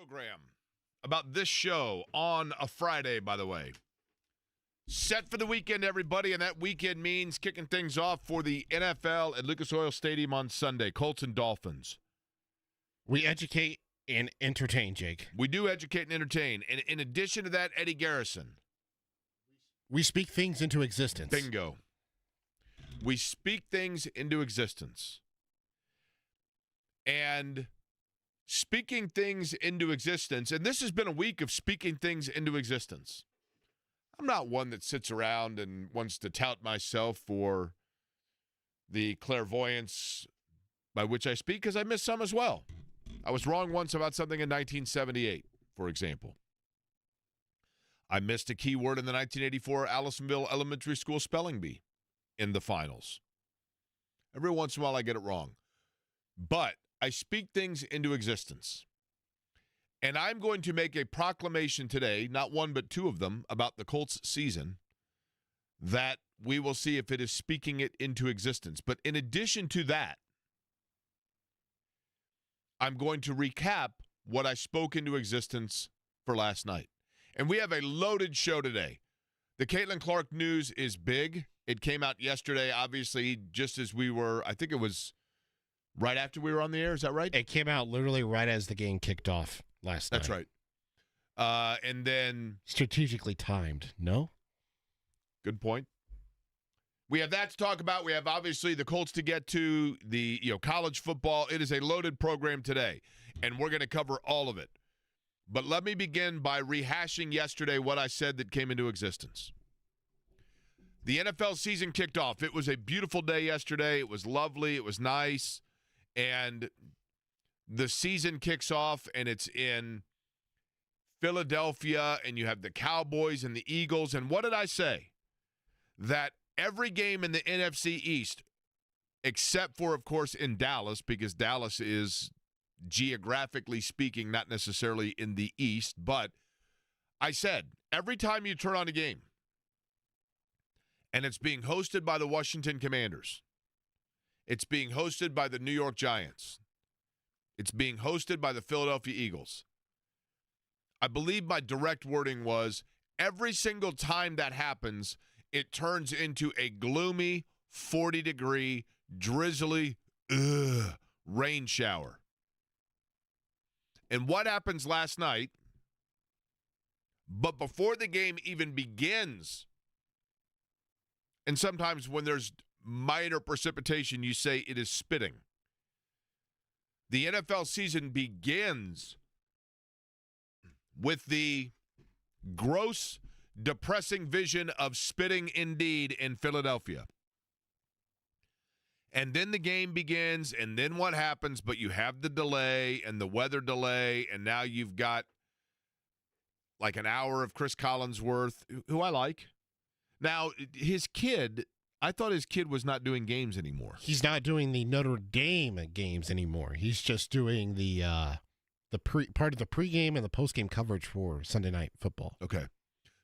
program about this show on a Friday, by the way. Set for the weekend, everybody, and that weekend means kicking things off for the NFL at Lucas Oil Stadium on Sunday, Colts and Dolphins. We educate and entertain, Jake. We do educate and entertain. And in addition to that, Eddie Garrison. We speak things into existence. Bingo. We speak things into existence. And speaking things into existence, and this has been a week of speaking things into existence. I'm not one that sits around and wants to tout myself for the clairvoyance by which I speak, because I miss some as well. I was wrong once about something in 1978, for example. I missed a key word in the 1984 Allisonville Elementary School spelling bee in the finals. Every once in a while I get it wrong. But I speak things into existence. And I'm going to make a proclamation today, not one but two of them, about the Colts season, that we will see if it is speaking it into existence. But in addition to that, I'm going to recap what I spoke into existence for last night. And we have a loaded show today. The Caitlin Clark news is big. It came out yesterday, obviously, just as we were, I think it was right after we were on the air. Is that right? It came out literally right as the game kicked off last night. That's right. And then strategically timed, no? Good point. We have that to talk about. We have, obviously, the Colts to get to, the college football. It is a loaded program today, and we're going to cover all of it. But let me begin by rehashing yesterday what I said that came into existence. The NFL season kicked off. It was a beautiful day yesterday. It was lovely. It was nice. And the season kicks off, and it's in Philadelphia, and you have the Cowboys and the Eagles. And what did I say? That every game in the NFC East, except for, of course, in Dallas, because Dallas is, geographically speaking, not necessarily in the East, but I said, every time you turn on a game, and it's being hosted by the Washington Commanders, it's being hosted by the New York Giants, it's being hosted by the Philadelphia Eagles, I believe my direct wording was, every single time that happens, it turns into a gloomy, 40-degree, drizzly, rain shower. And what happens last night, but before the game even begins, and sometimes when there's minor precipitation, you say it is spitting. The NFL season begins with the gross, depressing vision of spitting indeed in Philadelphia. And then the game begins, and then what happens? But you have the delay and the weather delay, and now you've got like an hour of Chris Collinsworth, who I like. Now, his kid, I thought his kid was not doing games anymore. He's not doing the Notre Dame games anymore. He's just doing the part of the pregame and the postgame coverage for Sunday Night Football. Okay.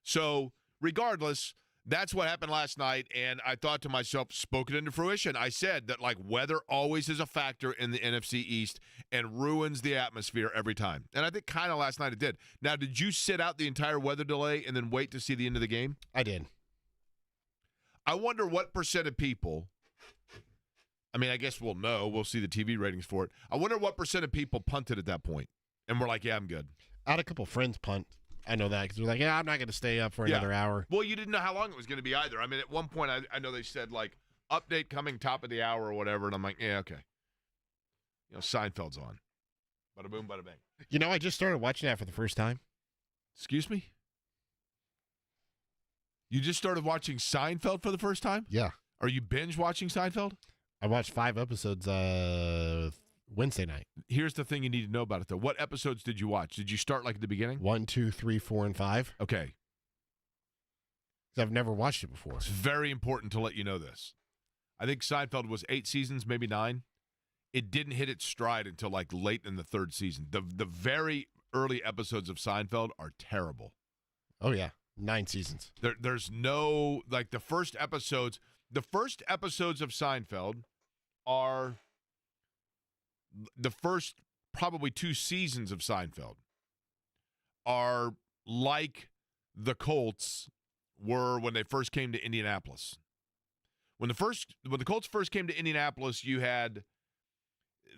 So, regardless, that's what happened last night, and I thought to myself, spoke it into fruition. I said that, like, weather always is a factor in the NFC East and ruins the atmosphere every time. And I think kind of last night it did. Now, did you sit out the entire weather delay and then wait to see the end of the game? I did. I wonder what percent of people, I mean, I guess we'll know. We'll see the TV ratings for it. I wonder what percent of people punted at that point and were like, yeah, I'm good. I had a couple friends punt. I know that because they're like, yeah, I'm not going to stay up for another hour. Well, you didn't know how long it was going to be either. I mean, at one point, I know they said, like, update coming top of the hour or whatever, and I'm like, yeah, okay. Seinfeld's on. Bada boom, bada bang. I just started watching that for the first time. Excuse me? You just started watching Seinfeld for the first time? Yeah. Are you binge watching Seinfeld? I watched 5 episodes Wednesday night. Here's the thing you need to know about it, though. What episodes did you watch? Did you start, like, at the beginning? 1, 2, 3, 4, and 5. Okay. Because I've never watched it before. It's very important to let you know this. I think Seinfeld was 8 seasons, maybe 9. It didn't hit its stride until, like, late in the 3rd season. The very early episodes of Seinfeld are terrible. Oh, yeah. 9 seasons. There's no, like, the first episodes of Seinfeld are the first probably 2 seasons of Seinfeld. are like the Colts were when they first came to Indianapolis. When the Colts first came to Indianapolis, you had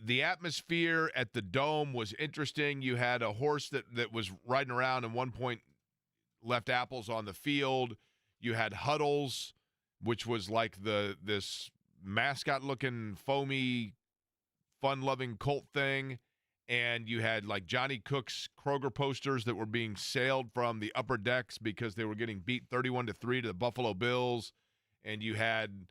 the atmosphere at the Dome was interesting. You had a horse that was riding around and 1 point left apples on the field. You had huddles, which was like this mascot-looking, foamy, fun-loving Colt thing. And you had like Johnny Cook's Kroger posters that were being sailed from the upper decks because they were getting beat 31-3 to the Buffalo Bills. And you had,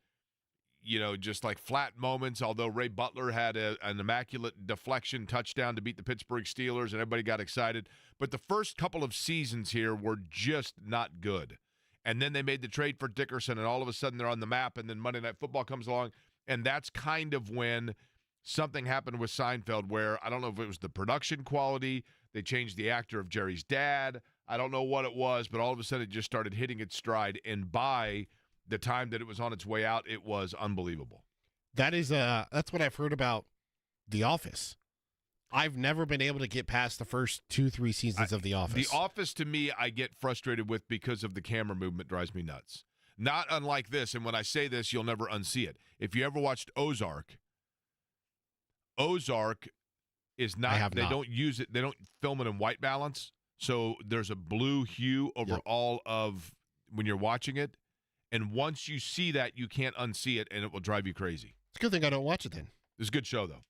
just like flat moments, although Ray Butler had an immaculate deflection touchdown to beat the Pittsburgh Steelers, and everybody got excited. But the first couple of seasons here were just not good. And then they made the trade for Dickerson, and all of a sudden they're on the map, and then Monday Night Football comes along, and that's kind of when something happened with Seinfeld where I don't know if it was the production quality, they changed the actor of Jerry's dad, I don't know what it was, but all of a sudden it just started hitting its stride, and by the time that it was on its way out, it was unbelievable. That's what I've heard about The Office. I've never been able to get past the first 2-3 seasons of The Office. The Office, to me, I get frustrated with because of the camera movement drives me nuts. Not unlike this, and when I say this, you'll never unsee it. If you ever watched Ozark is not, I have not. Don't use it, they don't film it in white balance, so there's a blue hue over all of when you're watching it, and once you see that, you can't unsee it, and it will drive you crazy. It's a good thing I don't watch it then. It's a good show, though.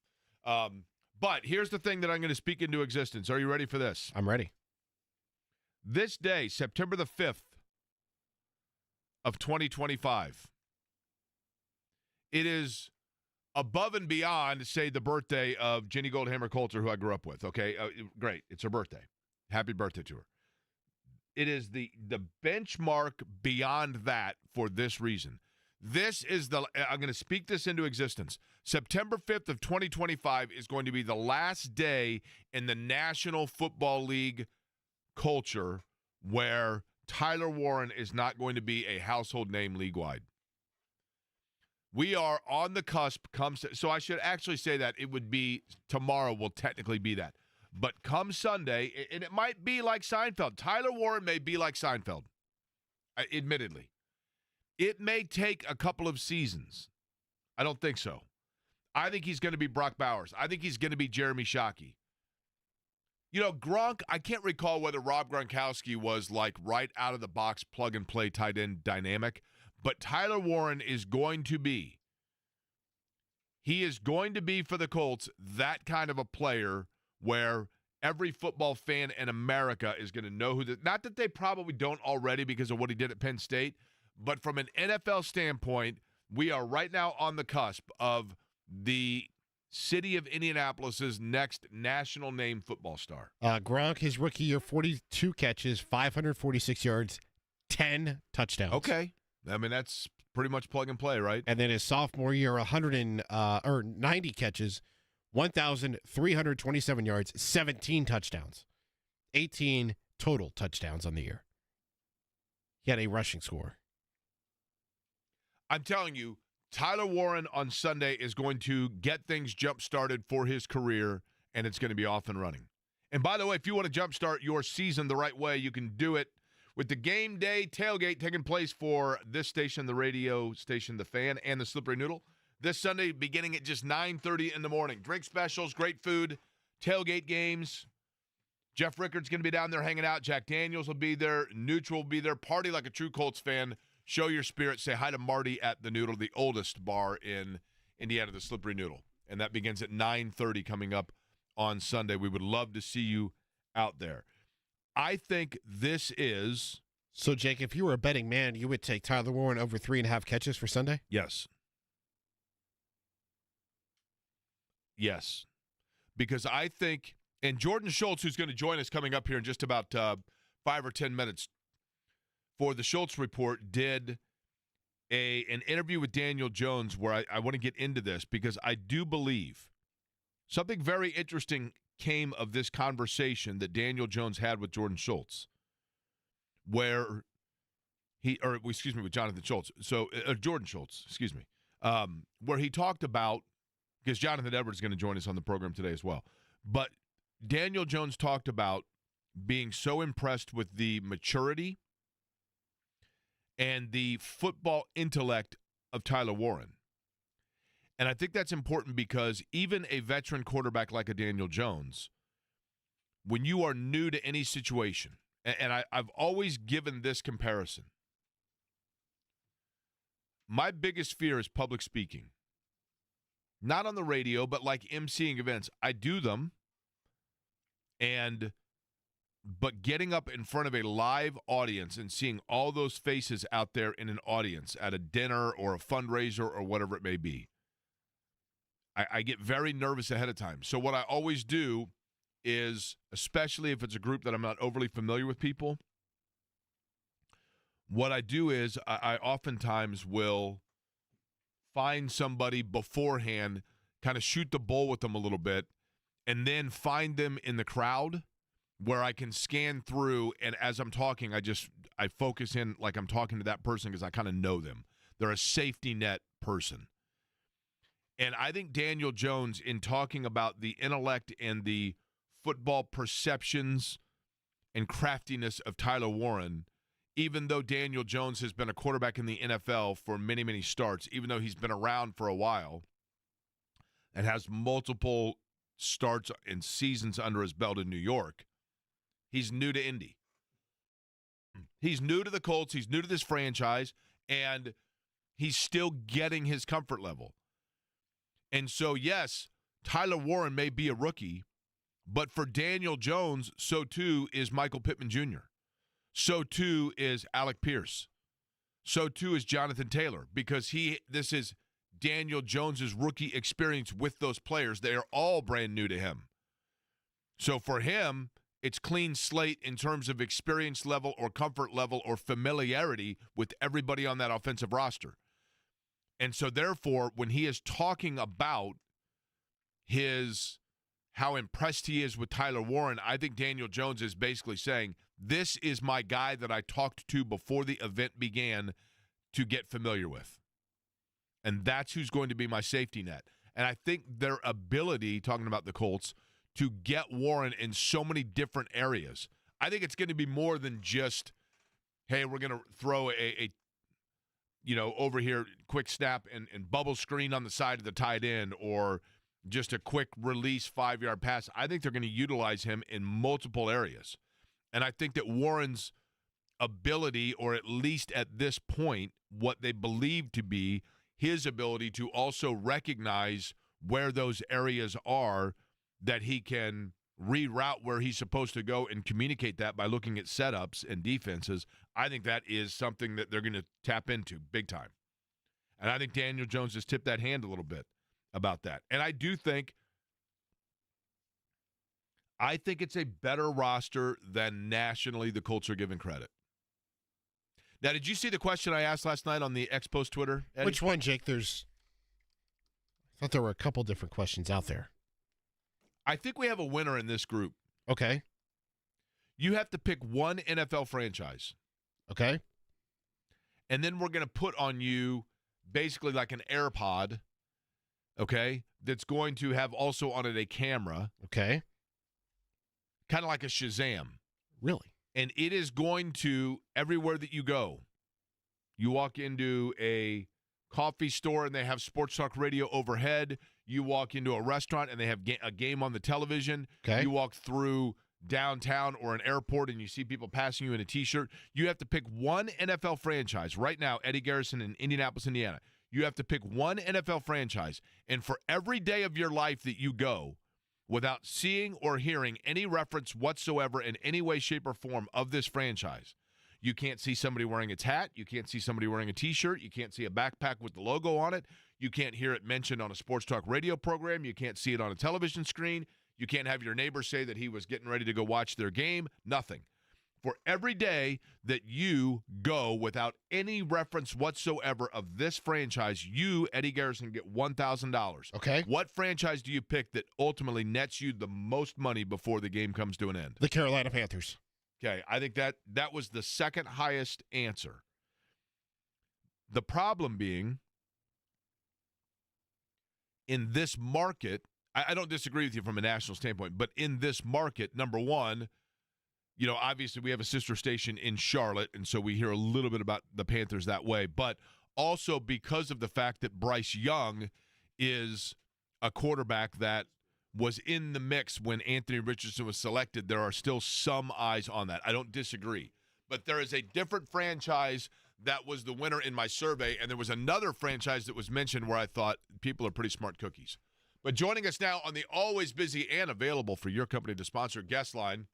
But here's the thing that I'm going to speak into existence. Are you ready for this? I'm ready. This day, September the 5th of 2025, it is above and beyond, say, the birthday of Jenny Goldhammer Coulter, who I grew up with, okay? Great. It's her birthday. Happy birthday to her. It is the benchmark beyond that for this reason. This is I'm going to speak this into existence. September 5th of 2025 is going to be the last day in the National Football League culture where Tyler Warren is not going to be a household name league-wide. We are on the cusp. So I should actually say that it would be tomorrow will technically be that. But come Sunday, and it might be like Seinfeld. Tyler Warren may be like Seinfeld, admittedly. It may take a couple of seasons. I don't think so. I think he's going to be Brock Bowers. I think he's going to be Jeremy Shockey. Gronk, I can't recall whether Rob Gronkowski was like right out of the box, plug-and-play tight end dynamic, but Tyler Warren is going to be. He is going to be for the Colts that kind of a player where every football fan in America is going to know not that they probably don't already because of what he did at Penn State, but from an NFL standpoint, we are right now on the cusp of the city of Indianapolis's next national name football star. Gronk, his rookie year, 42 catches, 546 yards, 10 touchdowns. Okay. I mean, that's pretty much plug and play, right? And then his sophomore year, 90 catches, 1,327 yards, 17 touchdowns. 18 total touchdowns on the year. He had a rushing score. I'm telling you, Tyler Warren on Sunday is going to get things jump-started for his career, and it's going to be off and running. And by the way, if you want to jump-start your season the right way, you can do it with the game day tailgate taking place for this station, the radio station, The Fan, and the Slippery Noodle. This Sunday, beginning at just 9:30 in the morning. Drink specials, great food, tailgate games. Jeff Rickard's going to be down there hanging out. Jack Daniels will be there. Neutral will be there. Party like a true Colts fan. Show your spirit. Say hi to Marty at the Noodle, the oldest bar in Indiana, the Slippery Noodle. And that begins at 9:30 coming up on Sunday. We would love to see you out there. I think this is... So, Jake, if you were a betting man, you would take Tyler Warren over 3.5 catches for Sunday? Yes. Yes. Because I think, and Jordan Schultz, who's going to join us coming up here in just about 5 or 10 minutes for the Schultz Report, did an interview with Daniel Jones where I want to get into this because I do believe something very interesting came of this conversation that Daniel Jones had with Jordan Schultz, with Johnathan Schultz. So, Jordan Schultz, where he talked about, because Jonathan Edwards is going to join us on the program today as well. But Daniel Jones talked about being so impressed with the maturity and the football intellect of Tyler Warren. And I think that's important because even a veteran quarterback like a Daniel Jones, when you are new to any situation, and I've always given this comparison, my biggest fear is public speaking. Not on the radio, but like emceeing events. I do them, but getting up in front of a live audience and seeing all those faces out there in an audience at a dinner or a fundraiser or whatever it may be, I get very nervous ahead of time. So what I always do is, especially if it's a group that I'm not overly familiar with people, what I do is I oftentimes will find somebody beforehand, kind of shoot the bull with them a little bit, and then find them in the crowd where I can scan through, and as I'm talking, I focus in like I'm talking to that person because I kind of know them. They're a safety net person. And I think Daniel Jones, in talking about the intellect and the football perceptions and craftiness of Tyler Warren, even though Daniel Jones has been a quarterback in the NFL for many, many starts, even though he's been around for a while and has multiple starts and seasons under his belt in New York, he's new to Indy. He's new to the Colts. He's new to this franchise, and he's still getting his comfort level. And so, yes, Tyler Warren may be a rookie, but for Daniel Jones, so too is Michael Pittman Jr. So too is Alec Pierce. So too is Johnathan Taylor, because this is Daniel Jones's rookie experience with those players. They are all brand new to him. So for him, it's clean slate in terms of experience level or comfort level or familiarity with everybody on that offensive roster. And so therefore, when he is talking about how impressed he is with Tyler Warren, I think Daniel Jones is basically saying, this is my guy that I talked to before the event began to get familiar with. And that's who's going to be my safety net. And I think their ability, talking about the Colts, to get Warren in so many different areas, I think it's going to be more than just, hey, we're going to throw a over here, quick snap and bubble screen on the side of the tight end, or just a quick release 5-yard pass. I think they're going to utilize him in multiple areas. And I think that Warren's ability, or at least at this point, what they believe to be his ability to also recognize where those areas are that he can reroute where he's supposed to go and communicate that by looking at setups and defenses, I think that is something that they're going to tap into big time. And I think Daniel Jones has tipped that hand a little bit about that. And I do think it's a better roster than nationally the Colts are given credit. Now, did you see the question I asked last night on the X Post Twitter, Eddie? Which one, Jake? I thought there were a couple different questions out there. I think we have a winner in this group. Okay. You have to pick one NFL franchise. Okay. And then we're going to put on you basically like an AirPod, okay, that's going to have also on it a camera. Okay. Kind of like a Shazam. Really? And it is going to, everywhere that you go, you walk into a coffee store and they have sports talk radio overhead. You walk into a restaurant and they have a game on the television. Okay. You walk through downtown or an airport and you see people passing you in a T-shirt. You have to pick one NFL franchise. Right now, Eddie Garrison in Indianapolis, Indiana. You have to pick one NFL franchise. And for every day of your life that you go without seeing or hearing any reference whatsoever in any way, shape, or form of this franchise, you can't see somebody wearing its hat. You can't see somebody wearing a T-shirt. You can't see a backpack with the logo on it. You can't hear it mentioned on a sports talk radio program. You can't see it on a television screen. You can't have your neighbor say that he was getting ready to go watch their game. Nothing. For every day that you go without any reference whatsoever of this franchise, you, Eddie Garrison, get $1,000. Okay. What franchise do you pick that ultimately nets you the most money before the game comes to an end? The Carolina Panthers. Okay, I think that was the second highest answer. The problem being, in this market, I don't disagree with you from a national standpoint, but in this market, number one, obviously we have a sister station in Charlotte, and so we hear a little bit about the Panthers that way. But also because of the fact that Bryce Young is a quarterback that was in the mix when Anthony Richardson was selected, there are still some eyes on that. I don't disagree. But there is a different franchise that was the winner in my survey, and there was another franchise that was mentioned where I thought people are pretty smart cookies. But joining us now on the always busy and available for your company to sponsor guest line,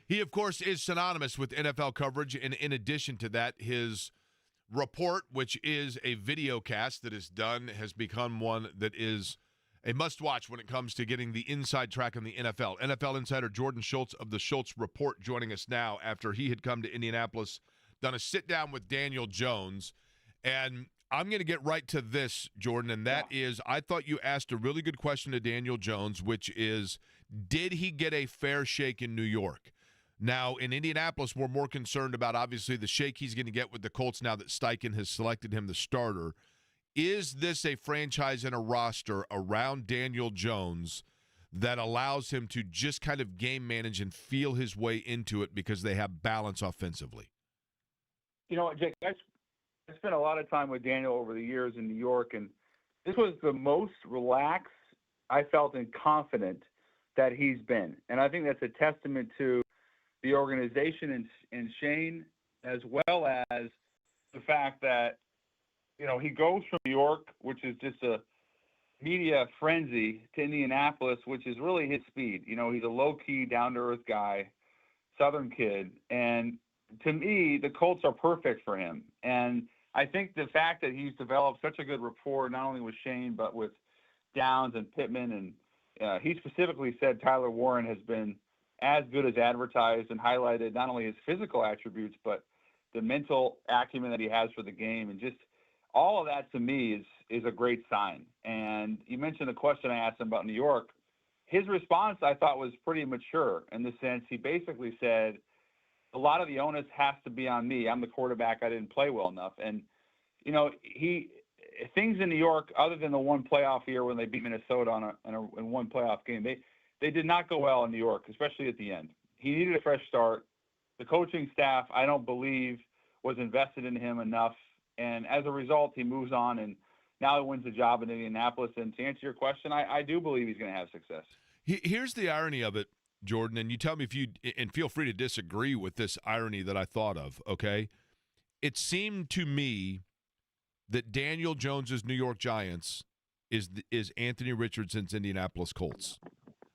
he, of course, is synonymous with NFL coverage, and in addition to that, his report, which is a video cast that is done, has become one that is a must-watch when it comes to getting the inside track on the NFL. NFL insider Jordan Schultz of the Schultz Report joining us now after he had come to Indianapolis, done a sit-down with Daniel Jones. And I'm going to get right to this, Jordan, and that is, I thought you asked a really good question to Daniel Jones, which is, did he get a fair shake in New York? Now, in Indianapolis, we're more concerned about, obviously, the shake he's going to get with the Colts now that Steichen has selected him the starter. Is this a franchise and a roster around Daniel Jones that allows him to just kind of game manage and feel his way into it because they have balance offensively? You know what, Jake, I spent a lot of time with Daniel over the years in New York, and this was the most relaxed I felt and confident that he's been. And I think that's a testament to the organization and Shane, as well as the fact that, he goes from New York, which is just a media frenzy, to Indianapolis, which is really his speed. He's a low-key, down-to-earth guy, Southern kid. And to me, the Colts are perfect for him. And I think the fact that he's developed such a good rapport, not only with Shane, but with Downs and Pittman, and he specifically said Tyler Warren has been as good as advertised and highlighted not only his physical attributes, but the mental acumen that he has for the game. And just all of that to me is a great sign. And you mentioned the question I asked him about New York. His response, I thought, was pretty mature in the sense he basically said, a lot of the onus has to be on me. I'm the quarterback. I didn't play well enough. And, things in New York, other than the one playoff year when they beat Minnesota in one playoff game, they did not go well in New York, especially at the end. He needed a fresh start. The coaching staff, I don't believe, was invested in him enough. And as a result, he moves on, and now he wins the job in Indianapolis. And to answer your question, I do believe he's going to have success. Here's the irony of it, Jordan, and you tell me if you – and feel free to disagree with this irony that I thought of, okay? It seemed to me that Daniel Jones's New York Giants is Anthony Richardson's Indianapolis Colts.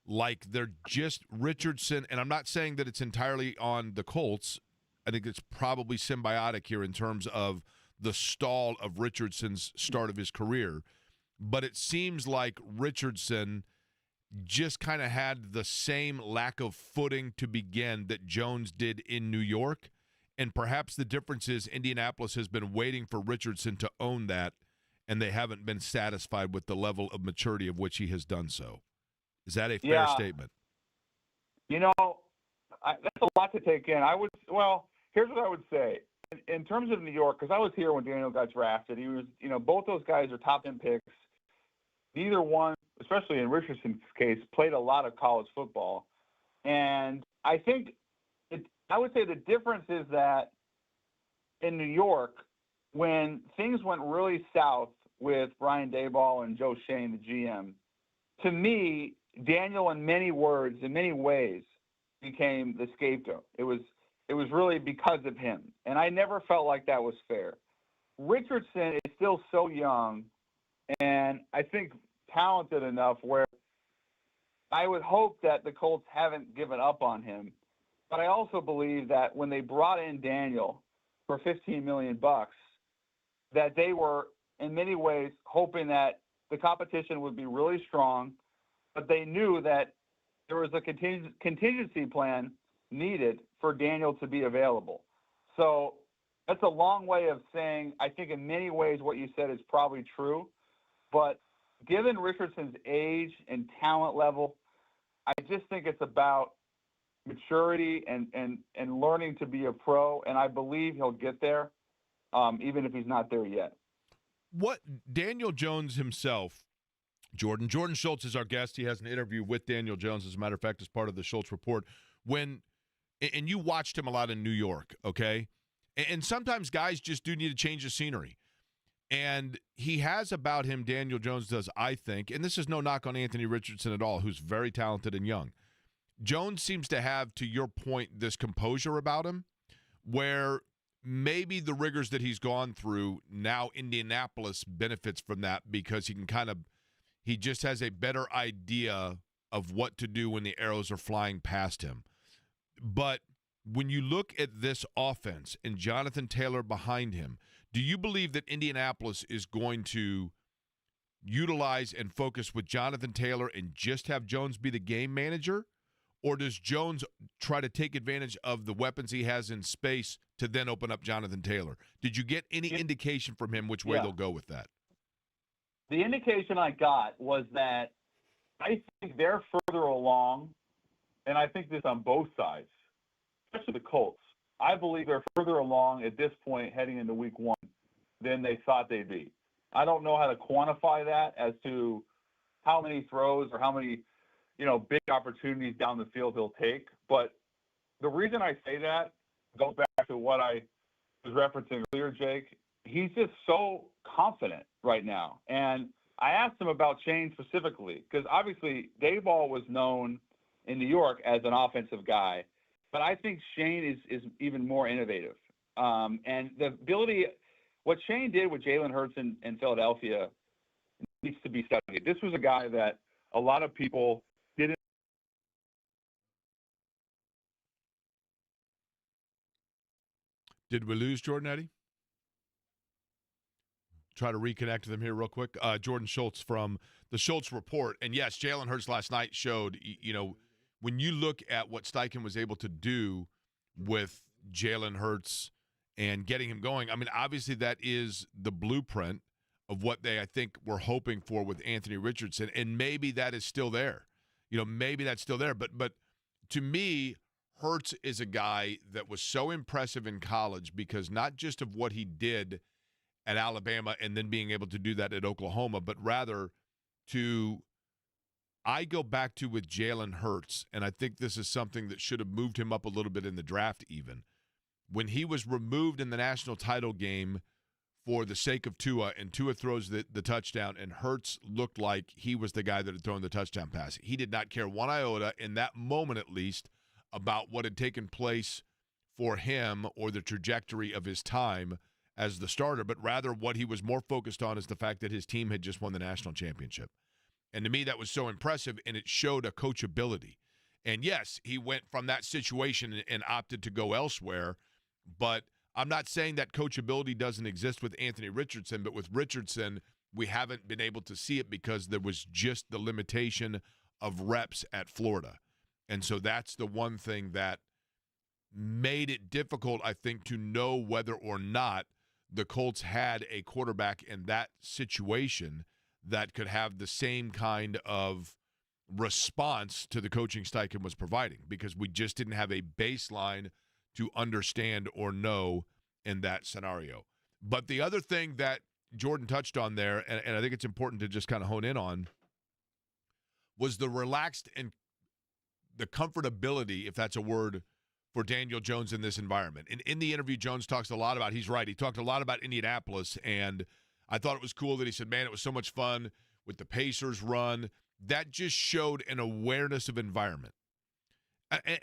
Like, they're just Richardson, and I'm not saying that it's entirely on the Colts. I think it's probably symbiotic here in terms of the stall of Richardson's start of his career. But it seems like Richardson just kind of had the same lack of footing to begin that Jones did in New York. And perhaps the difference is Indianapolis has been waiting for Richardson to own that, and they haven't been satisfied with the level of maturity of which he has done so. Is that a fair statement? That's a lot to take in. Here's what I would say. In terms of New York, because I was here when Daniel got drafted, he was, both those guys are top 10 picks. Neither one, especially in Richardson's case, played a lot of college football. And I think I would say the difference is that in New York, when things went really south with Brian Daboll and Joe Shane, the GM, to me, Daniel, in many ways, became the scapegoat. It was really because of him. And I never felt like that was fair. Richardson is still so young and I think talented enough where I would hope that the Colts haven't given up on him. But I also believe that when they brought in Daniel for $15 million, that they were in many ways hoping that the competition would be really strong, but they knew that there was a contingency plan needed for Daniel to be available. So that's a long way of saying I think in many ways what you said is probably true. But given Richardson's age and talent level, I just think it's about maturity and learning to be a pro, and I believe he'll get there, even if he's not there yet. What Daniel Jones himself, Jordan Schultz is our guest. He has an interview with Daniel Jones, as a matter of fact, as part of the Schultz Report. When and you watched him a lot in New York, okay? And sometimes guys just do need to change the scenery. And he has about him, Daniel Jones does, I think, and this is no knock on Anthony Richardson at all, who's very talented and young. Jones seems to have, to your point, this composure about him where maybe the rigors that he's gone through, now Indianapolis benefits from that because he just has a better idea of what to do when the arrows are flying past him. But when you look at this offense and Johnathan Taylor behind him, do you believe that Indianapolis is going to utilize and focus with Johnathan Taylor and just have Jones be the game manager? Or does Jones try to take advantage of the weapons he has in space to then open up Johnathan Taylor? Did you get any indication from him which way they'll go with that? The indication I got was that I think they're further along, and I think this on both sides, especially the Colts. I believe they're further along at this point heading into week 1 than they thought they'd be. I don't know how to quantify that as to how many throws or how many, big opportunities down the field he'll take. But the reason I say that goes back to what I was referencing earlier, Jake. He's just so confident right now. And I asked him about Shane specifically because obviously Daboll was known in New York as an offensive guy. But I think Shane is even more innovative. And the ability, what Shane did with Jalen Hurts in Philadelphia needs to be studied. This was a guy that a lot of people didn't. Did we lose Jordan Eddy? Try to reconnect with him here real quick. Jordan Schultz from the Schultz Report. And yes, Jalen Hurts last night showed, when you look at what Steichen was able to do with Jalen Hurts and getting him going, I mean, obviously that is the blueprint of what they, I think, were hoping for with Anthony Richardson, and maybe that is still there. Maybe that's still there. But to me, Hurts is a guy that was so impressive in college because not just of what he did at Alabama and then being able to do that at Oklahoma, but rather I go back to with Jalen Hurts, and I think this is something that should have moved him up a little bit in the draft even. When he was removed in the national title game for the sake of Tua, and Tua throws the touchdown, and Hurts looked like he was the guy that had thrown the touchdown pass. He did not care one iota, in that moment at least, about what had taken place for him or the trajectory of his time as the starter, but rather what he was more focused on is the fact that his team had just won the national championship. And to me, that was so impressive, and it showed a coachability. And yes, he went from that situation and opted to go elsewhere, but I'm not saying that coachability doesn't exist with Anthony Richardson, but with Richardson, we haven't been able to see it because there was just the limitation of reps at Florida. And so that's the one thing that made it difficult, I think, to know whether or not the Colts had a quarterback in that situation that could have the same kind of response to the coaching Steichen was providing, because we just didn't have a baseline to understand or know in that scenario. But the other thing that Jordan touched on there, and I think it's important to just kind of hone in on, was the relaxed and the comfortability, if that's a word, for Daniel Jones in this environment. And in the interview, Jones talks a lot about, he's right, he talked a lot about Indianapolis, and I thought it was cool that he said, man, it was so much fun with the Pacers run. That just showed an awareness of environment.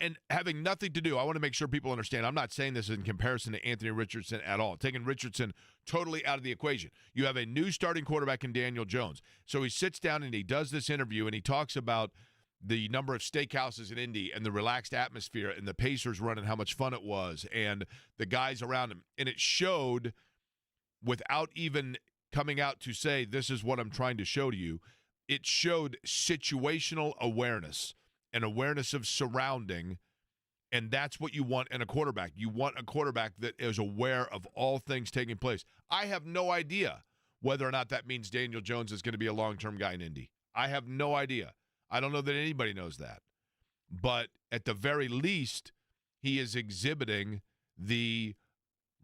And having nothing to do, I want to make sure people understand, I'm not saying this in comparison to Anthony Richardson at all, taking Richardson totally out of the equation. You have a new starting quarterback in Daniel Jones. So he sits down and he does this interview and he talks about the number of steakhouses in Indy and the relaxed atmosphere and the Pacers run and how much fun it was and the guys around him. And it showed, without even coming out to say, this is what I'm trying to show to you, it showed situational awareness, an awareness of surrounding, and that's what you want in a quarterback. You want a quarterback that is aware of all things taking place. I have no idea whether or not that means Daniel Jones is going to be a long-term guy in Indy. I have no idea. I don't know that anybody knows that. But at the very least, he is exhibiting the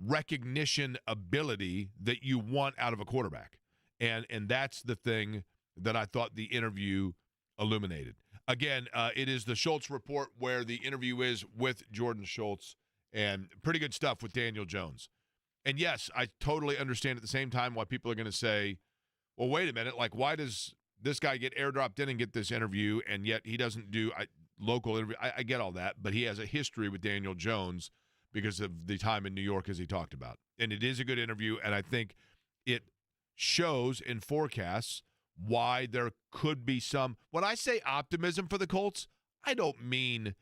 recognition ability that you want out of a quarterback. And that's the thing that I thought the interview illuminated. Again, it is the Schultz Report where the interview is with Jordan Schultz, and pretty good stuff with Daniel Jones. And yes, I totally understand at the same time why people are going to say, well, wait a minute, like, why does this guy get airdropped in and get this interview, and yet he doesn't do local interview? I get all that, but he has a history with Daniel Jones because of the time in New York, as he talked about. And it is a good interview, and I think it shows in forecasts why there could be some. When I say optimism for the Colts, I don't mean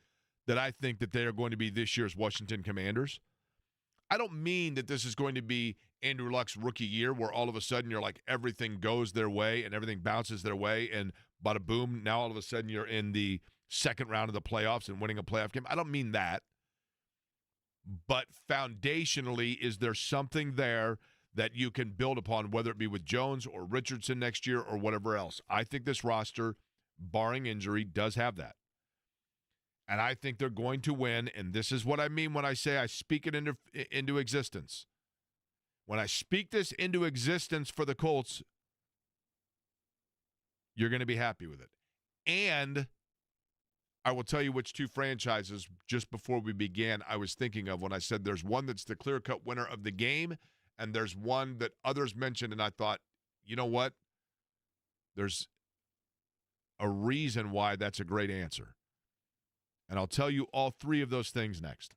that I think that they are going to be this year's Washington Commanders. I don't mean that this is going to be Andrew Luck's rookie year where all of a sudden you're like everything goes their way and everything bounces their way and bada boom, now all of a sudden you're in the second round of the playoffs and winning a playoff game. I don't mean that. But foundationally, is there something there that you can build upon, whether it be with Jones or Richardson next year or whatever else? I think this roster, barring injury, does have that. And I think they're going to win, and this is what I mean when I say I speak it into existence. When I speak this into existence for the Colts, you're going to be happy with it. And I will tell you which two franchises, just before we began, I was thinking of when I said there's one that's the clear-cut winner of the game, and there's one that others mentioned, and I thought, you know what? There's a reason why that's a great answer. And I'll tell you all three of those things next.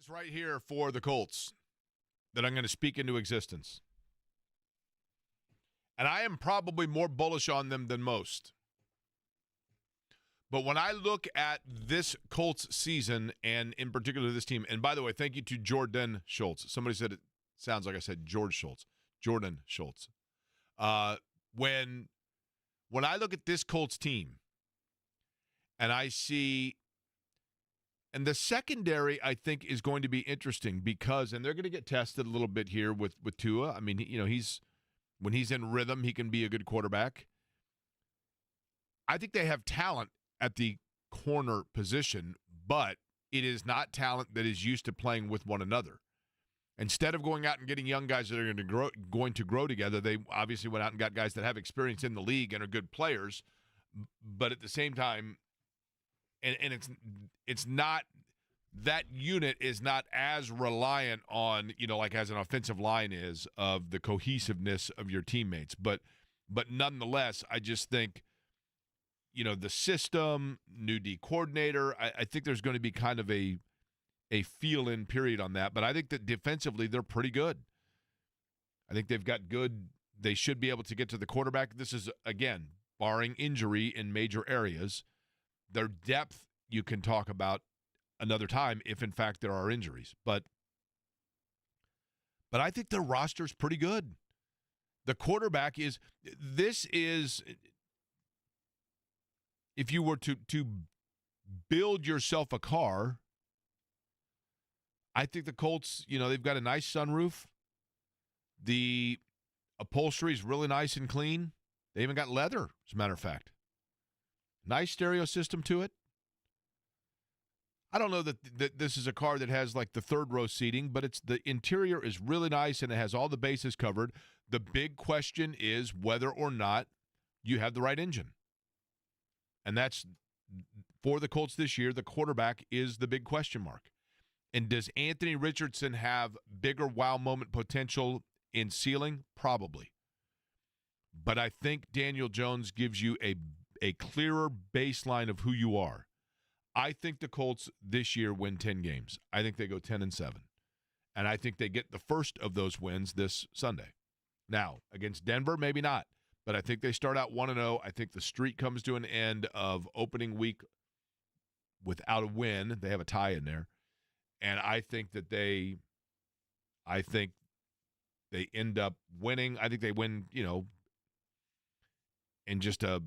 things right here for the Colts that I'm going to speak into existence. And I am probably more bullish on them than most. But when I look at this Colts season, and in particular this team, and by the way, thank you to Jordan Schultz. Somebody said it sounds like I said George Schultz. Jordan Schultz. When I look at this Colts team, and I see, and the secondary I think is going to be interesting because, and they're going to get tested a little bit here with Tua. I mean, when he's in rhythm, he can be a good quarterback. I think they have talent at the corner position, but it is not talent that is used to playing with one another. Instead of going out and getting young guys that are going to grow together, they obviously went out and got guys that have experience in the league and are good players. But at the same time, and it's not, that unit is not as reliant on, like as an offensive line is, of the cohesiveness of your teammates. But nonetheless, I just think, the system, new D coordinator, I think there's going to be kind of a feel-in period on that. But I think that defensively, they're pretty good. I think they've got good – they should be able to get to the quarterback. This is, again, barring injury in major areas. Their depth you can talk about another time if, in fact, there are injuries. But I think their roster's pretty good. The quarterback is – this is – if you were to build yourself a car, I think the Colts, they've got a nice sunroof. The upholstery is really nice and clean. They even got leather, as a matter of fact. Nice stereo system to it. I don't know that this is a car that has like the third row seating, but the interior is really nice and it has all the bases covered. The big question is whether or not you have the right engine. And that's, for the Colts this year, the quarterback is the big question mark. And does Anthony Richardson have bigger wow moment potential in ceiling? Probably. But I think Daniel Jones gives you a clearer baseline of who you are. I think the Colts this year win 10 games. I think they go 10-7. And I think they get the first of those wins this Sunday. Now, against Denver, maybe not. But I think they start out 1-0. I think the streak comes to an end of opening week without a win. They have a tie in there. And I think that they end up winning. I think they win, in just a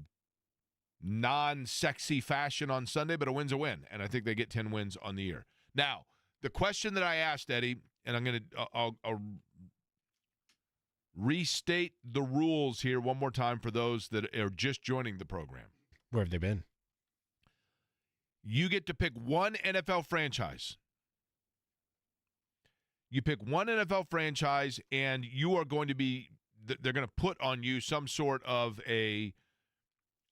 non-sexy fashion on Sunday, but a win's a win. And I think they get 10 wins on the year. Now, the question that I asked, Eddie, and I'll restate the rules here one more time for those that are just joining the program. Where have they been? You get to pick one NFL franchise. You pick one NFL franchise, and you are going to be – they're going to put on you some sort of a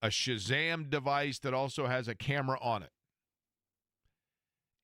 Shazam device that also has a camera on it.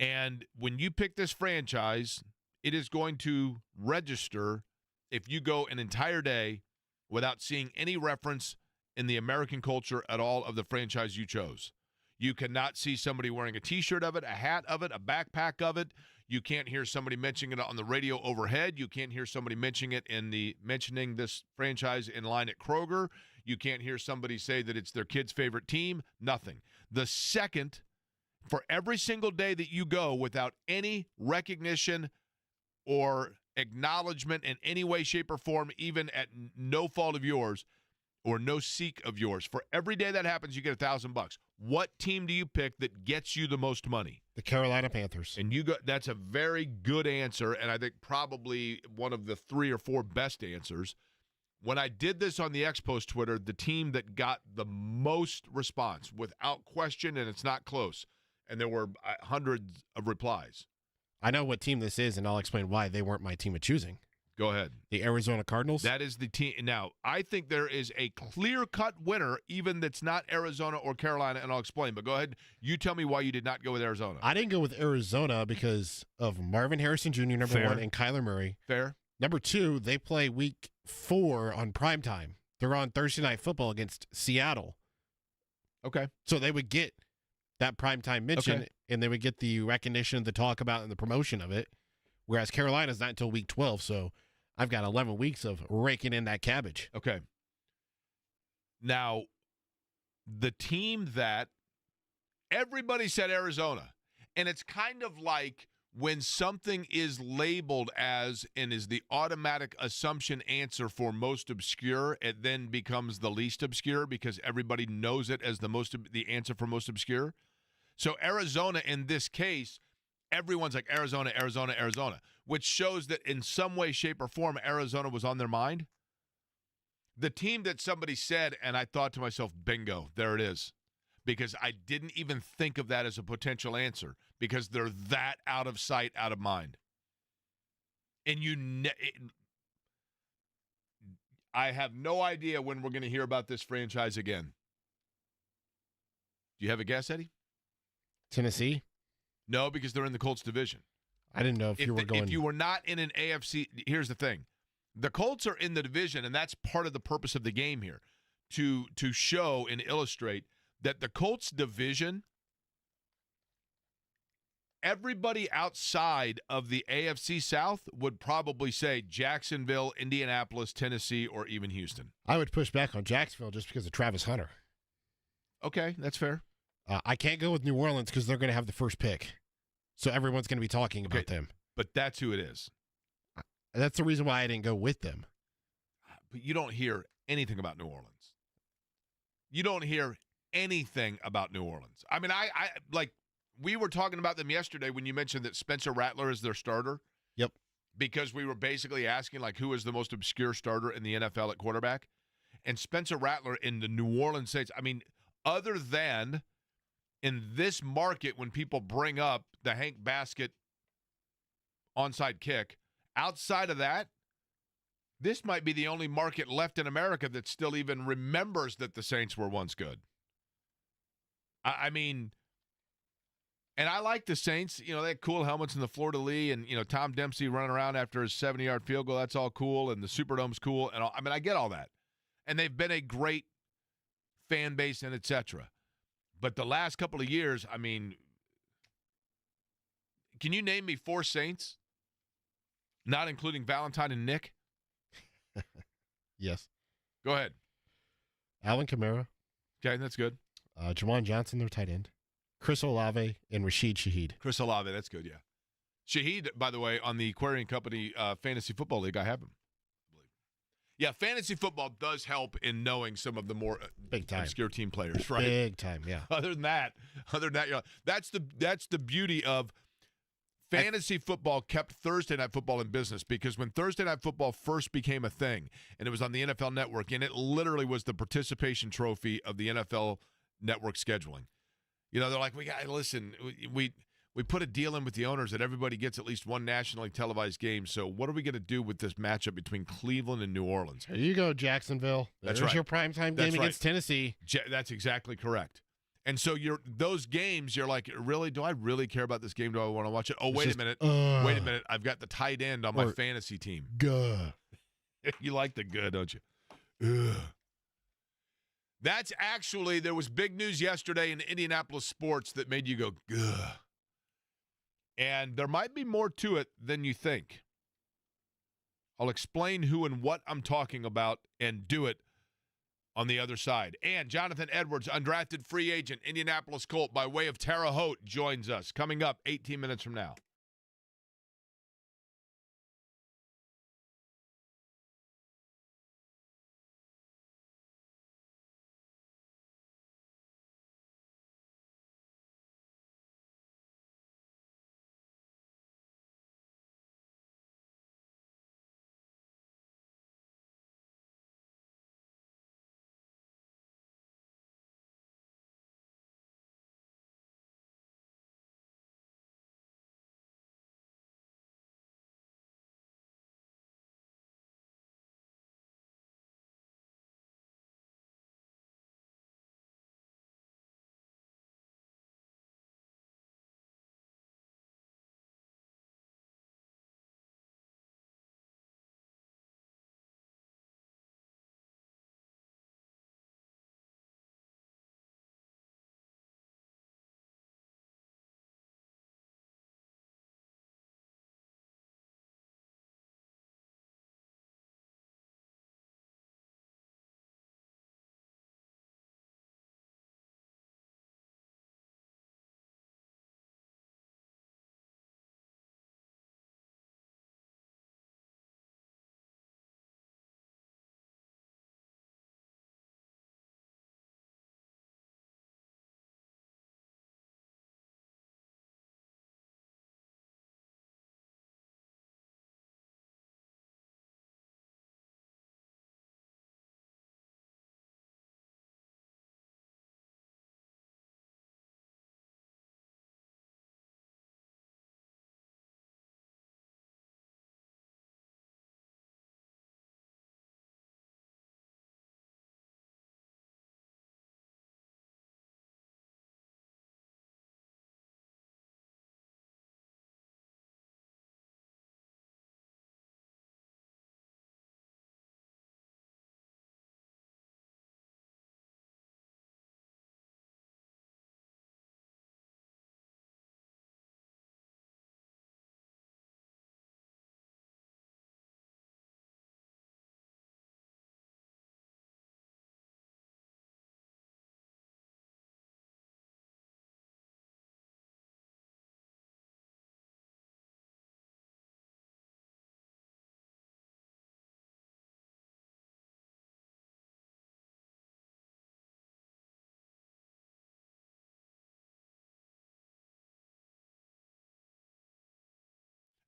And when you pick this franchise, it is going to register if you go an entire day without seeing any reference in the American culture at all of the franchise you chose. You cannot see somebody wearing a T-shirt of it, a hat of it, a backpack of it. You can't hear somebody mentioning it on the radio overhead. You can't hear somebody mentioning this franchise in line at Kroger. You can't hear somebody say that it's their kid's favorite team. Nothing. The second, for every single day that you go without any recognition or acknowledgement in any way, shape, or form, even at no fault of yours or no seek of yours, for every day that happens, you get $1,000. What team do you pick that gets you the most money? The Carolina Panthers. And that's a very good answer, and I think probably one of the 3 or 4 best answers. When I did this on the Expos Twitter, the team that got the most response, without question, and it's not close, and there were hundreds of replies. I know what team this is, and I'll explain why they weren't my team of choosing. Go ahead. The Arizona Cardinals? That is the team. Now, I think there is a clear-cut winner, even that's not Arizona or Carolina, and I'll explain. But go ahead. You tell me why you did not go with Arizona. I didn't go with Arizona because of Marvin Harrison Jr., number Fair. 1, and Kyler Murray. Fair. Number 2, they play week 4 on primetime. They're on Thursday Night Football against Seattle. Okay. So they would get that primetime mention, Okay. and they would get the recognition, the talk about, and the promotion of it. Whereas Carolina's not until week 12, so I've got 11 weeks of raking in that cabbage. Okay. Now, the team that everybody said Arizona, and it's kind of like when something is labeled as and is the automatic assumption answer for most obscure, it then becomes the least obscure because everybody knows it as the answer for most obscure. So Arizona, in this case, everyone's like Arizona, Arizona, Arizona, which shows that in some way, shape, or form, Arizona was on their mind. The team that somebody said, and I thought to myself, bingo, there it is. Because I didn't even think of that as a potential answer because they're that out of sight, out of mind. And I have no idea when we're going to hear about this franchise again. Do you have a guess, Eddie? Tennessee? No, because they're in the Colts division. I didn't know if you were going. If you were not in an AFC, here's the thing. The Colts are in the division, and that's part of the purpose of the game here, to show and illustrate that the Colts division, everybody outside of the AFC South would probably say Jacksonville, Indianapolis, Tennessee, or even Houston. I would push back on Jacksonville just because of Travis Hunter. Okay, that's fair. I can't go with New Orleans because they're going to have the first pick. So everyone's going to be talking about them. But that's who it is. That's the reason why I didn't go with them. But you don't hear anything about New Orleans. You don't hear anything about New Orleans. I mean, I like, we were talking about them yesterday when you mentioned that Spencer Rattler is their starter. Yep. Because we were basically asking, like, who is the most obscure starter in the NFL at quarterback? And Spencer Rattler in the New Orleans Saints, I mean, other than in this market when people bring up the Hank Baskett onside kick, outside of that, this might be the only market left in America that still even remembers that the Saints were once good. I mean, and I like the Saints. You know, they had cool helmets in the fleur-de-lis, and, you know, Tom Dempsey running around after his 70-yard field goal. That's all cool, and the Superdome's cool. And I mean, I get all that. And they've been a great fan base and et cetera. But the last couple of years, I mean, can you name me 4 Saints, not including Valentine and Nick? Yes. Go ahead. Alvin Kamara. Okay, that's good. Juwan Johnson, their tight end. Chris Olave and Rashid Shaheed. Chris Olave, that's good, yeah. Shaheed, by the way, on the Aquarian Company Fantasy Football League, I have him. Yeah, fantasy football does help in knowing some of the more Big time. obscure team players, right? Big time, yeah. Other than that, you know, that's the beauty of fantasy football kept Thursday Night Football in business, because when Thursday Night Football first became a thing, and it was on the NFL Network, and it literally was the participation trophy of the NFL Network scheduling. You know, they're like, we put a deal in with the owners that everybody gets at least one nationally televised game. So what are we going to do with this matchup between Cleveland and New Orleans? Here you go, Jacksonville. That's There's right. your primetime That's game right. against Tennessee. That's exactly correct. And so those games, you're like, really? Do I really care about this game? Do I want to watch it? Oh, wait a minute. Wait a minute. I've got the tight end on my fantasy team. Gah. You like the good, don't you? Ugh. That's actually, there was big news yesterday in Indianapolis sports that made you go, ugh. And there might be more to it than you think. I'll explain who and what I'm talking about and do it on the other side. And Johnathan Edwards, undrafted free agent, Indianapolis Colt by way of Terre Haute, joins us. Coming up 18 minutes from now.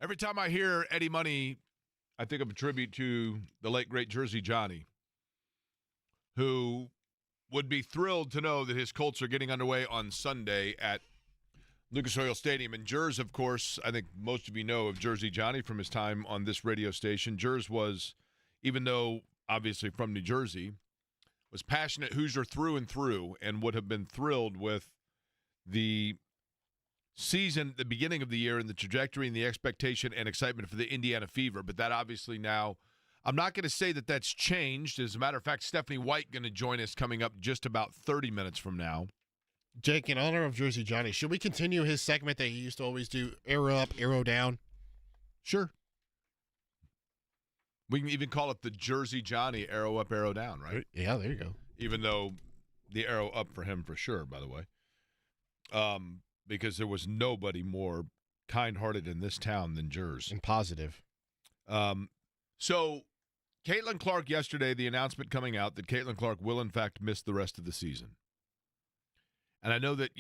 Every time I hear Eddie Money, I think of a tribute to the late, great Jersey Johnny, who would be thrilled to know that his Colts are getting underway on Sunday at Lucas Oil Stadium. And Jers, of course, I think most of you know of Jersey Johnny from his time on this radio station. Jers was, even though obviously from New Jersey, was passionate Hoosier through and through and would have been thrilled with the season at the beginning of the year and the trajectory and the expectation and excitement for the Indiana Fever. But that obviously now, I'm not going to say that that's changed. As a matter of fact, Stephanie White going to join us coming up just about 30 minutes from now. Jake, in honor of Jersey Johnny, should we continue his segment that he used to always do, arrow up, arrow down? Sure. We can even call it the Jersey Johnny arrow up, arrow down, right? Yeah, there you go. Even though the arrow up for him for sure, by the way. Because there was nobody more kind-hearted in this town than Jers. And positive. So Caitlin Clark yesterday, the announcement coming out that Caitlin Clark will, in fact, miss the rest of the season. And I know that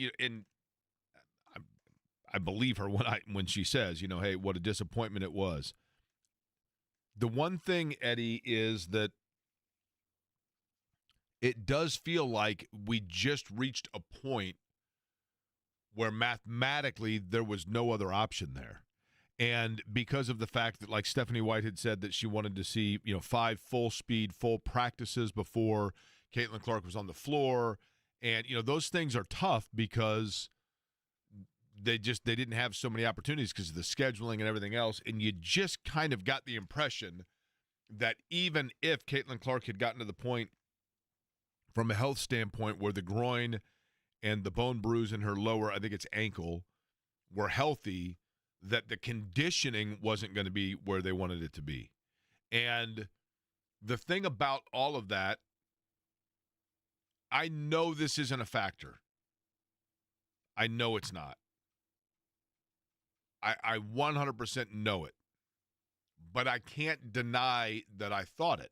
I believe her when she says, hey, what a disappointment it was. The one thing, Eddie, is that it does feel like we just reached a point where mathematically there was no other option there. And because of the fact that, like Stephanie White had said, that she wanted to see, 5 full-speed, full practices before Caitlin Clark was on the floor. And, those things are tough because they didn't have so many opportunities because of the scheduling and everything else. And you just kind of got the impression that even if Caitlin Clark had gotten to the point from a health standpoint where the groin and the bone bruise in her lower, I think it's ankle, were healthy, that the conditioning wasn't going to be where they wanted it to be. And the thing about all of that, I know this isn't a factor. I know it's not. I 100% know it. But I can't deny that I thought it.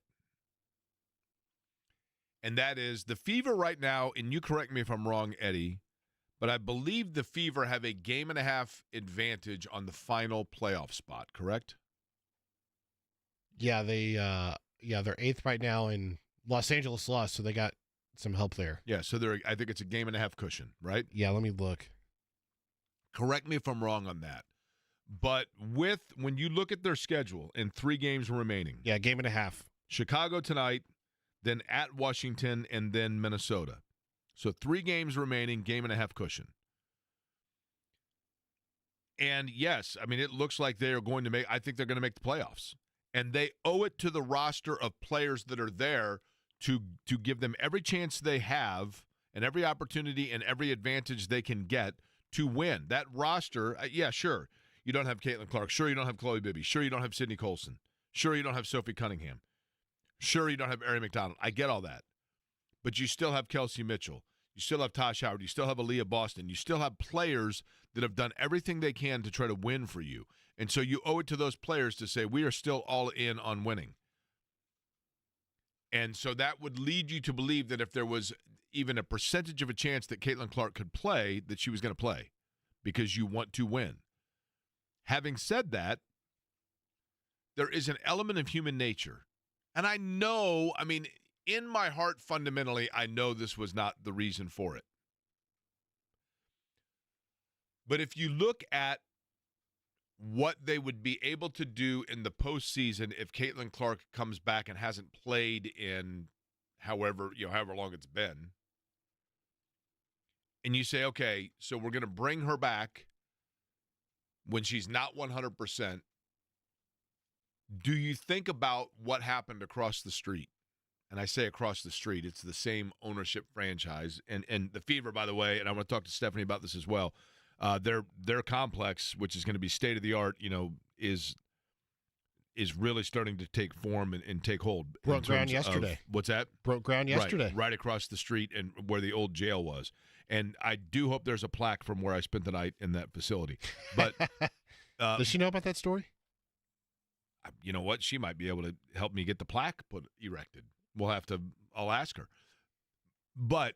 And that is the Fever right now, and you correct me if I'm wrong, Eddie, but I believe the Fever have a game-and-a-half advantage on the final playoff spot, correct? Yeah, they're 8th right now, and Los Angeles lost, so they got some help there. Yeah, so I think it's a game-and-a-half cushion, right? Yeah, let me look. Correct me if I'm wrong on that. But when you look at their schedule and 3 games remaining. Yeah, game and a half. Chicago tonight, then at Washington, and then Minnesota. So 3 games remaining, game-and-a-half cushion. And yes, I mean, it looks like they are going to I think they're going to make the playoffs. And they owe it to the roster of players that are there to give them every chance they have and every opportunity and every advantage they can get to win. That roster, yeah, sure. You don't have Caitlin Clark. Sure, you don't have Chloe Bibby. Sure, you don't have Sydney Colson. Sure, you don't have Sophie Cunningham. Sure, you don't have Ari McDonald. I get all that. But you still have Kelsey Mitchell. You still have Tosh Howard. You still have Aaliyah Boston. You still have players that have done everything they can to try to win for you. And so you owe it to those players to say, we are still all in on winning. And so that would lead you to believe that if there was even a percentage of a chance that Caitlin Clark could play, that she was going to play because you want to win. Having said that, there is an element of human nature. And I know, I mean, in my heart, fundamentally, I know this was not the reason for it. But if you look at what they would be able to do in the postseason if Caitlin Clark comes back and hasn't played in however long it's been, and you say, okay, so we're going to bring her back when she's not 100%, do you think about what happened across the street? And I say across the street, it's the same ownership franchise. And the Fever, by the way, and I want to talk to Stephanie about this as well, their complex, which is going to be state-of-the-art, is really starting to take form and take hold. Broke ground yesterday. What's that? Broke ground yesterday. Right across the street and where the old jail was. And I do hope there's a plaque from where I spent the night in that facility. But does she know about that story? You know what? She might be able to help me get the plaque erected. I'll ask her. But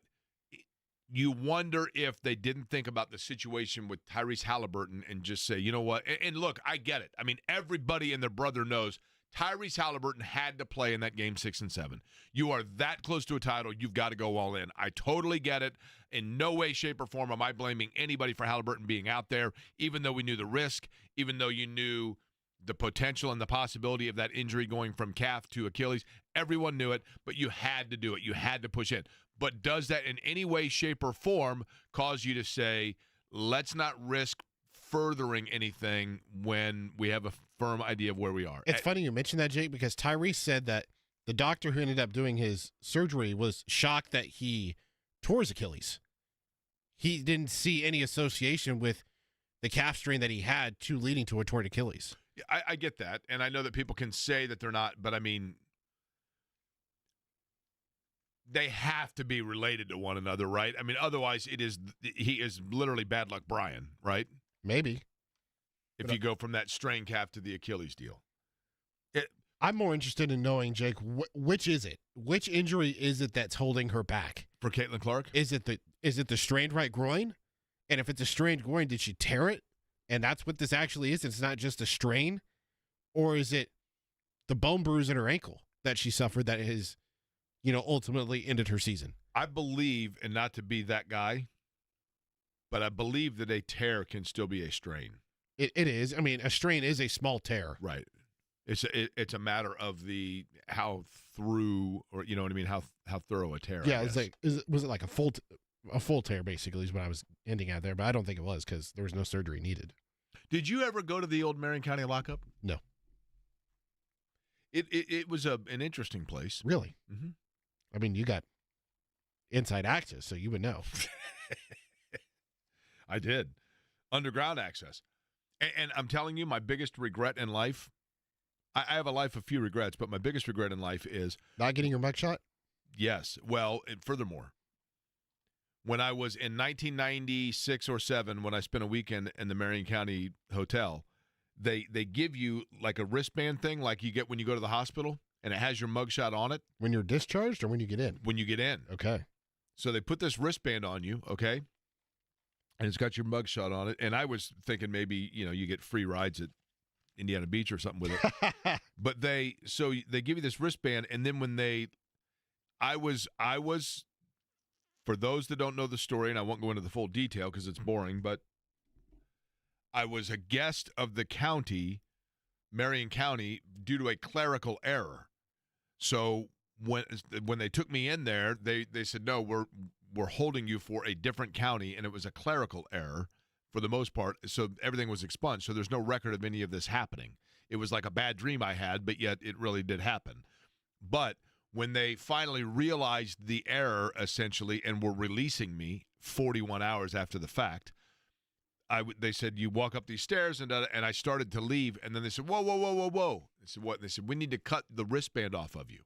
you wonder if they didn't think about the situation with Tyrese Halliburton and just say, you know what? And look, I get it. I mean, everybody and their brother knows Tyrese Halliburton had to play in that game 6 and 7. You are that close to a title, you've got to go all in. I totally get it. In no way, shape, or form am I blaming anybody for Halliburton being out there, even though we knew the risk, even though you knew the potential and the possibility of that injury going from calf to Achilles. Everyone knew it, but you had to do it. You had to push in. But does that in any way, shape, or form cause you to say, let's not risk furthering anything when we have a firm idea of where we are? It's funny you mentioned that, Jake, because Tyrese said that the doctor who ended up doing his surgery was shocked that he tore his Achilles. He didn't see any association with the calf strain that he had to leading to a torn Achilles. I get that, and I know that people can say that they're not, but I mean, they have to be related to one another, right? I mean, otherwise he is literally bad luck Brian, right? Maybe. If you go from that strain calf to the Achilles deal. I'm more interested in knowing, Jake, which is it? Which injury is it that's holding her back? For Caitlin Clark? Is it the strained right groin? And if it's a strained groin, did she tear it? And that's what this actually is. It's not just a strain. Or is it the bone bruise in her ankle that she suffered that has, ultimately ended her season? I believe, and not to be that guy, but I believe that a tear can still be a strain. It is. I mean, a strain is a small tear. Right. It's a matter of how through, or you know what I mean, how thorough a tear. Yeah, was it like a full tear basically is what I was ending at there, but I don't think it was because there was no surgery needed. Did you ever go to the old Marion County lockup? No. It was an interesting place. Really? Mm-hmm. I mean, you got inside access, so you would know. I did. Underground access. And I'm telling you, my biggest regret in life, I have a life of few regrets, but my biggest regret in life is not getting your mugshot? Yes. Well, furthermore, when I was in 1996 or 7, when I spent a weekend in the Marion County Hotel, they give you like a wristband thing like you get when you go to the hospital, and it has your mugshot on it. When you're discharged or when you get in? When you get in. Okay. So they put this wristband on you, okay? And it's got your mugshot on it. And I was thinking maybe, you get free rides at Indiana Beach or something with it. But they give you this wristband, and then when I was, for those that don't know the story, and I won't go into the full detail because it's boring, but I was a guest of the county, Marion County, due to a clerical error. So when they took me in there, they said, no, we're holding you for a different county, and it was a clerical error for the most part, so everything was expunged. So there's no record of any of this happening. It was like a bad dream I had, but yet it really did happen. But when they finally realized the error, essentially, and were releasing me 41 hours after the fact, they said, you walk up these stairs, and I started to leave, and then they said, whoa, whoa, whoa, whoa, whoa. They said, what? They said, we need to cut the wristband off of you.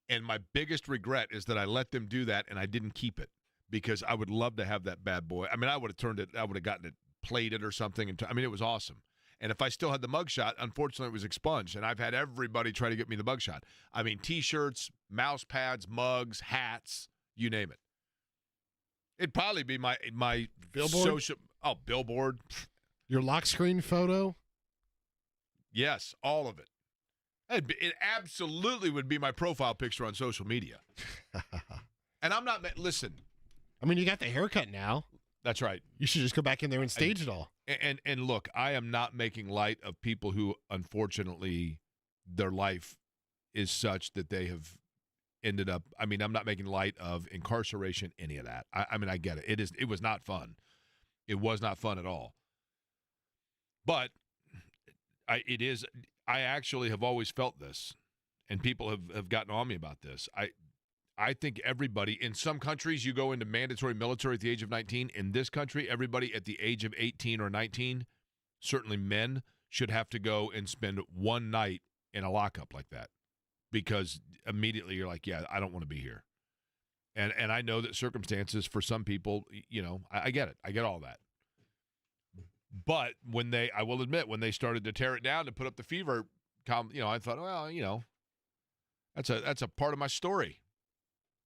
And my biggest regret is that I let them do that, and I didn't keep it, because I would love to have that bad boy. I mean, I would have gotten it plated or something. It was awesome. And if I still had the mugshot, unfortunately, it was expunged. And I've had everybody try to get me the mugshot. I mean, T-shirts, mouse pads, mugs, hats, you name it. It'd probably be my billboard? social. Oh, billboard. Your lock screen photo? Yes, all of it. It absolutely would be my profile picture on social media. And I'm not, listen. I mean, you got the haircut now. That's right. You should just go back in there and stage it all. And look, I am not making light of people who, unfortunately, their life is such that they have ended up. I mean, I'm not making light of incarceration, any of that. I mean, I get it. It was not fun. It was not fun at all. But I actually have always felt this, and people have gotten on me about this. I think everybody, in some countries, you go into mandatory military at the age of 19. In this country, everybody at the age of 18 or 19, certainly men, should have to go and spend one night in a lockup like that, because immediately you're like, yeah, I don't want to be here. And I know that circumstances for some people, I get it. I get all that. But I will admit, when they started to tear it down to put up the fever, I thought, well, that's a part of my story.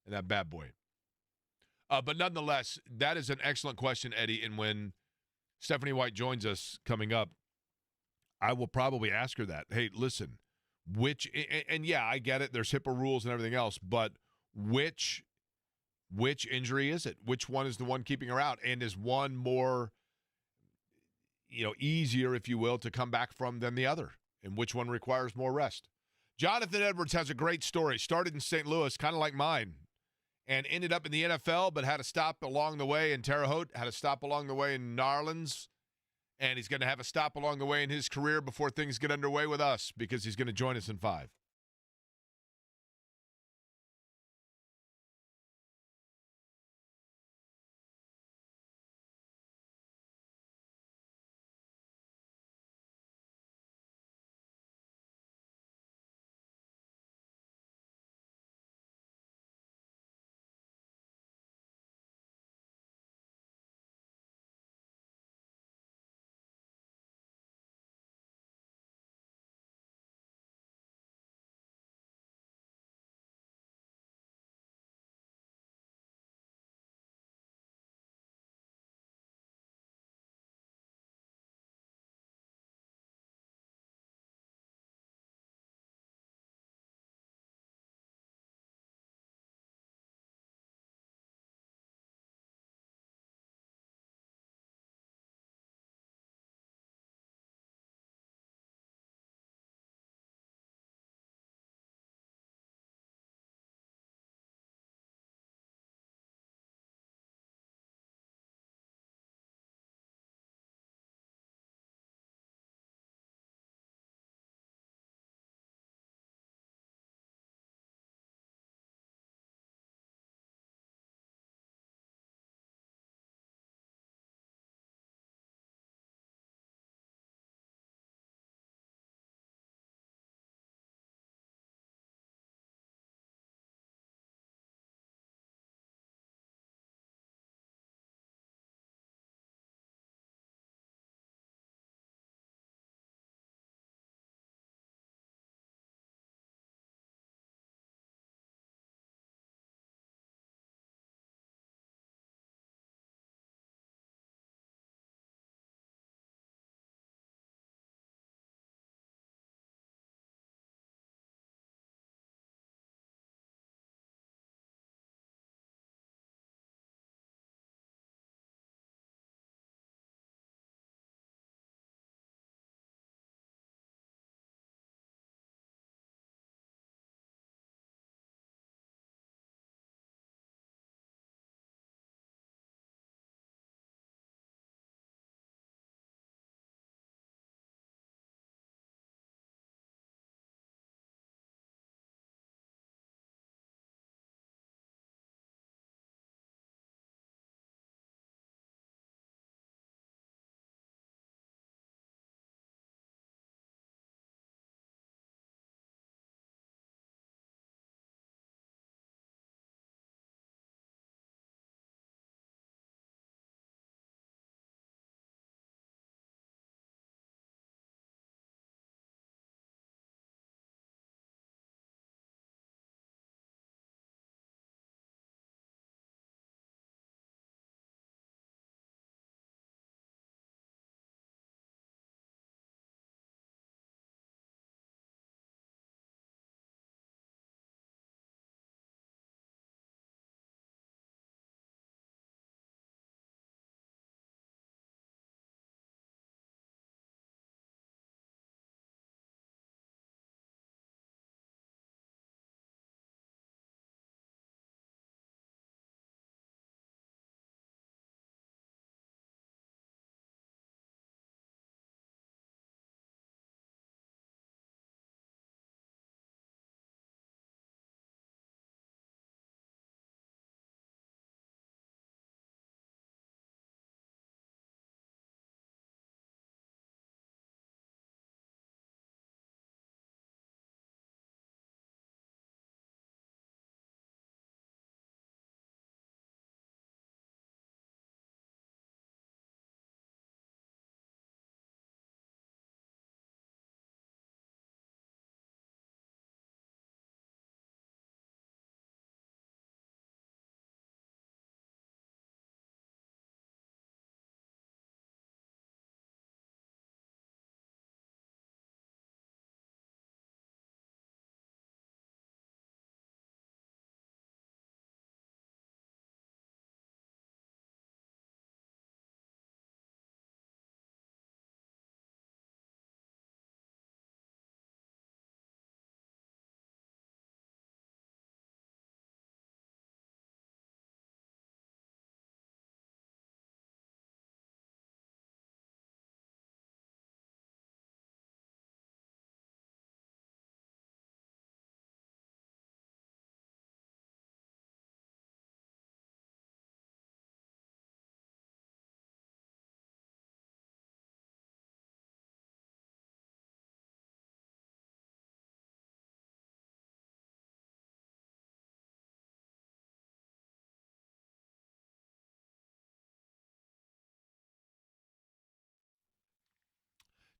And that bad boy. But nonetheless, that is an excellent question, Eddie. And when Stephanie White joins us coming up, I will probably ask her that. Hey, listen, and yeah, I get it. There's HIPAA rules and everything else, but which injury is it? Which one is the one keeping her out? And is one more, easier, if you will, to come back from than the other? And which one requires more rest? Johnathan Edwards has a great story. Started in St. Louis, kind of like mine, and ended up in the NFL, but had a stop along the way in Terre Haute, had a stop along the way in New Orleans, and he's going to have a stop along the way in his career before things get underway with us because he's going to join us in 5.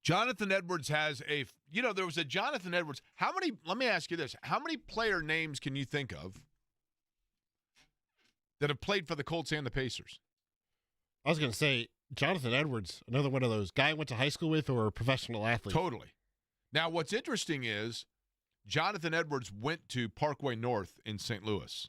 Johnathan Edwards has there was a Johnathan Edwards. Let me ask you this. How many player names can you think of that have played for the Colts and the Pacers? I was going to say, Johnathan Edwards, another one of those guy I went to high school with or a professional athlete. Totally. Now, what's interesting is Johnathan Edwards went to Parkway North in St. Louis.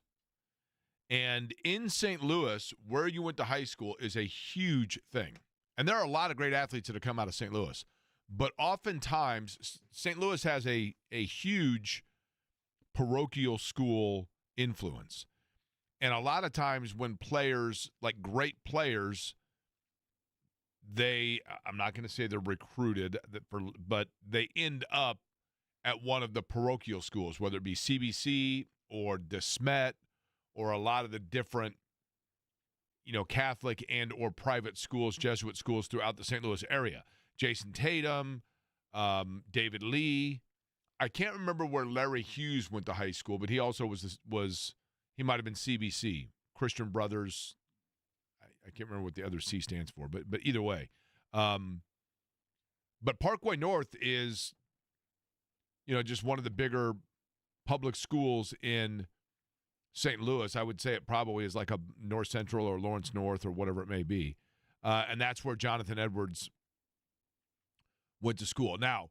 And in St. Louis, where you went to high school is a huge thing. And there are a lot of great athletes that have come out of St. Louis. But oftentimes, St. Louis has a huge parochial school influence. And a lot of times when players, like great players, I'm not going to say they're recruited, but they end up at one of the parochial schools, whether it be CBC or DeSmet or a lot of the different, Catholic and or private schools, Jesuit schools throughout the St. Louis area. Jason Tatum, David Lee. I can't remember where Larry Hughes went to high school, but he also he might have been CBC, Christian Brothers. I can't remember what the other C stands for, but either way. But Parkway North is, just one of the bigger public schools in St. Louis. I would say it probably is like a North Central or Lawrence North or whatever it may be. And that's where Johnathan Edwards went to school. Now,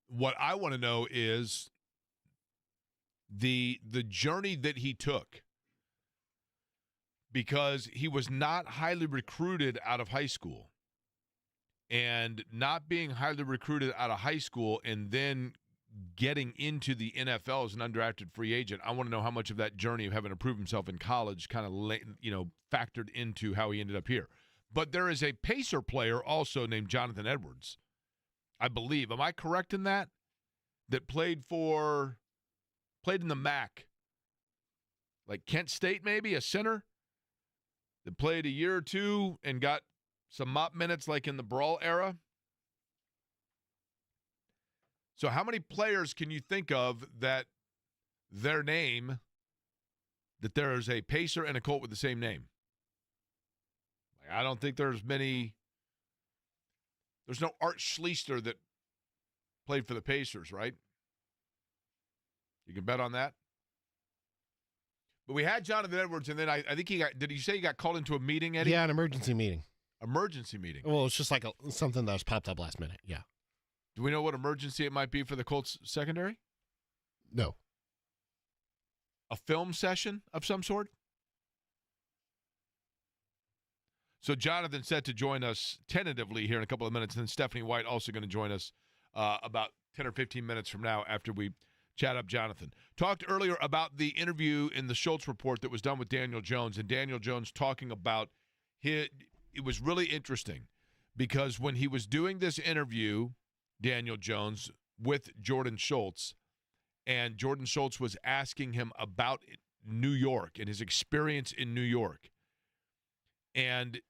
what I want to know is the journey that he took, because he was not highly recruited out of high school. And not being highly recruited out of high school and then getting into the NFL as an undrafted free agent, I want to know how much of that journey of having to prove himself in college kind of factored into how he ended up here. But there is a Pacer player also named Johnathan Edwards, I believe. Am I correct in that? That played in the MAC, like Kent State maybe, a center that played a year or two and got some mop minutes like in the Brawl era. So how many players can you think of that their name, that there is a Pacer and a Colt with the same name? I don't think there's many. There's no Art Schleister that played for the Pacers, right? You can bet on that. But we had Johnathan Edwards, and then I think did you say he got called into a meeting, Eddie? Yeah, an emergency meeting. Emergency meeting. Well, it's just like something that was popped up last minute, yeah. Do we know what emergency it might be for the Colts secondary? No. A film session of some sort? So Johnathan set to join us tentatively here in a couple of minutes, and then Stephanie White also going to join us about 10 or 15 minutes from now after we chat up Johnathan. Talked earlier about the interview in the Schultz Report that was done with Daniel Jones, and Daniel Jones talking about it was really interesting because when he was doing this interview, Daniel Jones, with Jordan Schultz, and Jordan Schultz was asking him about New York and his experience in New York. And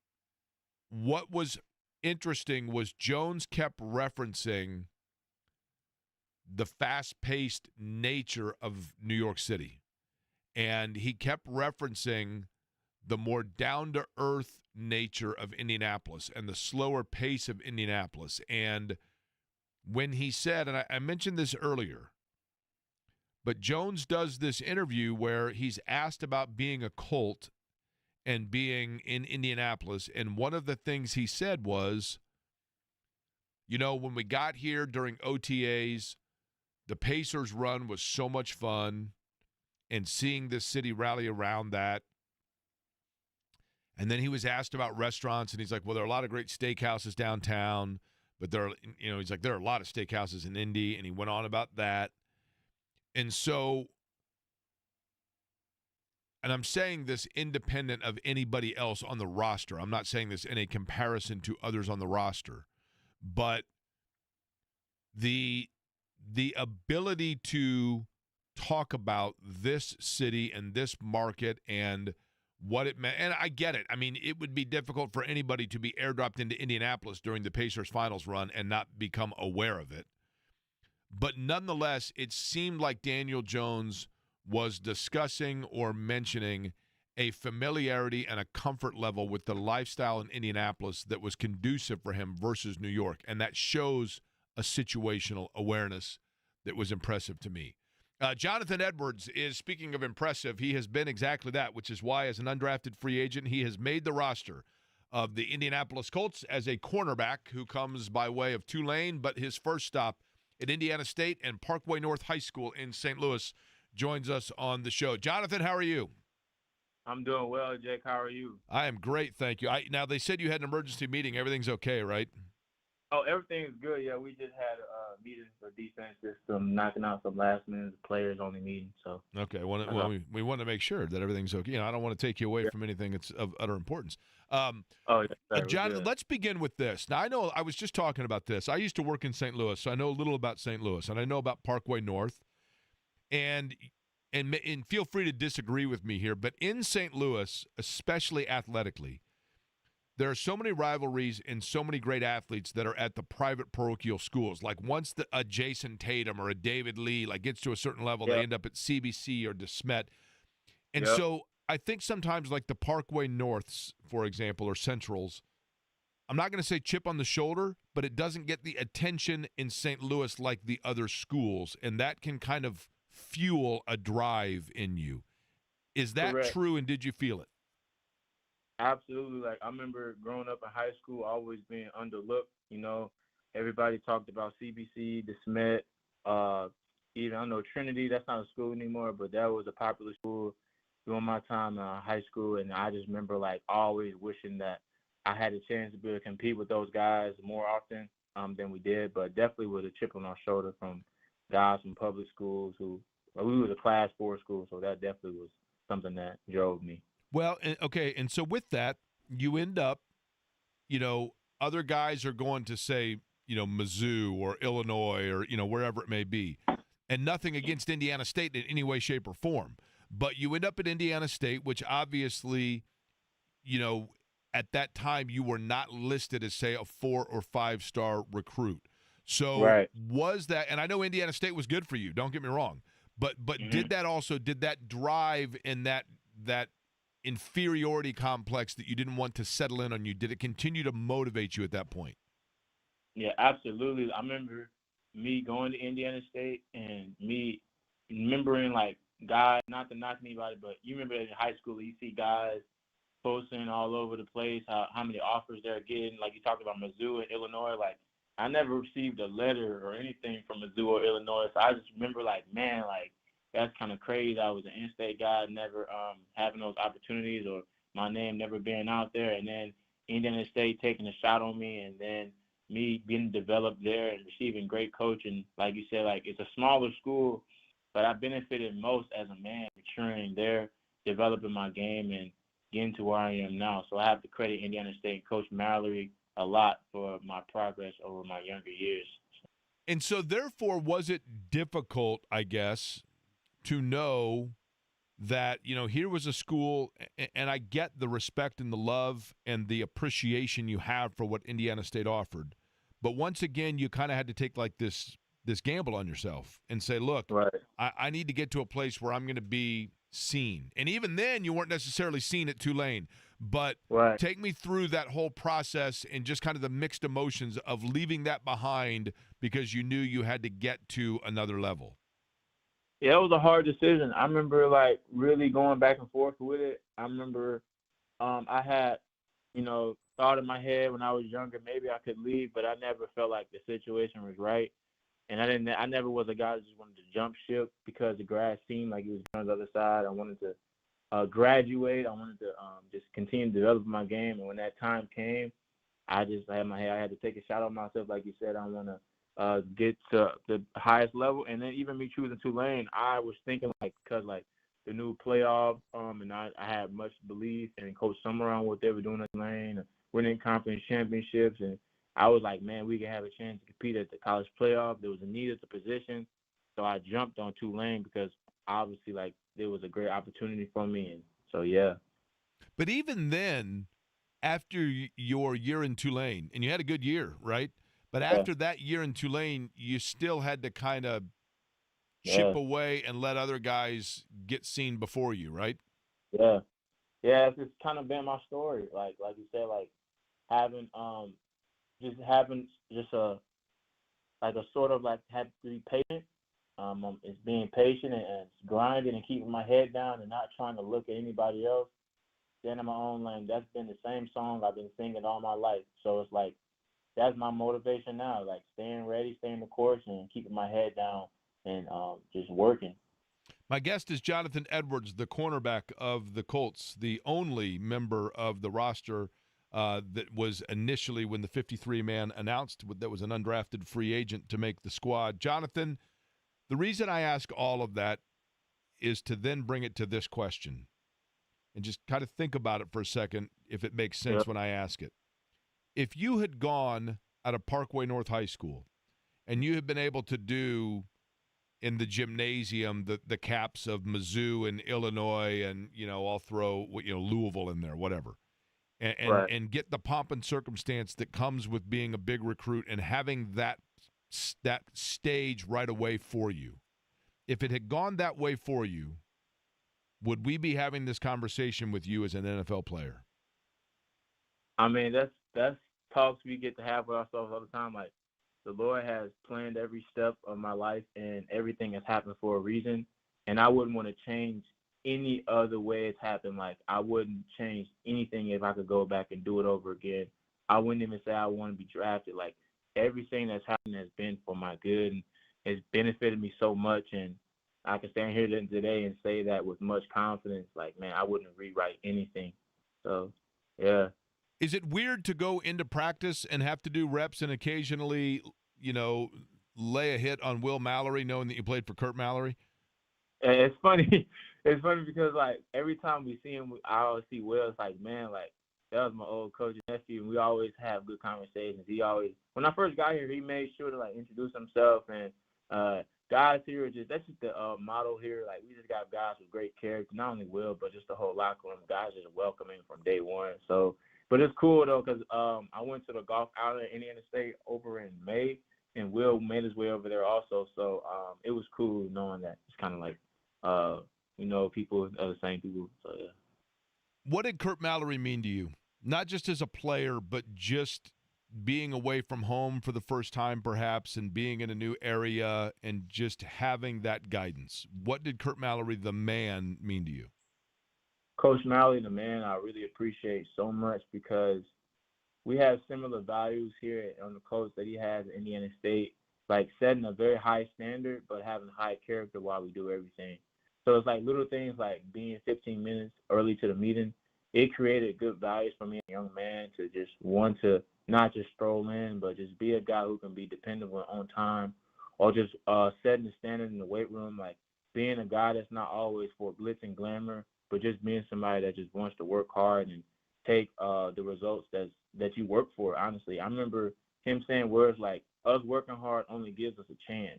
what was interesting was Jones kept referencing the fast-paced nature of New York City. And he kept referencing the more down-to-earth nature of Indianapolis and the slower pace of Indianapolis. And when he said, and I mentioned this earlier, but Jones does this interview where he's asked about being a Colt and being in Indianapolis, and one of the things he said was, when we got here during OTAs, the Pacers run was so much fun, and seeing this city rally around that. And then he was asked about restaurants, and he's like, well, there are a lot of great steakhouses downtown, but there are a lot of steakhouses in Indy, and he went on about that. And so, and I'm saying this independent of anybody else on the roster. I'm not saying this in a comparison to others on the roster. But the ability to talk about this city and this market and what it meant, and I get it. I mean, it would be difficult for anybody to be airdropped into Indianapolis during the Pacers finals run and not become aware of it. But nonetheless, it seemed like Daniel Jones was discussing or mentioning a familiarity and a comfort level with the lifestyle in Indianapolis that was conducive for him versus New York. And that shows a situational awareness that was impressive to me. Johnathan Edwards is, speaking of impressive, he has been exactly that, which is why as an undrafted free agent, he has made the roster of the Indianapolis Colts as a cornerback who comes by way of Tulane, but his first stop at Indiana State and Parkway North High School in St. Louis joins us on the show. Johnathan, how are you? I'm doing well, Jake. How are you? I am great, thank you. Now, they said you had an emergency meeting. Everything's okay, right? Oh, everything's good. Yeah, we just had a meeting for defense system, knocking out some last-minute players-only meeting. So okay, we want to make sure that everything's okay. I don't want to take you away from anything that's of utter importance. John, let's begin with this. Now, I know I was just talking about this. I used to work in St. Louis, so I know a little about St. Louis, and I know about Parkway North. And feel free to disagree with me here, but in St. Louis, especially athletically, there are so many rivalries and so many great athletes that are at the private parochial schools. Like once a Jason Tatum or a David Lee gets to a certain level, they end up at CBC or DeSmet. And so I think sometimes like the Parkway Norths, for example, or Centrals, I'm not going to say chip on the shoulder, but it doesn't get the attention in St. Louis like the other schools, and that can kind of fuel a drive in you. Is that Correct. true, and did you feel it? Absolutely. Like I remember growing up in high school, always being underlooked. Everybody talked about CBC, DeSmet, even I know Trinity. That's not a school anymore, but that was a popular school during my time in high school. And I just remember always wishing that I had a chance to be able to compete with those guys more often than we did. But definitely with a chip on our shoulder from guys from public schools we was a Class 4 school, so that definitely was something that drove me. Well, okay, and so with that, you end up, other guys are going to say, Mizzou or Illinois or, wherever it may be. And nothing against Indiana State in any way, shape, or form. But you end up at Indiana State, which obviously, at that time you were not listed as, say, a 4 or 5 star recruit. So was that, and I know Indiana State was good for you, don't get me wrong, but did that drive and that inferiority complex that you didn't want to settle in on you, did it continue to motivate you at that point? Yeah, absolutely. I remember me going to Indiana State and me remembering guys, not to knock anybody, but you remember in high school you see guys posting all over the place how many offers they're getting. Like you talked about Mizzou and Illinois. I never received a letter or anything from Mizzou or Illinois. So I just remember that's kind of crazy. I was an in-state guy, never having those opportunities or my name never being out there. And then Indiana State taking a shot on me, and then me being developed there and receiving great coaching. Like you said, it's a smaller school, but I benefited most as a man maturing there, developing my game, and getting to where I am now. So I have to credit Indiana State and Coach Mallory a lot for my progress over my younger years. And so therefore, was it difficult, I guess, to know that, here was a school, and I get the respect and the love and the appreciation you have for what Indiana State offered. But once again, you kind of had to take this gamble on yourself and say, look, I need to get to a place where I'm going to be seen. And even then, you weren't necessarily seen at Tulane. But take me through that whole process and just kind of the mixed emotions of leaving that behind because you knew you had to get to another level. Yeah, it was a hard decision. I remember really going back and forth with it. I remember I had, thought in my head when I was younger, maybe I could leave, but I never felt like the situation was right. And I never was a guy that just wanted to jump ship because the grass seemed like it was on the other side. I wanted to graduate. I wanted to just continue to develop my game. And when that time came, I just had my head. I had to take a shot on myself, like you said. I want to get to the highest level. And then even me choosing Tulane, I was thinking because the new playoff, and I had much belief in Coach Summer on what they were doing at Tulane, winning conference championships, and I was like, man, we can have a chance to compete at the college playoff. There was a need at the position, so I jumped on Tulane because obviously there was a great opportunity for me, and so yeah. But even then, after your year in Tulane, and you had a good year, right? But after that year in Tulane, you still had to kind of chip away and let other guys get seen before you, right? Yeah. yeah, it's just kind of been my story. Like you said, like having having just a like a sort of like have to be patient. It's being patient and it's grinding and keeping my head down and not trying to look at anybody else. Staying in my own lane. That's been the same song I've been singing all my life. So it's like that's my motivation now. Like staying ready, staying the course, and keeping my head down and just working. My guest is Johnathan Edwards, the cornerback of the Colts, the only member of the roster that was initially, when the 53-man announced, that was an undrafted free agent to make the squad. Johnathan, the reason I ask all of that is to then bring it to this question and just kind of think about it for a second, if it makes sense when I ask it. If you had gone out of Parkway North High School and you had been able to do in the gymnasium the caps of Mizzou and Illinois, and I'll throw Louisville in there, whatever, and get the pomp and circumstance that comes with being a big recruit and having that stage right away for you. If it had gone that way for you, would we be having this conversation with you as an NFL player? I mean, that's talks we get to have with ourselves all the time. Like, the Lord has planned every step of my life, and everything has happened for a reason. And I wouldn't want to change any other way it's happened. Like, I wouldn't change anything if I could go back and do it over again. I wouldn't even say I want to be drafted. Like, everything that's happened has been for my good and has benefited me so much. And I can stand here today and say that with much confidence. Like, man, I wouldn't rewrite anything. So, yeah. Is it weird to go into practice and have to do reps and occasionally, lay a hit on Will Mallory, knowing that you played for Kurt Mallory? And it's funny. It's funny because, like, every time we see him, I always see Will. It's like, man, like, that was my old coach's nephew, and we always have good conversations. He always, when I first got here, he made sure to, like, introduce himself. And guys here are that's just the motto here. Like, we just got guys with great character. Not only Will, but just the whole locker room. Guys just welcoming from day one. So, but it's cool, though, because I went to the golf outing at Indiana State over in May, and Will made his way over there also. So it was cool knowing that it's kind of like, people are the same people. So, yeah. What did Kurt Mallory mean to you? Not just as a player, but just being away from home for the first time, perhaps, and being in a new area and just having that guidance. What did Kurt Mallory, the man, mean to you? Coach Mallory, the man, I really appreciate so much because we have similar values here on the Colts that he has at Indiana State, like setting a very high standard but having high character while we do everything. So it's like little things like being 15 minutes early to the meeting. It created good values for me as a young man to just want to not just stroll in, but just be a guy who can be dependable on time, or just setting the standard in the weight room, like being a guy that's not always for blitz and glamour, but just being somebody that just wants to work hard and take the results that you work for, honestly. I remember him saying words like, us working hard only gives us a chance.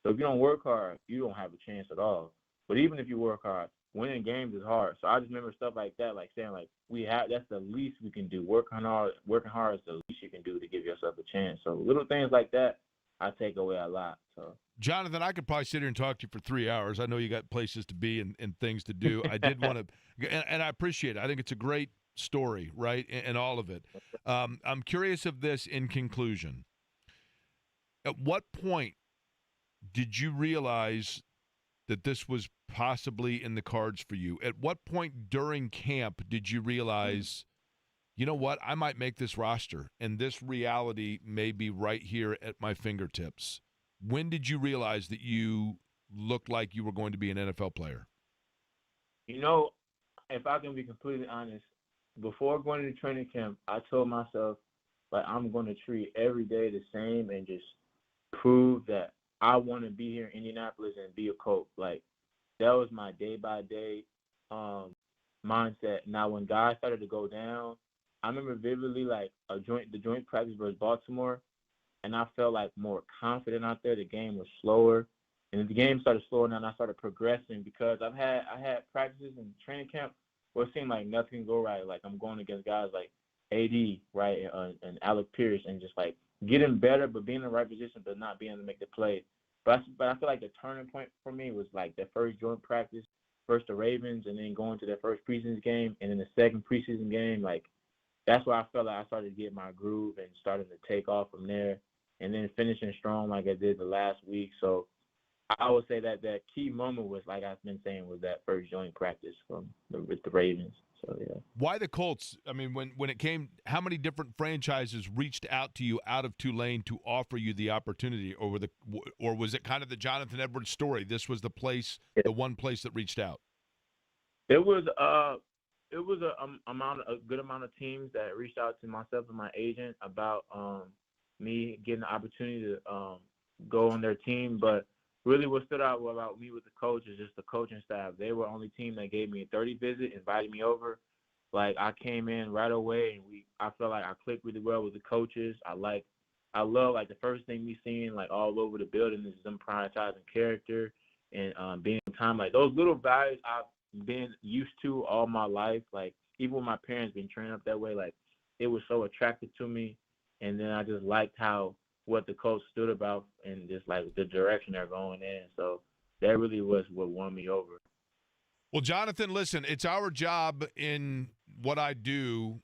So if you don't work hard, you don't have a chance at all. But even if you work hard, winning games is hard. So I just remember stuff like that, like saying, like, that's the least we can do. Working hard is the least you can do to give yourself a chance. So little things like that, I take away a lot. So, Johnathan, I could probably sit here and talk to you for 3 hours. I know you got places to be and things to do. I did want to, and I appreciate it. I think it's a great story, right, and all of it. I'm curious of this in conclusion. At what point did you realize that this was possibly in the cards for you? At what point during camp did you realize, you know what, I might make this roster, and this reality may be right here at my fingertips? When did you realize that you looked like you were going to be an NFL player? If I can be completely honest, before going to training camp, I told myself, like, I'm going to treat every day the same and just prove that I want to be here in Indianapolis and be a Colt. Like, that was my day-by-day mindset. Now, when guys started to go down, I remember vividly, like, the joint practice versus Baltimore, and I felt, like, more confident out there. The game was slower, and the game started slowing down, and I started progressing because I had practices in training camp where it seemed like nothing could go right. Like, I'm going against guys like AD, right, and Alec Pierce, and just, like, getting better but being in the right position but not being able to make the play. But I feel like the turning point for me was, like, the first joint practice first the Ravens and then going to their first preseason game and then the second preseason game, like that's where I felt like I started to get my groove and started to take off from there and then finishing strong like I did the last week. So I would say that that key moment was, like I've been saying, was that first joint practice with the Ravens. So, yeah. Why the Colts? I mean, when it came, how many different franchises reached out to you out of Tulane to offer you the opportunity, or was it kind of the Johnathan Edwards story? This was the place, the one place that reached out. It was a good amount of teams that reached out to myself and my agent about me getting the opportunity to go on their team. But really what stood out about me with the coach is just the coaching staff. They were the only team that gave me a 30 visit, invited me over. Like, I came in right away, and I felt like I clicked really well with the coaches. I love, like, the first thing we seen, like, all over the building is them prioritizing character and being time. Like, those little values I've been used to all my life. Like, even when my parents been trained up that way, like, it was so attractive to me. And then I just liked what the coach stood about and just, like, the direction they're going in. So that really was what won me over. Well, Johnathan, listen, it's our job in what I do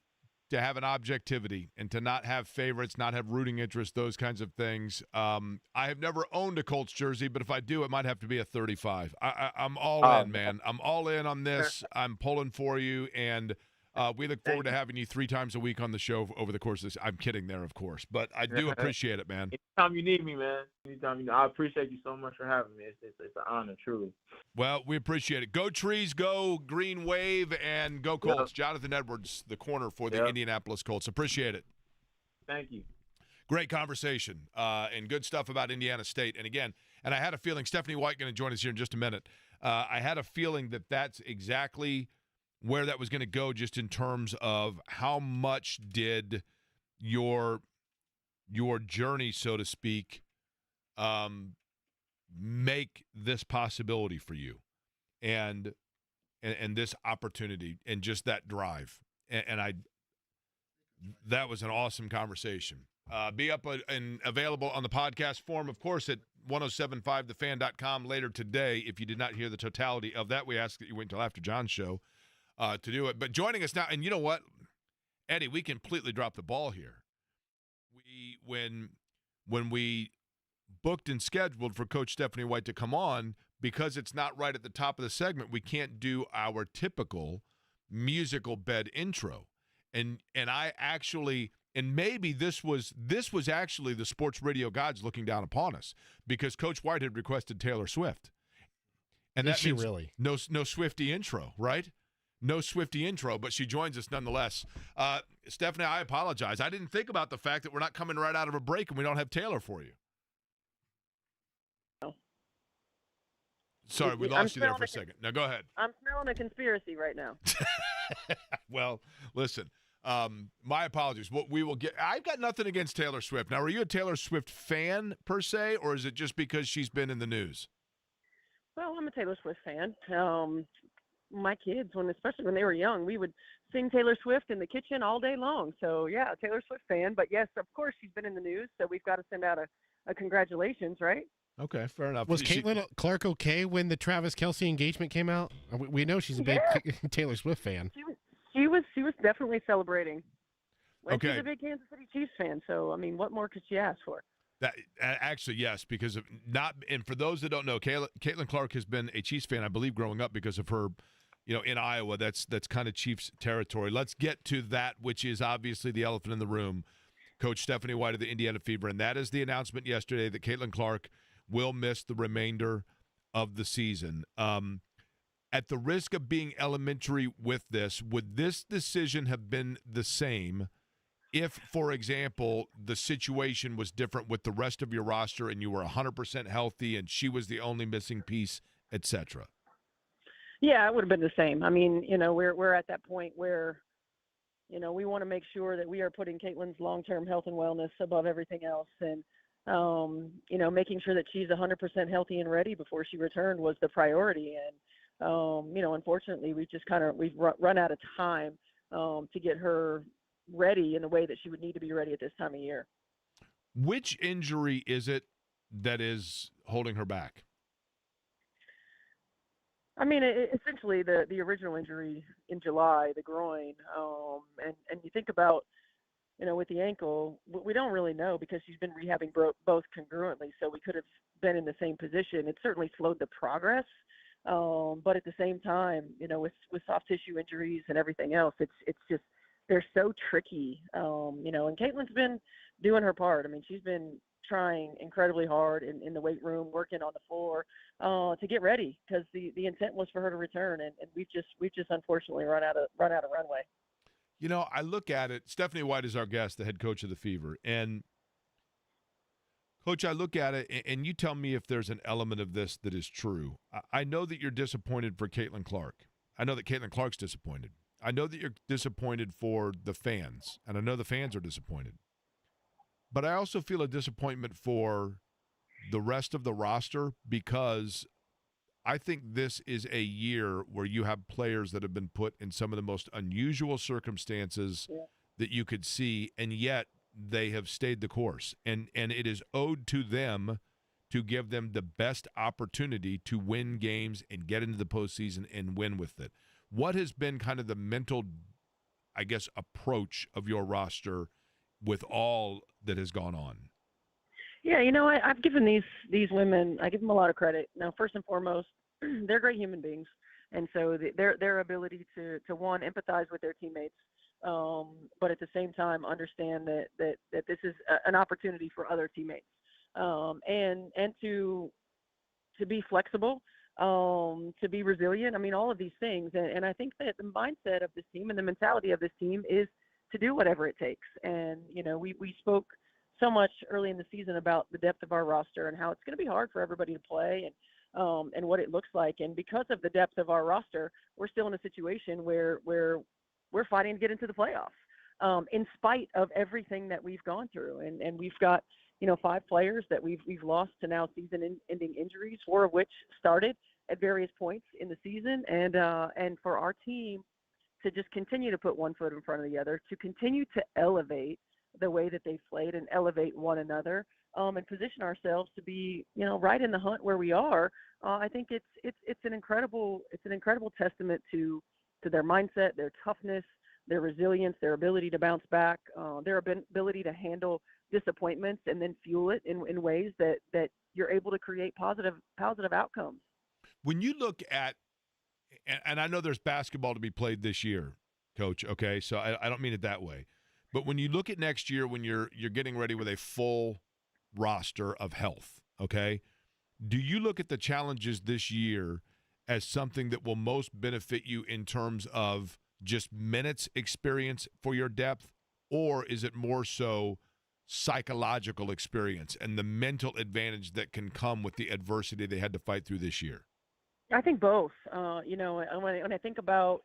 to have an objectivity and to not have favorites, not have rooting interest, those kinds of things. I have never owned a Colts jersey, but if I do, it might have to be a 35. I'm all in, man. I'm all in on this. I'm pulling for you, and we look forward to having you 3 times a week on the show over the course of this. I'm kidding there, of course, but I do appreciate it, man. Anytime you need me, man. I appreciate you so much for having me. It's an honor, truly. Well, we appreciate it. Go Trees, go Green Wave, and go Colts. Yep. Johnathan Edwards, the corner for the Indianapolis Colts. Appreciate it. Thank you. Great conversation and good stuff about Indiana State. And again, I had a feeling Stephanie White going to join us here in just a minute. I had a feeling that that's exactly where that was going to go, just in terms of how much did your journey, so to speak, make this possibility for you, and this opportunity, and just that drive, and that was an awesome conversation. Be up and available on the podcast form, of course, at 1075thefan.com later today. If you did not hear the totality of that, we ask that you wait until after John's show to do it. But joining us now, and you know what, Eddie, we completely dropped the ball here. When we booked and scheduled for Coach Stephanie White to come on, because it's not right at the top of the segment, we can't do our typical musical bed intro. And I actually, and maybe this was actually the sports radio gods looking down upon us, because Coach White had requested Taylor Swift. And that means really no Swiftie intro, right? No Swiftie intro, but she joins us nonetheless. Stephanie, I apologize. I didn't think about the fact that we're not coming right out of a break and we don't have Taylor for you. No. Sorry, we lost you there for a second. Now, go ahead. I'm smelling a conspiracy right now. Well, listen, my apologies. What we will get, I've got nothing against Taylor Swift. Now, are you a Taylor Swift fan per se, or is it just because she's been in the news? Well, I'm a Taylor Swift fan. My kids, especially when they were young, we would sing Taylor Swift in the kitchen all day long. So, yeah, Taylor Swift fan. But, yes, of course, she's been in the news, so we've got to send out a congratulations, right? Okay, fair enough. Was Caitlin Clark okay when the Travis Kelce engagement came out? We know she's a big Taylor Swift fan. She was definitely celebrating. Okay. She's a big Kansas City Chiefs fan, so, I mean, what more could she ask for? That actually, yes, because of and for those that don't know, Caitlin Clark has been a Chiefs fan, I believe, growing up because of her, in Iowa. That's kind of Chiefs territory. Let's get to that, which is obviously the elephant in the room. Coach Stephanie White of the Indiana Fever, and that is the announcement yesterday that Caitlin Clark will miss the remainder of the season. At the risk of being elementary with this, would this decision have been the same if, for example, the situation was different with the rest of your roster and you were 100% healthy and she was the only missing piece, etc.? Yeah, it would have been the same. I mean, we're at that point where, we want to make sure that we are putting Caitlin's long-term health and wellness above everything else. And, making sure that she's 100% healthy and ready before she returned was the priority. And, unfortunately, we've run out of time to get her ready in the way that she would need to be ready at this time of year. Which injury is it that is holding her back? I mean, essentially the original injury in July, the groin, and you think about, with the ankle, we don't really know because she's been rehabbing both congruently, so we could have been in the same position. It certainly slowed the progress, but at the same time, with soft tissue injuries and everything else, it's just they're so tricky, and Caitlin's been doing her part. I mean, she's been trying incredibly hard in the weight room, working on the floor to get ready because the intent was for her to return, and we've just unfortunately run out of runway. I look at it. Stephanie White is our guest, the head coach of the Fever. And, Coach, I look at it, and you tell me if there's an element of this that is true. I know that you're disappointed for Caitlin Clark. I know that Caitlin Clark's disappointed. I know that you're disappointed for the fans, and I know the fans are disappointed. But I also feel a disappointment for the rest of the roster because I think this is a year where you have players that have been put in some of the most unusual circumstances that you could see, and yet they have stayed the course. And it is owed to them to give them the best opportunity to win games and get into the postseason and win with it. What has been kind of the mental, I guess, approach of your roster with all that has gone on? Yeah, I've given these women, I give them a lot of credit. Now, first and foremost, they're great human beings, and so their ability to one, empathize with their teammates, but at the same time understand that this is an opportunity for other teammates, and to be flexible, to be resilient. I mean, all of these things, and I think that the mindset of this team and the mentality of this team is to do whatever it takes. And we spoke so much early in the season about the depth of our roster and how it's going to be hard for everybody to play and what it looks like. And because of the depth of our roster, we're still in a situation where we're fighting to get into the playoffs, in spite of everything that we've gone through. And we've got, 5 players that we've lost to now season-ending injuries, 4 of which started at various points in the season. And for our team to just continue to put one foot in front of the other, to continue to elevate the way that they've played and elevate one another, and position ourselves to be, right in the hunt where we are. I think it's an incredible testament to their mindset, their toughness, their resilience, their ability to bounce back, their ability to handle disappointments and then fuel it in ways that you're able to create positive outcomes. When you look at, and I know there's basketball to be played this year, Coach, okay, so I don't mean it that way. But when you look at next year, when you're getting ready with a full roster of health, okay, do you look at the challenges this year as something that will most benefit you in terms of just minutes experience for your depth, or is it more so psychological experience and the mental advantage that can come with the adversity they had to fight through this year? I think both. When I think about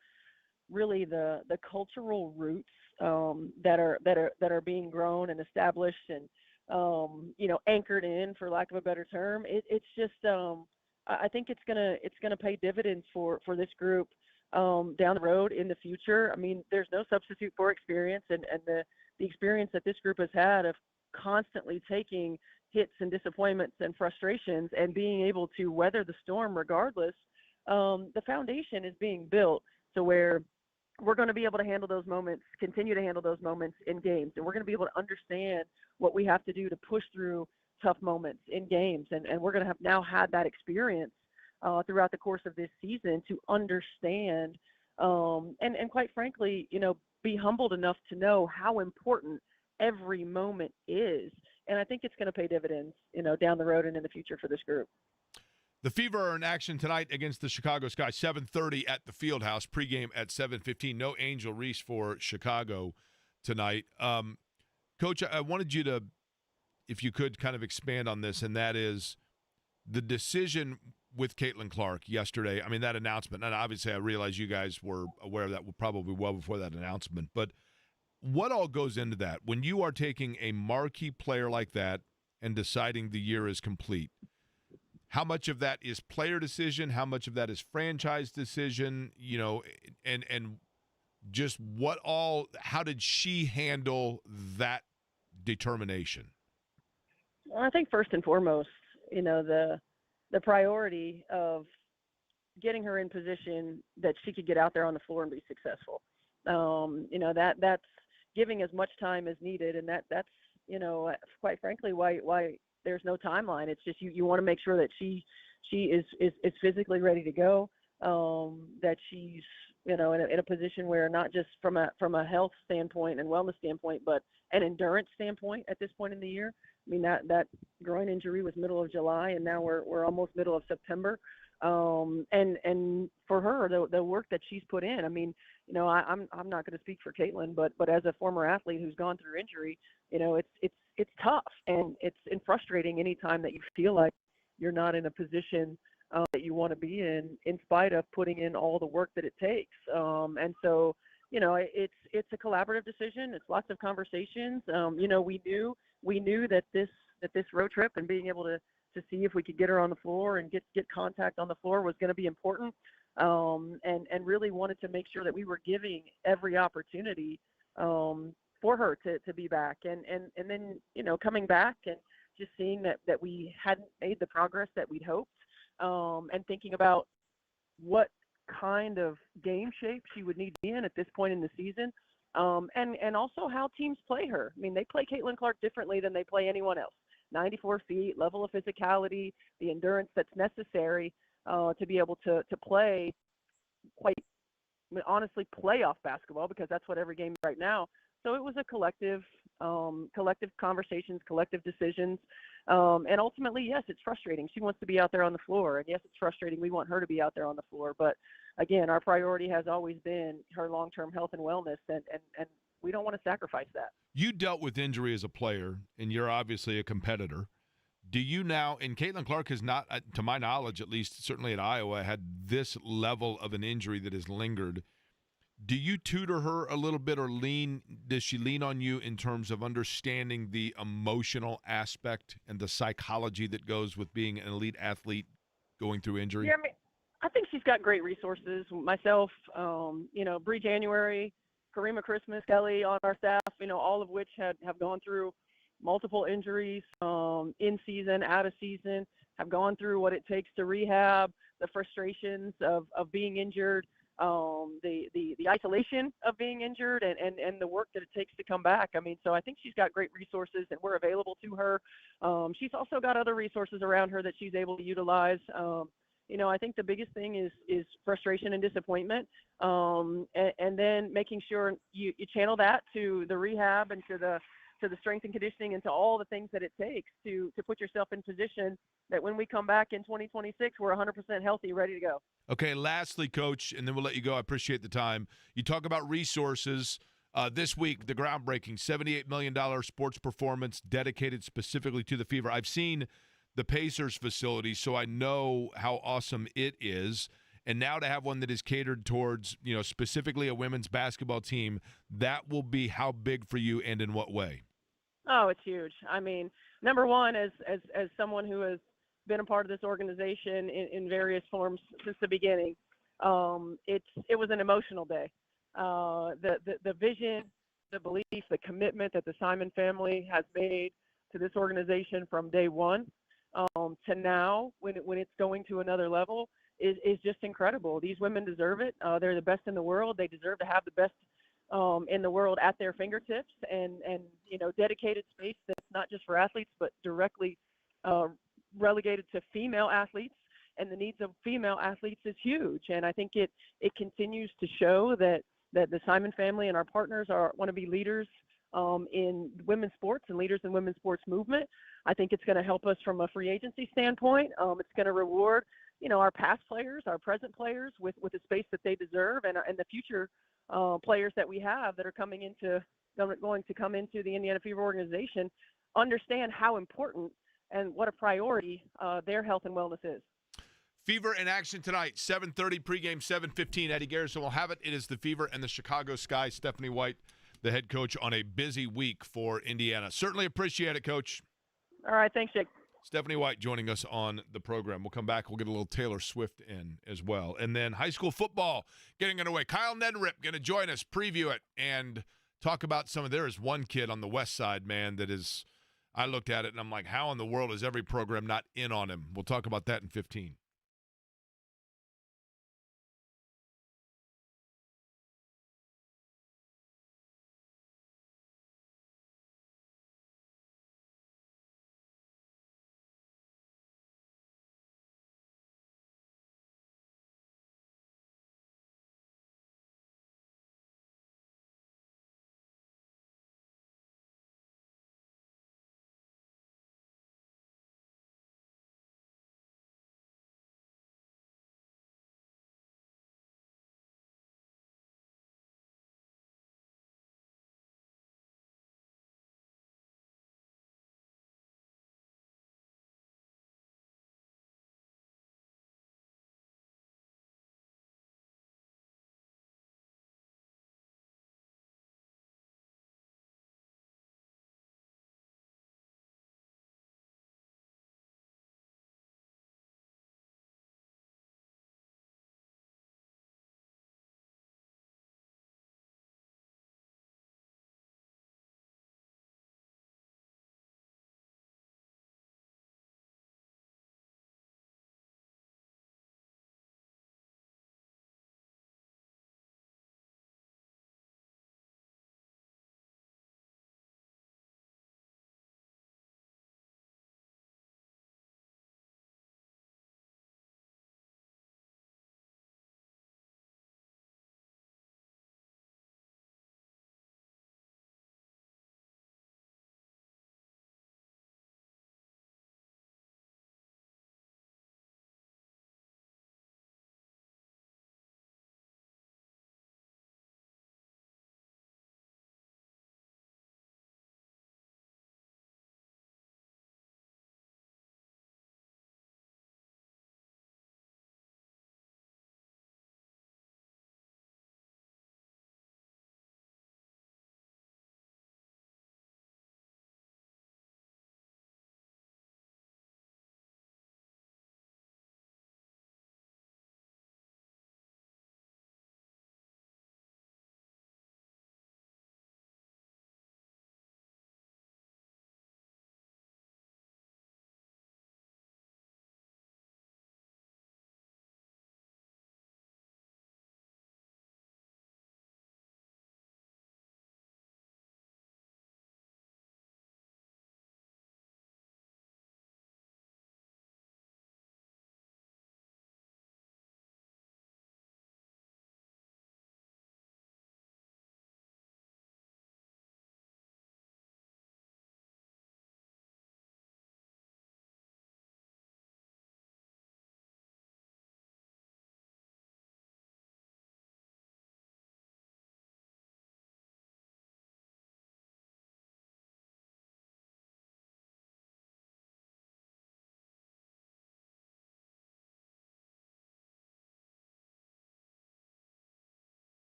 really the cultural roots that are being grown and established and anchored in, for lack of a better term, it's just I think it's gonna pay dividends for this group down the road in the future. I mean, there's no substitute for experience, and the experience that this group has had of constantly taking hits and disappointments and frustrations and being able to weather the storm regardless. The foundation is being built to where we're going to be able to handle those moments, continue to handle those moments in games, and we're going to be able to understand what we have to do to push through tough moments in games, and we're going to have now had that experience throughout the course of this season to understand and quite frankly, be humbled enough to know how important every moment is. And I think it's going to pay dividends, down the road and in the future for this group. The Fever are in action tonight against the Chicago Sky, 7:30 at the Fieldhouse, pregame at 7:15. No Angel Reese for Chicago tonight. Coach, I wanted you to, if you could, kind of expand on this, and that is the decision with Caitlin Clark yesterday. I mean, that announcement, and obviously I realize you guys were aware of that probably well before that announcement, but what all goes into that when you are taking a marquee player like that and deciding the year is complete? How much of that is player decision? How much of that is franchise decision? And just how did she handle that determination? Well, I think first and foremost, the priority of getting her in position that she could get out there on the floor and be successful. That's giving as much time as needed, and that's quite frankly why there's no timeline. It's just you want to make sure that she is physically ready to go, that she's in a position where not just from a health standpoint and wellness standpoint, but an endurance standpoint at this point in the year. I mean, that groin injury was middle of July, and now we're almost middle of September. And for her, the work that she's put in, I mean, I'm not going to speak for Caitlin, but as a former athlete who's gone through injury, it's tough and it's frustrating anytime that you feel like you're not in a position that you want to be in spite of putting in all the work that it takes. And so, it's a collaborative decision. It's lots of conversations. We knew that this road trip and being able to see if we could get her on the floor and get contact on the floor was going to be important, and really wanted to make sure that we were giving every opportunity for her to be back. And then, coming back and just seeing that we hadn't made the progress that we'd hoped, and thinking about what kind of game shape she would need to be in at this point in the season, and also how teams play her. I mean, they play Caitlin Clark differently than they play anyone else. 94 feet, level of physicality, the endurance that's necessary to be able to play honestly playoff basketball, because that's what every game is right now. So it was a collective conversations, collective decisions. And ultimately, yes, it's frustrating. She wants to be out there on the floor. And yes, it's frustrating. We want her to be out there on the floor. But again, our priority has always been her long-term health and wellness. And we don't want to sacrifice that. You dealt with injury as a player, and you're obviously a competitor. Do you now, and Caitlin Clark has not, to my knowledge at least, certainly at Iowa, had this level of an injury that has lingered. Do you tutor her a little bit, or does she lean on you in terms of understanding the emotional aspect and the psychology that goes with being an elite athlete going through injury? Yeah, I think she's got great resources. Myself, Bree January, Karima Christmas, Kelly on our staff, all of which have gone through multiple injuries, in season, out of season, have gone through what it takes to rehab, the frustrations of being injured, the isolation of being injured, and the work that it takes to come back. I mean, so I think she's got great resources, and we're available to her. She's also got other resources around her that she's able to utilize. I think the biggest thing is frustration and disappointment, and then making sure you channel that to the rehab and to the strength and conditioning and to all the things that it takes to put yourself in position that when we come back in 2026, we're 100% healthy, ready to go. Okay, lastly, Coach, and then we'll let you go. I appreciate the time. You talk about resources. This week, the groundbreaking $78 million sports performance dedicated specifically to the Fever. I've seen the Pacers facility, so I know how awesome it is. And now to have one that is catered towards, specifically a women's basketball team, that will be how big for you and in what way? Oh, it's huge. I mean, number one, as someone who has been a part of this organization in various forms since the beginning, it was an emotional day. The vision, the belief, the commitment that the Simon family has made to this organization from day one to now, when it's going to another level, is just incredible. These women deserve it. They're the best in the world. They deserve to have the best in the world at their fingertips, and dedicated space that's not just for athletes, but directly relegated to female athletes, and the needs of female athletes is huge. And I think it continues to show that the Simon family and our partners want to be leaders in women's sports and leaders in women's sports movement. I think it's going to help us from a free agency standpoint. It's going to reward our past players, our present players with the space that they deserve, and the future players that we have that are going to come into the Indiana Fever organization understand how important and what a priority their health and wellness is. Fever in action tonight, 7:30 pregame, 7:15. Eddie Garrison will have it. It is the Fever and the Chicago Sky. Stephanie White, the head coach, on a busy week for Indiana. Certainly appreciate it, Coach. All right, thanks, Jake. Stephanie White joining us on the program. We'll come back. We'll get a little Taylor Swift in as well. And then high school football getting underway. Kyle Nedrip going to join us, preview it, and talk about there is one kid on the west side, man, that is – I looked at it, and I'm like, how in the world is every program not in on him? We'll talk about that in 15.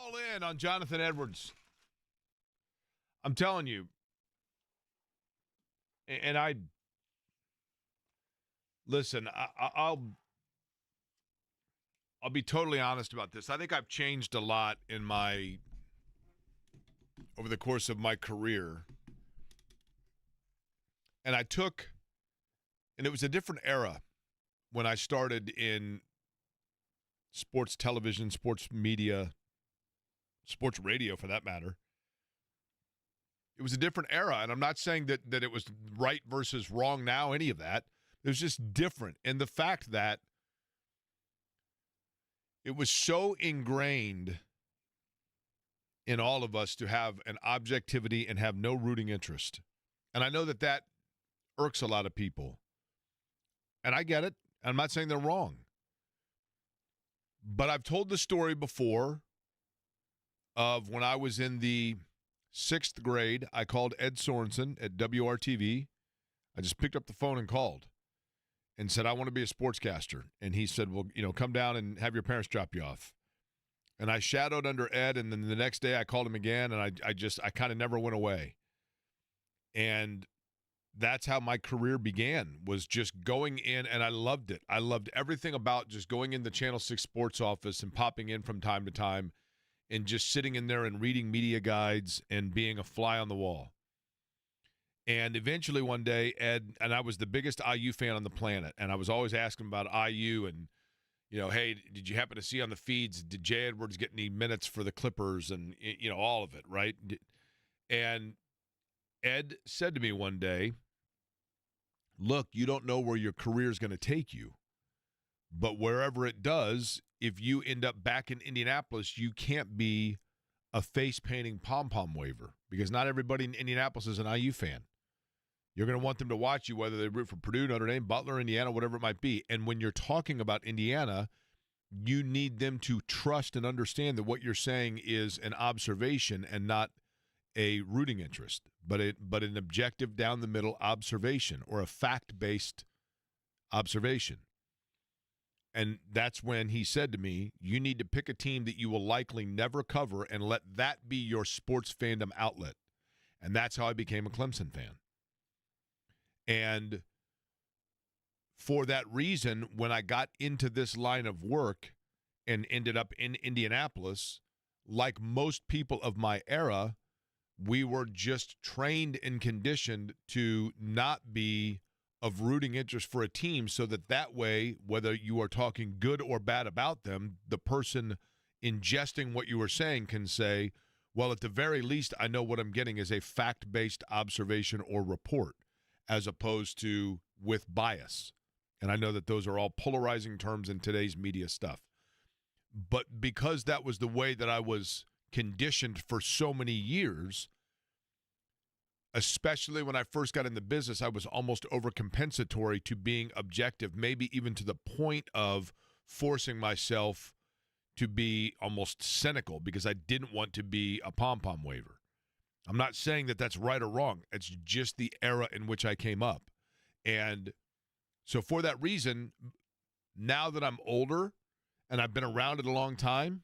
All in on Johnathan Edwards. I'm telling you, and listen. I'll be totally honest about this. I think I've changed a lot over the course of my career, and it was a different era when I started in sports television, sports media, sports radio for that matter. It was a different era, and I'm not saying that it was right versus wrong now, any of that. It was just different. And the fact that it was so ingrained in all of us to have an objectivity and have no rooting interest. And I know that irks a lot of people. And I get it. I'm not saying they're wrong. But I've told the story before of when I was in the 6th grade. I called Ed Sorensen at WRTV. I just picked up the phone and called and said, I want to be a sportscaster. And he said, well, come down and have your parents drop you off. And I shadowed under Ed, and then the next day I called him again, and I kind of never went away. And that's how my career began, was just going in, and I loved it. I loved everything about just going in the Channel 6 sports office and popping in from time to time and just sitting in there and reading media guides and being a fly on the wall. And eventually one day, Ed, and I was the biggest IU fan on the planet, and I was always asking about IU and, hey, did you happen to see on the feeds, did Jay Edwards get any minutes for the Clippers and, all of it, right? And Ed said to me one day, look, you don't know where your career is going to take you, but wherever it does, if you end up back in Indianapolis, you can't be a face-painting pom-pom waver, because not everybody in Indianapolis is an IU fan. You're going to want them to watch you, whether they root for Purdue, Notre Dame, Butler, Indiana, whatever it might be. And when you're talking about Indiana, you need them to trust and understand that what you're saying is an observation and not a rooting interest, but an objective down-the-middle observation or a fact-based observation. And that's when he said to me, you need to pick a team that you will likely never cover and let that be your sports fandom outlet. And that's how I became a Clemson fan. And for that reason, when I got into this line of work and ended up in Indianapolis, like most people of my era, we were just trained and conditioned to not be of rooting interest for a team, so that way, whether you are talking good or bad about them, the person ingesting what you are saying can say, well, at the very least, I know what I'm getting is a fact-based observation or report, as opposed to with bias. And I know that those are all polarizing terms in today's media stuff. But because that was the way that I was conditioned for so many years, especially when I first got in the business, I was almost overcompensatory to being objective, maybe even to the point of forcing myself to be almost cynical because I didn't want to be a pom-pom waver. I'm not saying that that's right or wrong. It's just the era in which I came up. And so for that reason, now that I'm older and I've been around it a long time,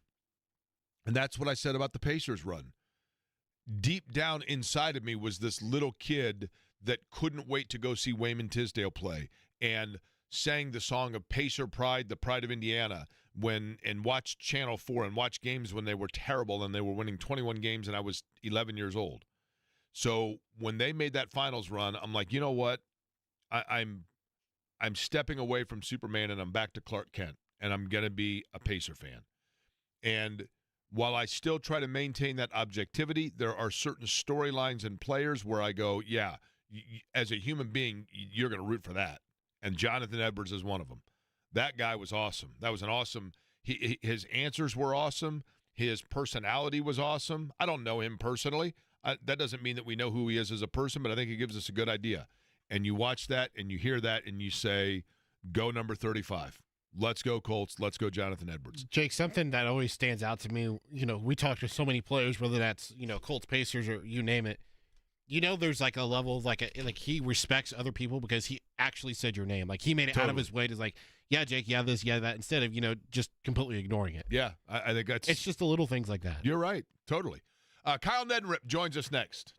and that's what I said about the Pacers run. Deep down inside of me was this little kid that couldn't wait to go see Wayman Tisdale play and sang the song of Pacer Pride, the pride of Indiana, and watched Channel 4 and watched games when they were terrible and they were winning 21 games and I was 11 years old. So when they made that finals run, I'm like, you know what? I'm stepping away from Superman and I'm back to Clark Kent, and I'm going to be a Pacer fan. And while I still try to maintain that objectivity, there are certain storylines and players where I go, yeah, as a human being, you're going to root for that. And Johnathan Edwards is one of them. That guy was awesome. That was an awesome – his answers were awesome. His personality was awesome. I don't know him personally. That doesn't mean that we know who he is as a person, but I think it gives us a good idea. And you watch that and you hear that and you say, go number 35. Let's go Colts. Let's go Johnathan Edwards. Jake, something that always stands out to me, we talk to so many players, whether that's, Colts, Pacers, or you name it. there's like a level of like he respects other people because he actually said your name. Like he made it out of Totally. his way to like, yeah, Jake, yeah, this, yeah, that, instead of, just completely ignoring it. Yeah, I think It's just the little things like that. You're right. Totally. Kyle Neddenrip joins us next.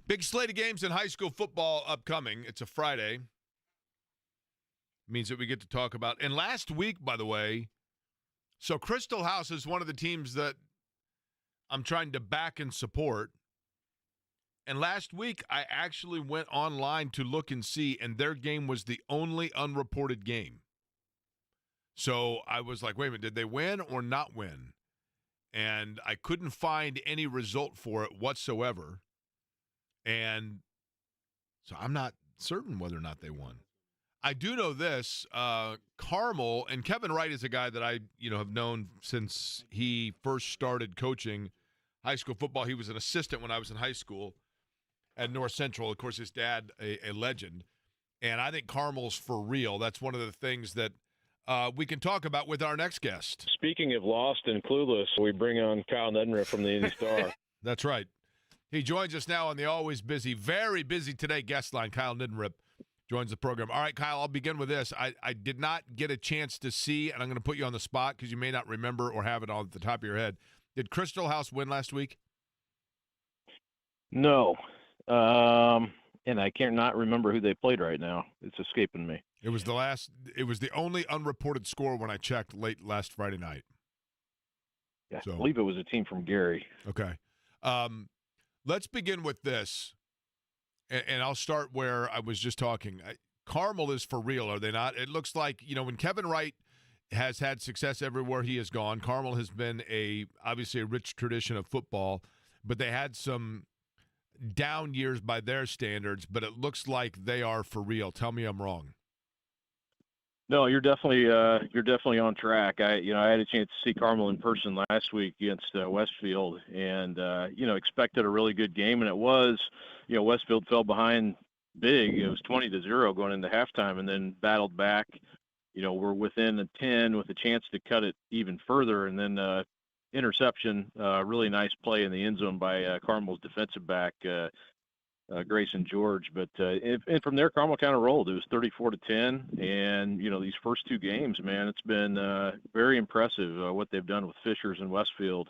Big slate of games in high school football upcoming. It's a Friday. Means that we get to talk about. And last week, by the way, so Crystal House is one of the teams that I'm trying to back and support. And last week, I actually went online to look and see, and their game was the only unreported game. So I was like, wait a minute, did they win or not win? And I couldn't find any result for it whatsoever. And so I'm not certain whether or not they won. I do know this, Carmel, and Kevin Wright is a guy that I, have known since he first started coaching high school football. He was an assistant when I was in high school at North Central. Of course, his dad, a legend. And I think Carmel's for real. That's one of the things that we can talk about with our next guest. Speaking of lost and clueless, we bring on Kyle Neddenriff from the Indy Star. That's right. He joins us now on the always busy, very busy today guest line. Kyle Neddenriff joins the program. All right, Kyle, I'll begin with this. I did not get a chance to see, and I'm going to put you on the spot because you may not remember or have it all at the top of your head. Did Crystal House win last week? No. And I can't not remember who they played right now. It's escaping me. It was the only unreported score when I checked late last Friday night. Yeah, So, I believe it was a team from Gary. Okay. Let's begin with this, and I'll start where I was just talking. Carmel is for real, are they not? It looks like, when Kevin Wright has had success everywhere he has gone, Carmel has been obviously a rich tradition of football, but they had some down years by their standards, but it looks like they are for real. Tell me I'm wrong. No, you're definitely on track. I had a chance to see Carmel in person last week against Westfield, and expected a really good game, and it was. Westfield fell behind big. It was 20-0 going into halftime, and then battled back. We're within a 10 with a chance to cut it even further, and then interception, really nice play in the end zone by Carmel's defensive back. Grayson George, but and from there, Carmel kind of rolled. It was 34-10, and these first two games, man, it's been very impressive what they've done with Fishers and Westfield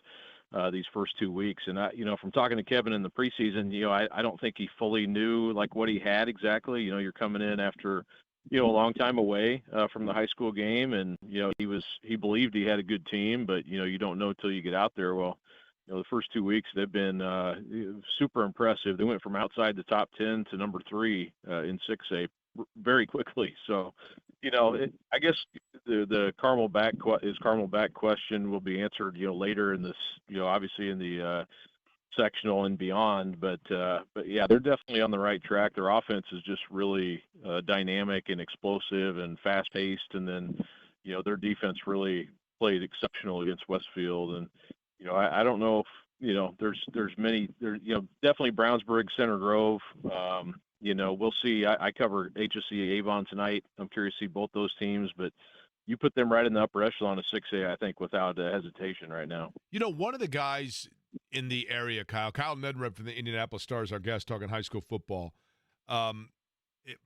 these first 2 weeks. And from talking to Kevin in the preseason, I don't think he fully knew like what he had exactly. You're coming in after a long time away from the high school game, and he believed he had a good team, but you don't know till you get out there. Well, the first 2 weeks they've been super impressive. They went from outside the top 10 to number 3 in 6A very quickly. So, I guess the Carmel back question will be answered later in this, obviously in the sectional and beyond. But yeah, they're definitely on the right track. Their offense is just really dynamic and explosive and fast paced, and then their defense really played exceptional against Westfield. And I don't know if, there's many, definitely Brownsburg, Center Grove. We'll see. I cover HSC Avon tonight. I'm curious to see both those teams, but you put them right in the upper echelon of 6A, I think, without hesitation right now. One of the guys in the area, Kyle Neddenriff from the Indianapolis Stars, our guest talking high school football.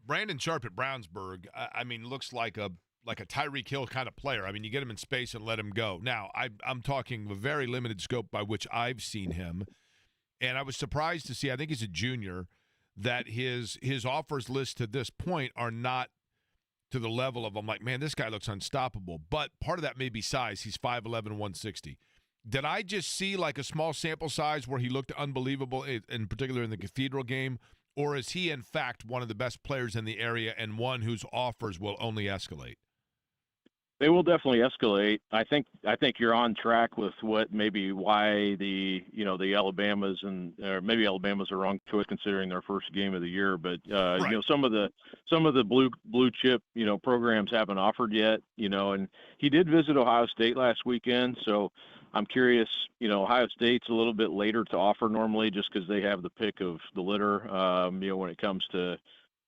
Brandon Sharp at Brownsburg, looks like a Tyreek Hill kind of player. You get him in space and let him go. Now, I'm talking a very limited scope by which I've seen him, and I was surprised to see, I think he's a junior, that his offers list to this point are not to the level of, I'm like, man, this guy looks unstoppable. But part of that may be size. He's 5'11", 160. Did I just see like a small sample size where he looked unbelievable, in particular in the Cathedral game, or is he, in fact, one of the best players in the area and one whose offers will only escalate? They will definitely escalate. I think you're on track with what maybe why the Alabamas or maybe Alabama's a wrong choice considering their first game of the year, but right. Some of the blue chip programs haven't offered yet, and he did visit Ohio State last weekend, so I'm curious. Ohio State's a little bit later to offer normally just because they have the pick of the litter, when it comes to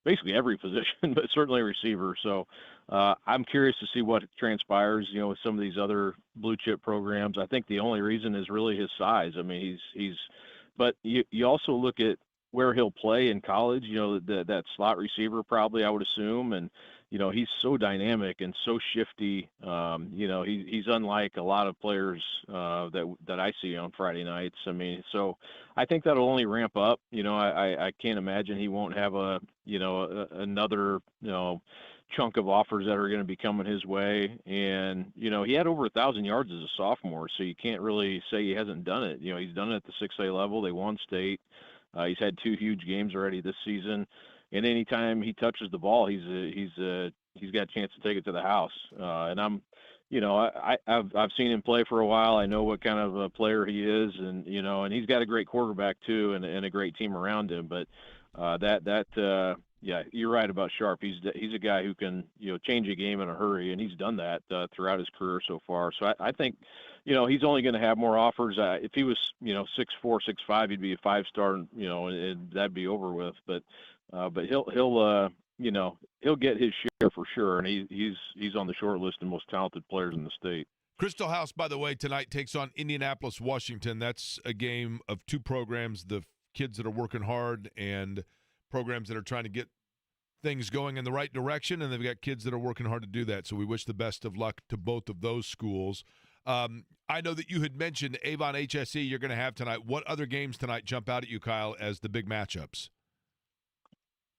basically every position, but certainly receiver. So I'm curious to see what transpires, with some of these other blue chip programs. I think the only reason is really his size. But you also look at where he'll play in college, that slot receiver probably, I would assume. And, he's so dynamic and so shifty. He's unlike a lot of players that I see on Friday nights. I mean, so I think that'll only ramp up. I can't imagine he won't have another chunk of offers that are going to be coming his way. And he had over 1,000 yards as a sophomore, so you can't really say he hasn't done it. He's done it at the 6A level. They won state. He's had 2 huge games already this season. And anytime he touches the ball, he's got a chance to take it to the house. And I've seen him play for a while. I know what kind of a player he is, and and he's got a great quarterback too, and a great team around him. But yeah, you're right about Sharp. He's a guy who can change a game in a hurry, and he's done that throughout his career so far. So I think he's only going to have more offers. If he was 6'4", 6'5", he'd be a 5-star, and that'd be over with. But he'll get his share for sure, and he's on the short list of most talented players in the state. Crystal House, by the way, tonight takes on Indianapolis, Washington. That's a game of 2 programs, the kids that are working hard and programs that are trying to get things going in the right direction, and they've got kids that are working hard to do that. So we wish the best of luck to both of those schools. I know that you had mentioned Avon HSE you're going to have tonight. What other games tonight jump out at you, Kyle, as the big matchups?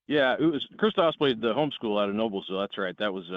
Yeah, it was Christos played the homeschool out of Noblesville. That's right. That was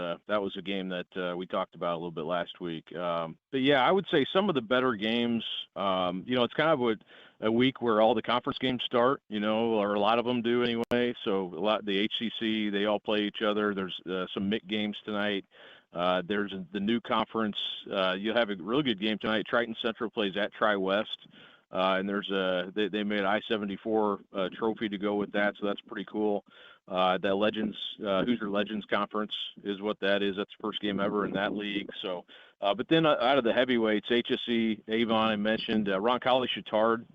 a game that we talked about a little bit last week. But yeah, I would say some of the better games. It's kind of a week where all the conference games start. Or a lot of them do anyway. So the HCC, they all play each other. There's some MIC games tonight. There's the new conference. You'll have a really good game tonight. Triton Central plays at Tri-West. And there's they made an I-74 trophy to go with that, so that's pretty cool. The Legends Hoosier Legends Conference is what that is. That's the first game ever in that league. So, but then out of the heavyweights, HSE, Avon, I mentioned Roncalli Chittard.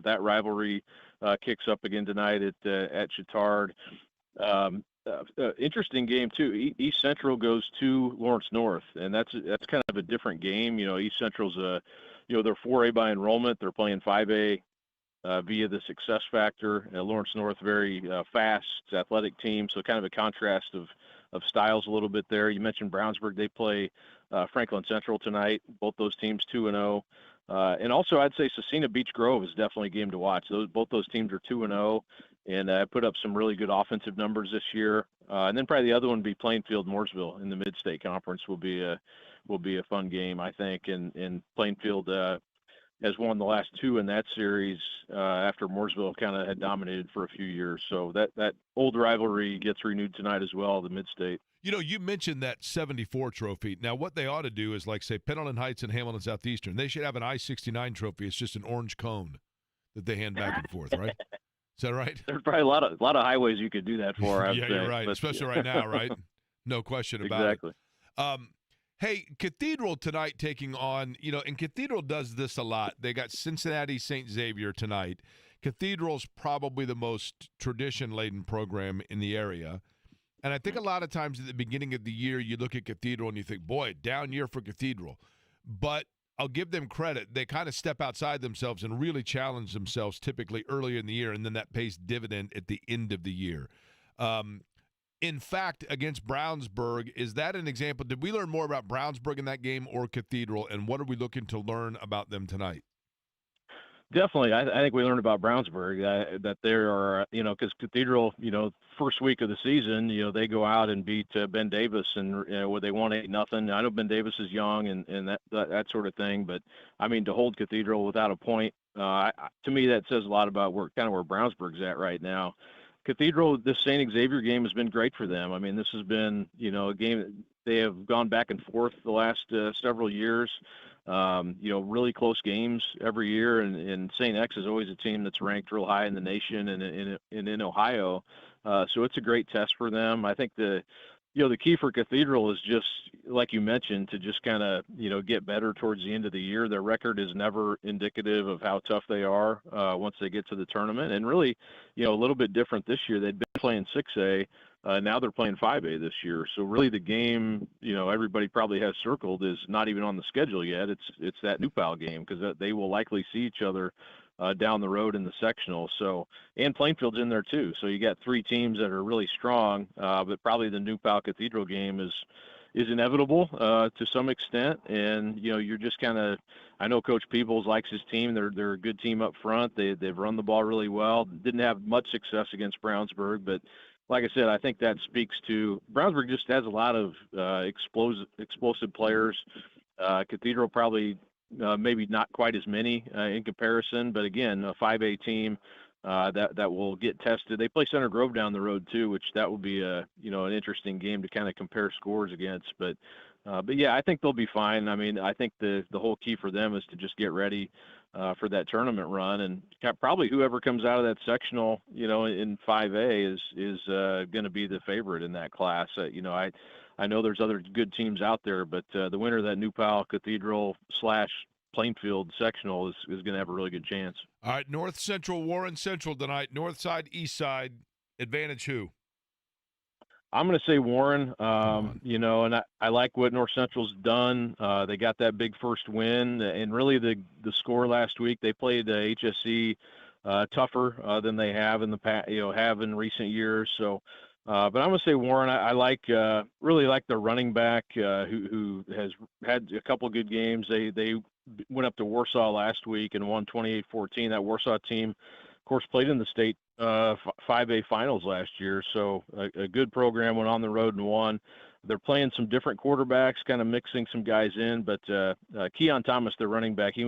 That rivalry kicks up again tonight at Chittard. Interesting game too. East Central goes to Lawrence North, and that's kind of a different game. East Central's they're 4A by enrollment. They're playing 5A via the success factor. Lawrence North, very fast, athletic team, so kind of a contrast of styles a little bit there. You mentioned Brownsburg. They play Franklin Central tonight. Both those teams 2-0. And also, I'd say Scecina Beach Grove is definitely a game to watch. Both those teams are 2-0, and put up some really good offensive numbers this year. And then probably the other one would be Plainfield Mooresville in the Mid-State Conference will be a fun game, I think. And Plainfield has won the last 2 in that series after Mooresville kind of had dominated for a few years. So that old rivalry gets renewed tonight as well, the Mid-State. You mentioned that 74 trophy. Now, what they ought to do is, like, say, Pendleton Heights and Hamilton Southeastern, they should have an I-69 trophy. It's just an orange cone that they hand back and forth, right? Is that right? There's probably a lot of highways you could do that for. Yeah, you're right, but, especially right now, right? No question about exactly. it. Hey, Cathedral tonight taking on, and Cathedral does this a lot. They got Cincinnati St. Xavier tonight. Cathedral's probably the most tradition-laden program in the area. And I think a lot of times at the beginning of the year, you look at Cathedral and you think, boy, down year for Cathedral. But I'll give them credit. They kind of step outside themselves and really challenge themselves typically earlier in the year, and then that pays dividend at the end of the year. In fact, against Brownsburg, is that an example? Did we learn more about Brownsburg in that game or Cathedral, and what are we looking to learn about them tonight? Definitely. I think we learned about Brownsburg that there are, because Cathedral, first week of the season, they go out and beat Ben Davis and where they won 8-0. I know Ben Davis is young and that sort of thing, but I mean, to hold Cathedral without a point, to me, that says a lot about where Brownsburg's at right now. Cathedral, this St. Xavier game has been great for them. I mean, this has been, a game that they have gone back and forth the last several years. Really close games every year, and St. X is always a team that's ranked real high in the nation and in Ohio. So it's a great test for them. I think the key for Cathedral is just, like you mentioned, to just kind of, get better towards the end of the year. Their record is never indicative of how tough they are once they get to the tournament. And really, a little bit different this year. They'd been playing 6A. Now they're playing 5A this year. So really the game, everybody probably has circled is not even on the schedule yet. It's that New Pal game because they will likely see each other down the road in the sectional. So, and Plainfield's in there too. So you got three teams that are really strong, but probably the New Pal Cathedral game is inevitable to some extent. And you're just kind of, I know Coach Peebles likes his team. They're a good team up front. They've run the ball really well. Didn't have much success against Brownsburg, but like I said, I think that speaks to Brownsburg just has a lot of explosive players. Cathedral probably maybe not quite as many in comparison, but again, a 5A team that will get tested. They play Center Grove down the road too, which that will be an interesting game to kind of compare scores against. But yeah, I think they'll be fine. I mean, I think the whole key for them is to just get ready for that tournament run, and probably whoever comes out of that sectional, in 5A is going to be the favorite in that class. I know there's other good teams out there, but the winner of that New Pal Cathedral / Plainfield sectional is going to have a really good chance. All right, North Central, Warren Central tonight. North side, East side, advantage who? I'm going to say Warren, and I like what North Central's done. They got that big first win, and really the score last week, they played HSC tougher than they have in the past, have in recent years. So, but I'm going to say Warren. I really like the running back who has had a couple of good games. They went up to Warsaw last week and won 28-14. That Warsaw team, of course, played in the state 5A finals last year. So a good program, went on the road and won. They're playing some different quarterbacks, kind of mixing some guys in. But Keon Thomas, their running back, he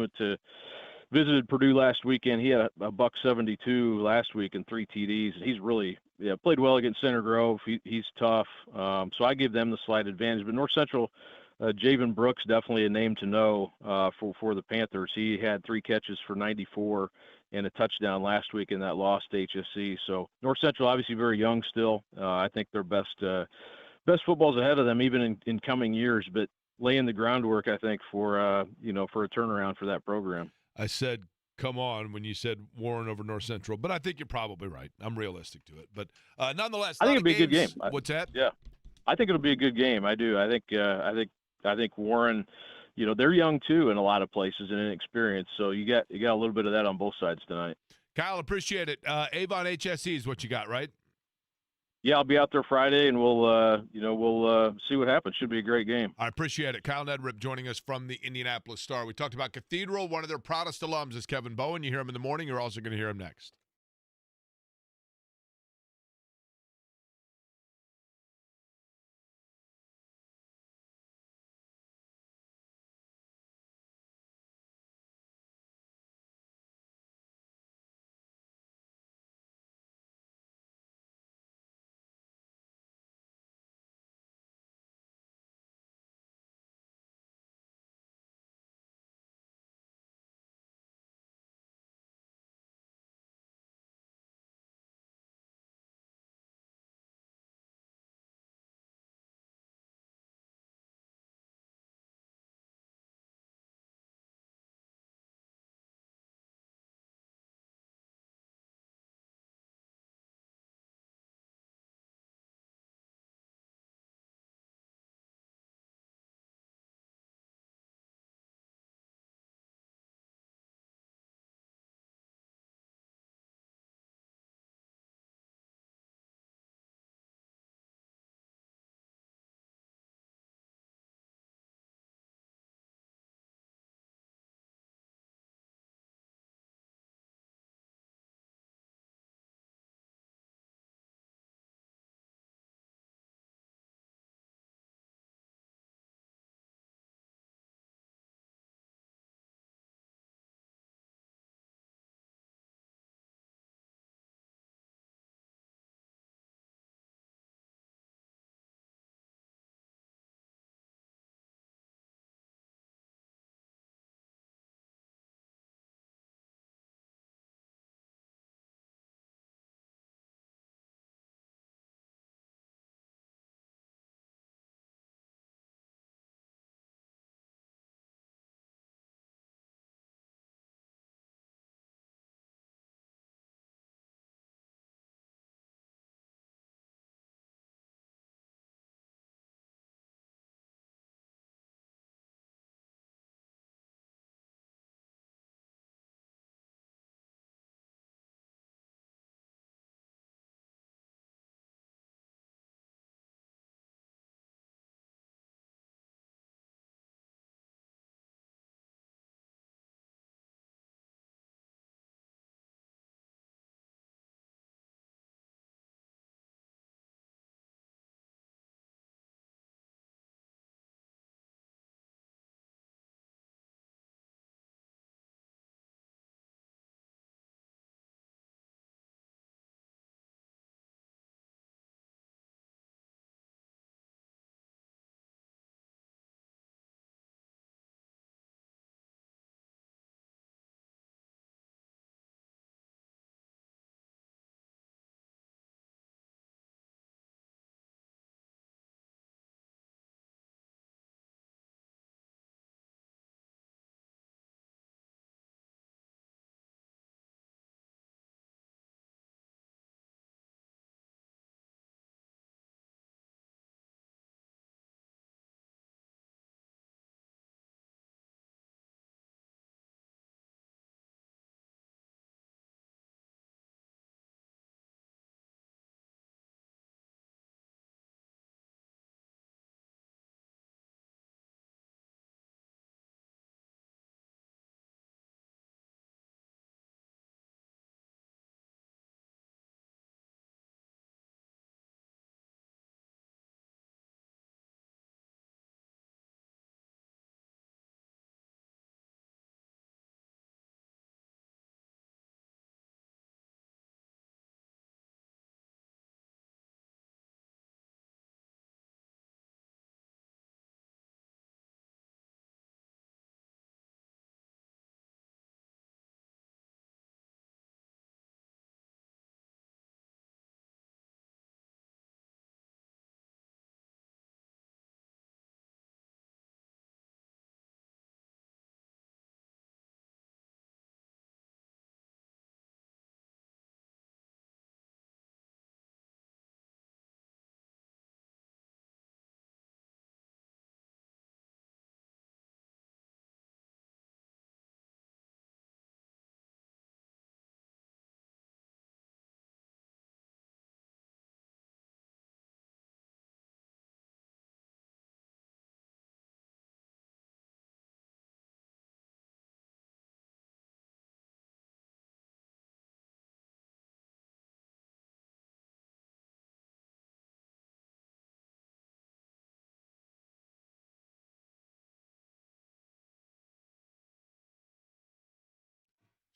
visited Purdue last weekend. He had a $172 last week and 3 TDs. He's really played well against Center Grove. He's tough. So I give them the slight advantage. But North Central, Javen Brooks, definitely a name to know for the Panthers. He had 3 catches for 94 and a touchdown last week in that loss to HSC. So North Central obviously very young still. I think their best football's ahead of them even in coming years, but laying the groundwork, I think, for a turnaround for that program. I said, come on, when you said Warren over North Central, but I think you're probably right. I'm realistic to it. But nonetheless, I think it'll be a good game. What's that? Yeah, I think it'll be a good game. I do. I think Warren, they're young too in a lot of places and inexperienced. So you got a little bit of that on both sides tonight. Kyle, appreciate it. Avon HSE is what you got, right? Yeah, I'll be out there Friday, and we'll see what happens. Should be a great game. I appreciate it. Kyle Nedrip joining us from the Indianapolis Star. We talked about Cathedral. One of their proudest alums is Kevin Bowen. You hear him in the morning. You're also going to hear him next.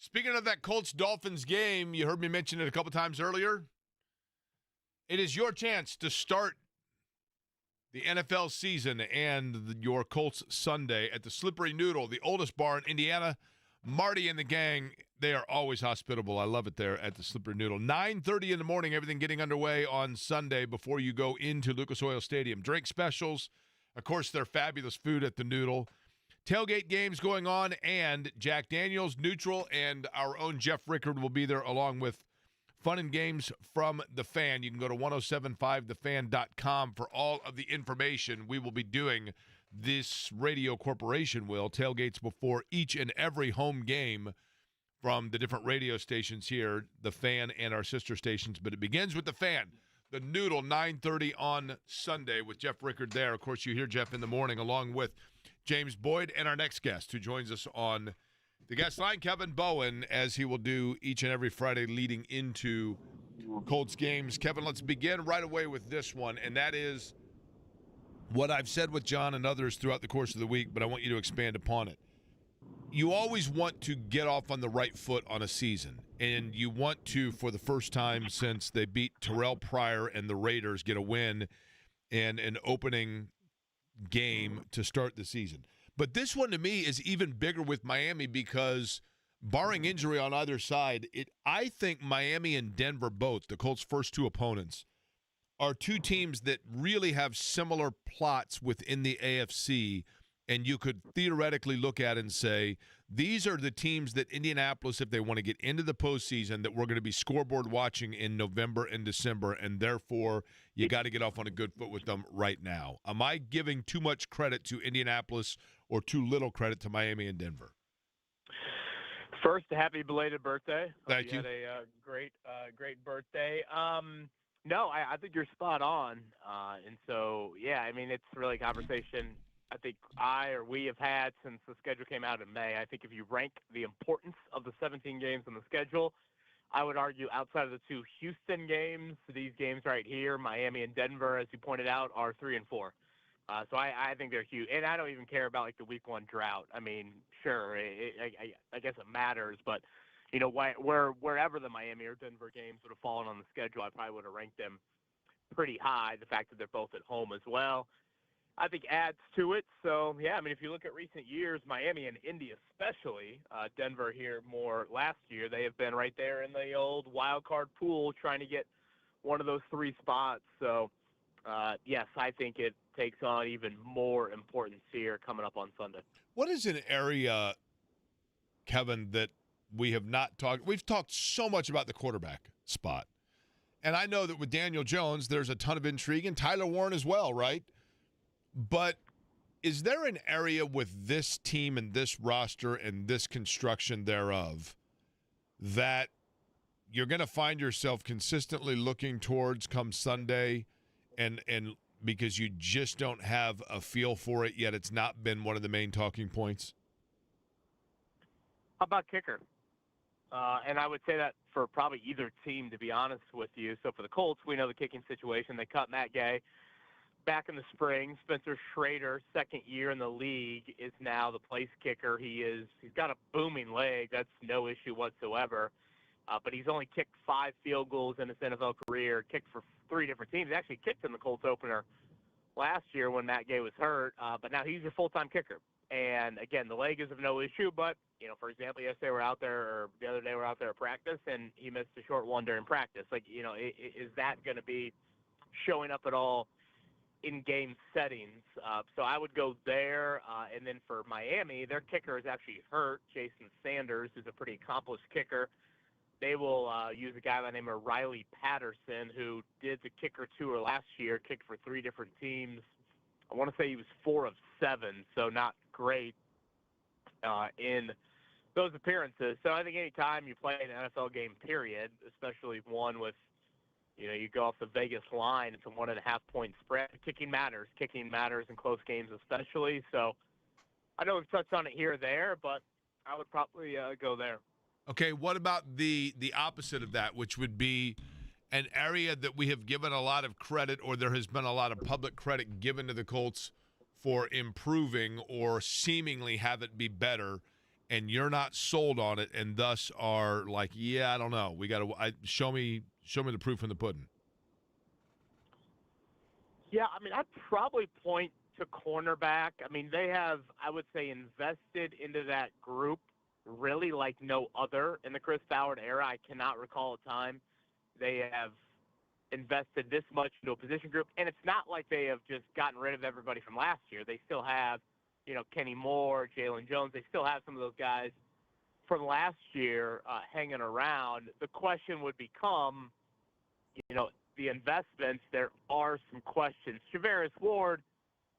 Speaking of that Colts-Dolphins game, you heard me mention it a couple times earlier. It is your chance to start the NFL season and your Colts Sunday at the Slippery Noodle, the oldest bar in Indiana. Marty and the gang, they are always hospitable. I love it there at the Slippery Noodle. 9:30 in the morning, everything getting underway on Sunday before you go into Lucas Oil Stadium. Drink specials, of course, their fabulous food at the Noodle. Tailgate games going on, and Jack Daniels, Neutral, and our own Jeff Rickard will be there along with fun and games from The Fan. You can go to 1075thefan.com for all of the information. We will be doing, this radio corporation will, tailgates before each and every home game from the different radio stations here, The Fan and our sister stations. But it begins with The Fan, the Noodle, 9:30 on Sunday with Jeff Rickard there. Of course, you hear Jeff in the morning along with James Boyd and our next guest who joins us on the guest line, Kevin Bowen, as he will do each and every Friday leading into Colts games. Kevin, let's begin right away with this one, and that is what I've said with John and others throughout the course of the week, but I want you to expand upon it. You always want to get off on the right foot on a season, and you want to, for the first time since they beat Terrell Pryor and the Raiders, get a win and an opening game to start the season. But this one to me is even bigger with Miami because barring injury on either side, I think Miami and Denver both, the Colts' first two opponents, are two teams that really have similar plots within the AFC, and you could theoretically look at and say, these are the teams that Indianapolis, if they want to get into the postseason, that we're going to be scoreboard watching in November and December, and therefore you got to get off on a good foot with them right now. Am I giving too much credit to Indianapolis or too little credit to Miami and Denver? First, a happy belated birthday. Thank you. Had a great birthday. No, I think you're spot on. And so, yeah, I mean, it's really a conversation I think we have had since the schedule came out in May. I think if you rank the importance of the 17 games on the schedule, I would argue outside of the two Houston games, these games right here, Miami and Denver, as you pointed out, are 3 and 4. So I think they're huge. And I don't even care about, like, the week one drought. I mean, sure, I guess it matters. But, you know, wherever the Miami or Denver games would have fallen on the schedule, I probably would have ranked them pretty high. The fact that they're both at home as well, I think adds to it. So, yeah, I mean, if you look at recent years, Miami and Indy especially, Denver here more last year, they have been right there in the old wild card pool trying to get one of those 3 spots. So, yes, I think it takes on even more importance here coming up on Sunday. What is an area, Kevin, that we have not talked – we've talked so much about the quarterback spot. And I know that with Daniel Jones, there's a ton of intrigue, and Tyler Warren as well, right? But is there an area with this team and this roster and this construction thereof that you're going to find yourself consistently looking towards come Sunday and because you just don't have a feel for it yet, it's not been one of the main talking points? How about kicker? And I would say that for probably either team, to be honest with you. So for the Colts, we know the kicking situation. They cut Matt Gay back in the spring. Spencer Schrader, second year in the league, is now the place kicker. He's got a booming leg. That's no issue whatsoever. But he's only kicked 5 field goals in his NFL career, kicked for 3 different teams. He actually kicked in the Colts opener last year when Matt Gay was hurt. But now he's your full-time kicker. And, again, the leg is of no issue. But, you know, for example, yesterday we're out there, or the other day we're out there at practice, and he missed a short one during practice. Like, you know, is that going to be showing up at all in game settings? So I would go there. And then for Miami, their kicker is actually hurt, Jason Sanders, who's a pretty accomplished kicker. They will use a guy by the name of Riley Patterson, who did the kicker tour last year, kicked for 3 different teams. I want to say he was 4 of 7, so not great in those appearances. So I think any time you play an NFL game, period, especially one with, you know, you go off the Vegas line, it's a 1.5-point spread. Kicking matters. Kicking matters in close games especially. So I know we've touched on it here or there, but I would probably go there. Okay, what about the opposite of that, which would be an area that we have given a lot of credit, or there has been a lot of public credit given to the Colts for improving or seemingly have it be better, and you're not sold on it, and thus are like, yeah, I don't know. We got to show me the proof in the pudding. Yeah, I mean, I'd probably point to cornerback. I mean, they have, I would say, invested into that group really like no other in the Chris Ballard era. I cannot recall a time they have invested this much into a position group. And it's not like they have just gotten rid of everybody from last year. They still have, Kenny Moore, Jalen Jones. They still have some of those guys from last year hanging around. The question would become, the investments. There are some questions. Travaris Ward,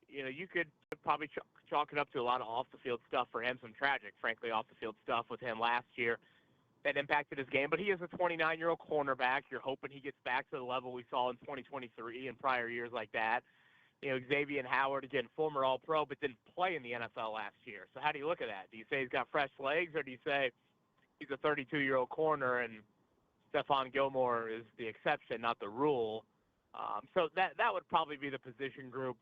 you could probably chalk it up to a lot of off-the-field stuff for him, some tragic, frankly, off-the-field stuff with him last year that impacted his game. But he is a 29-year-old cornerback. You're hoping he gets back to the level we saw in 2023 and prior years like that. Xavier Howard, again, former All-Pro, but didn't play in the NFL last year. So how do you look at that? Do you say he's got fresh legs, or do you say he's a 32-year-old corner and Stephon Gilmore is the exception, not the rule? So that would probably be the position group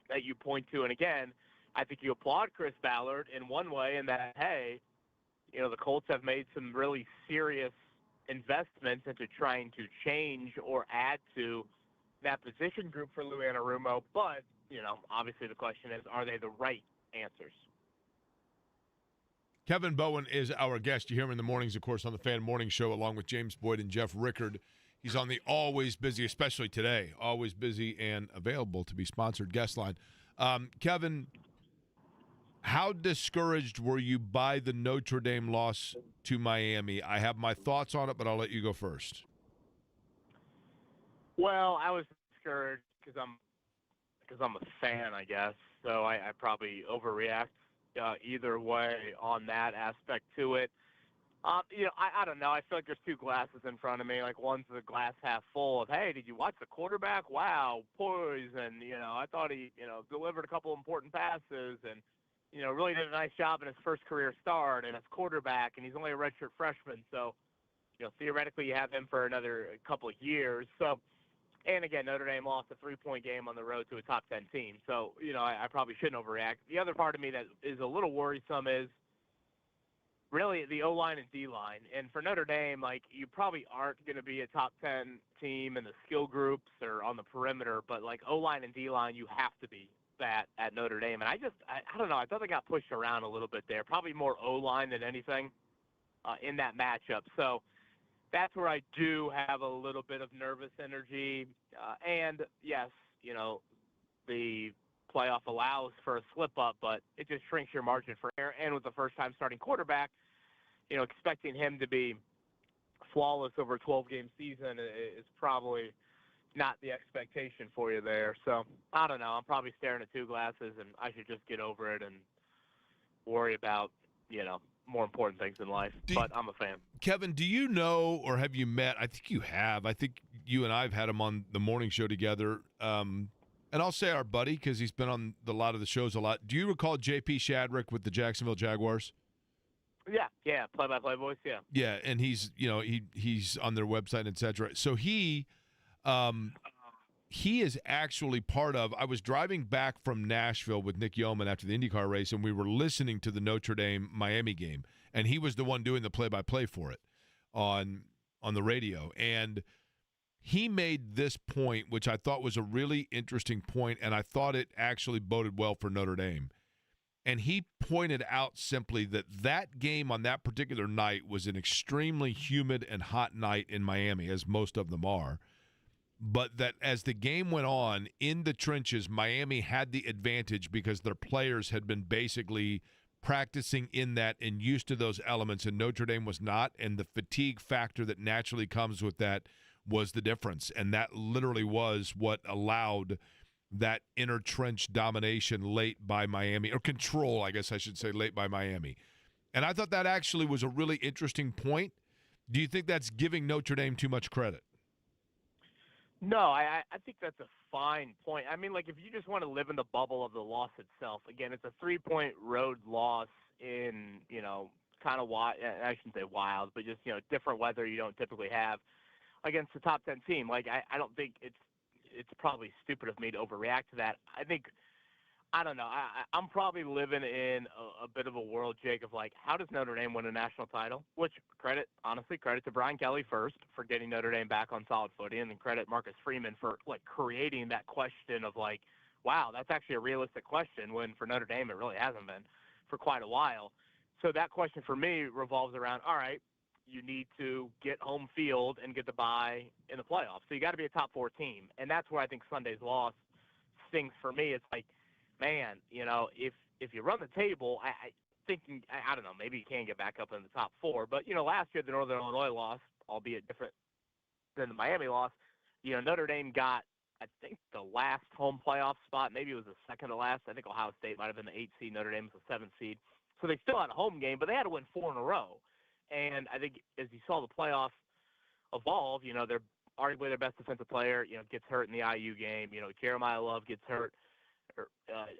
that you point to. And again, I think you applaud Chris Ballard in one way in that, hey, the Colts have made some really serious investments into trying to change or add to that position group for Lou Anarumo. But, obviously the question is, are they the right answers? Kevin Bowen is our guest. You hear him in the mornings, of course, on the Fan Morning Show, along with James Boyd and Jeff Rickard. He's on the always busy, especially today, always busy and available to be sponsored guest line. Kevin, how discouraged were you by the Notre Dame loss to Miami? I have my thoughts on it, but I'll let you go first. Well, I was discouraged because I'm a fan, I guess. So I probably overreact either way on that aspect to it. I don't know. I feel like there's two glasses in front of me. Like, one's the glass half full of, hey, did you watch the quarterback? Wow, poise. And, I thought he, delivered a couple important passes and, really did a nice job in his first career start and as quarterback. And he's only a redshirt freshman. So, theoretically you have him for another couple of years. So, and again, Notre Dame lost a 3-point game on the road to a top 10 team. So, I probably shouldn't overreact. The other part of me that is a little worrisome is really the O-line and D-line. And for Notre Dame, like, you probably aren't going to be a top 10 team in the skill groups or on the perimeter, but like O-line and D-line, you have to be that at Notre Dame. And I don't know. I thought they got pushed around a little bit there, probably more O-line than anything in that matchup. So that's where I do have a little bit of nervous energy. And yes, the playoff allows for a slip up, but it just shrinks your margin for error. And with the first time starting quarterback, expecting him to be flawless over a 12-game season is probably not the expectation for you there. So I don't know. I'm probably staring at two glasses, and I should just get over it and worry about, more important things in life. But I'm a fan. Kevin, do you know, or have you met? I think you have. I think you and I have had him on the morning show together. And I'll say our buddy because he's been on a lot of the shows a lot. Do you recall J.P. Shadrick with the Jacksonville Jaguars? Yeah, play-by-play voice, yeah. Yeah, and he's he's on their website, etc. So he is actually part of. I was driving back from Nashville with Nick Yeoman after the IndyCar race, and we were listening to the Notre Dame Miami game, and he was the one doing the play-by-play for it on the radio, and he made this point, which I thought was a really interesting point, and I thought it actually boded well for Notre Dame. And he pointed out simply that game on that particular night was an extremely humid and hot night in Miami, as most of them are. But that as the game went on, in the trenches, Miami had the advantage because their players had been basically practicing in that and used to those elements, and Notre Dame was not. And the fatigue factor that naturally comes with that was the difference. And that literally was what allowed that inner trench domination late by Miami, or control, I guess I should say, late by Miami. And I thought that actually was a really interesting point. Do you think that's giving Notre Dame too much credit? No, I think that's a fine point. I mean, like, if you just want to live in the bubble of the loss itself, again, it's a 3-point road loss in, kind of wild, I shouldn't say wild, but just, different weather you don't typically have against the top 10 team. Like, I don't think it's probably stupid of me to overreact to that. I think I don't know. I'm probably living in a bit of a world, Jake, of like, how does Notre Dame win a national title? Which honestly, credit to Brian Kelly first for getting Notre Dame back on solid footing, and then credit Marcus Freeman for like creating that question of like, wow, that's actually a realistic question. When for Notre Dame, it really hasn't been for quite a while. So that question for me revolves around, all right, you need to get home field and get the bye in the playoffs. So you got to be a top 4 team, and that's where I think Sunday's loss stings for me. It's like, man, if you run the table, I don't know, maybe you can get back up in the top 4. But, last year the Northern Illinois loss, albeit different than the Miami loss, Notre Dame got, I think, the last home playoff spot. Maybe it was the second to last. I think Ohio State might have been the 8th seed. Notre Dame was the 7th seed. So they still had a home game, but they had to win 4 in a row. And I think as you saw the playoffs evolve, they're arguably their best defensive player, gets hurt in the IU game. Jeremiah Love gets hurt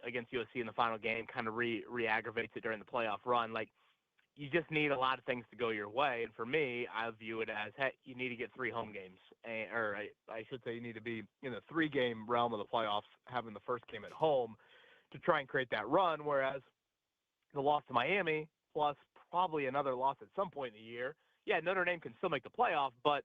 against USC in the final game, kind of re-aggravates it during the playoff run. Like, you just need a lot of things to go your way. And for me, I view it as, hey, you need to get 3 home games. Or I should say you need to be in the 3-game realm of the playoffs, having the first game at home to try and create that run. Whereas the loss to Miami, plus probably another loss at some point in the year, yeah, Notre Dame can still make the playoff, but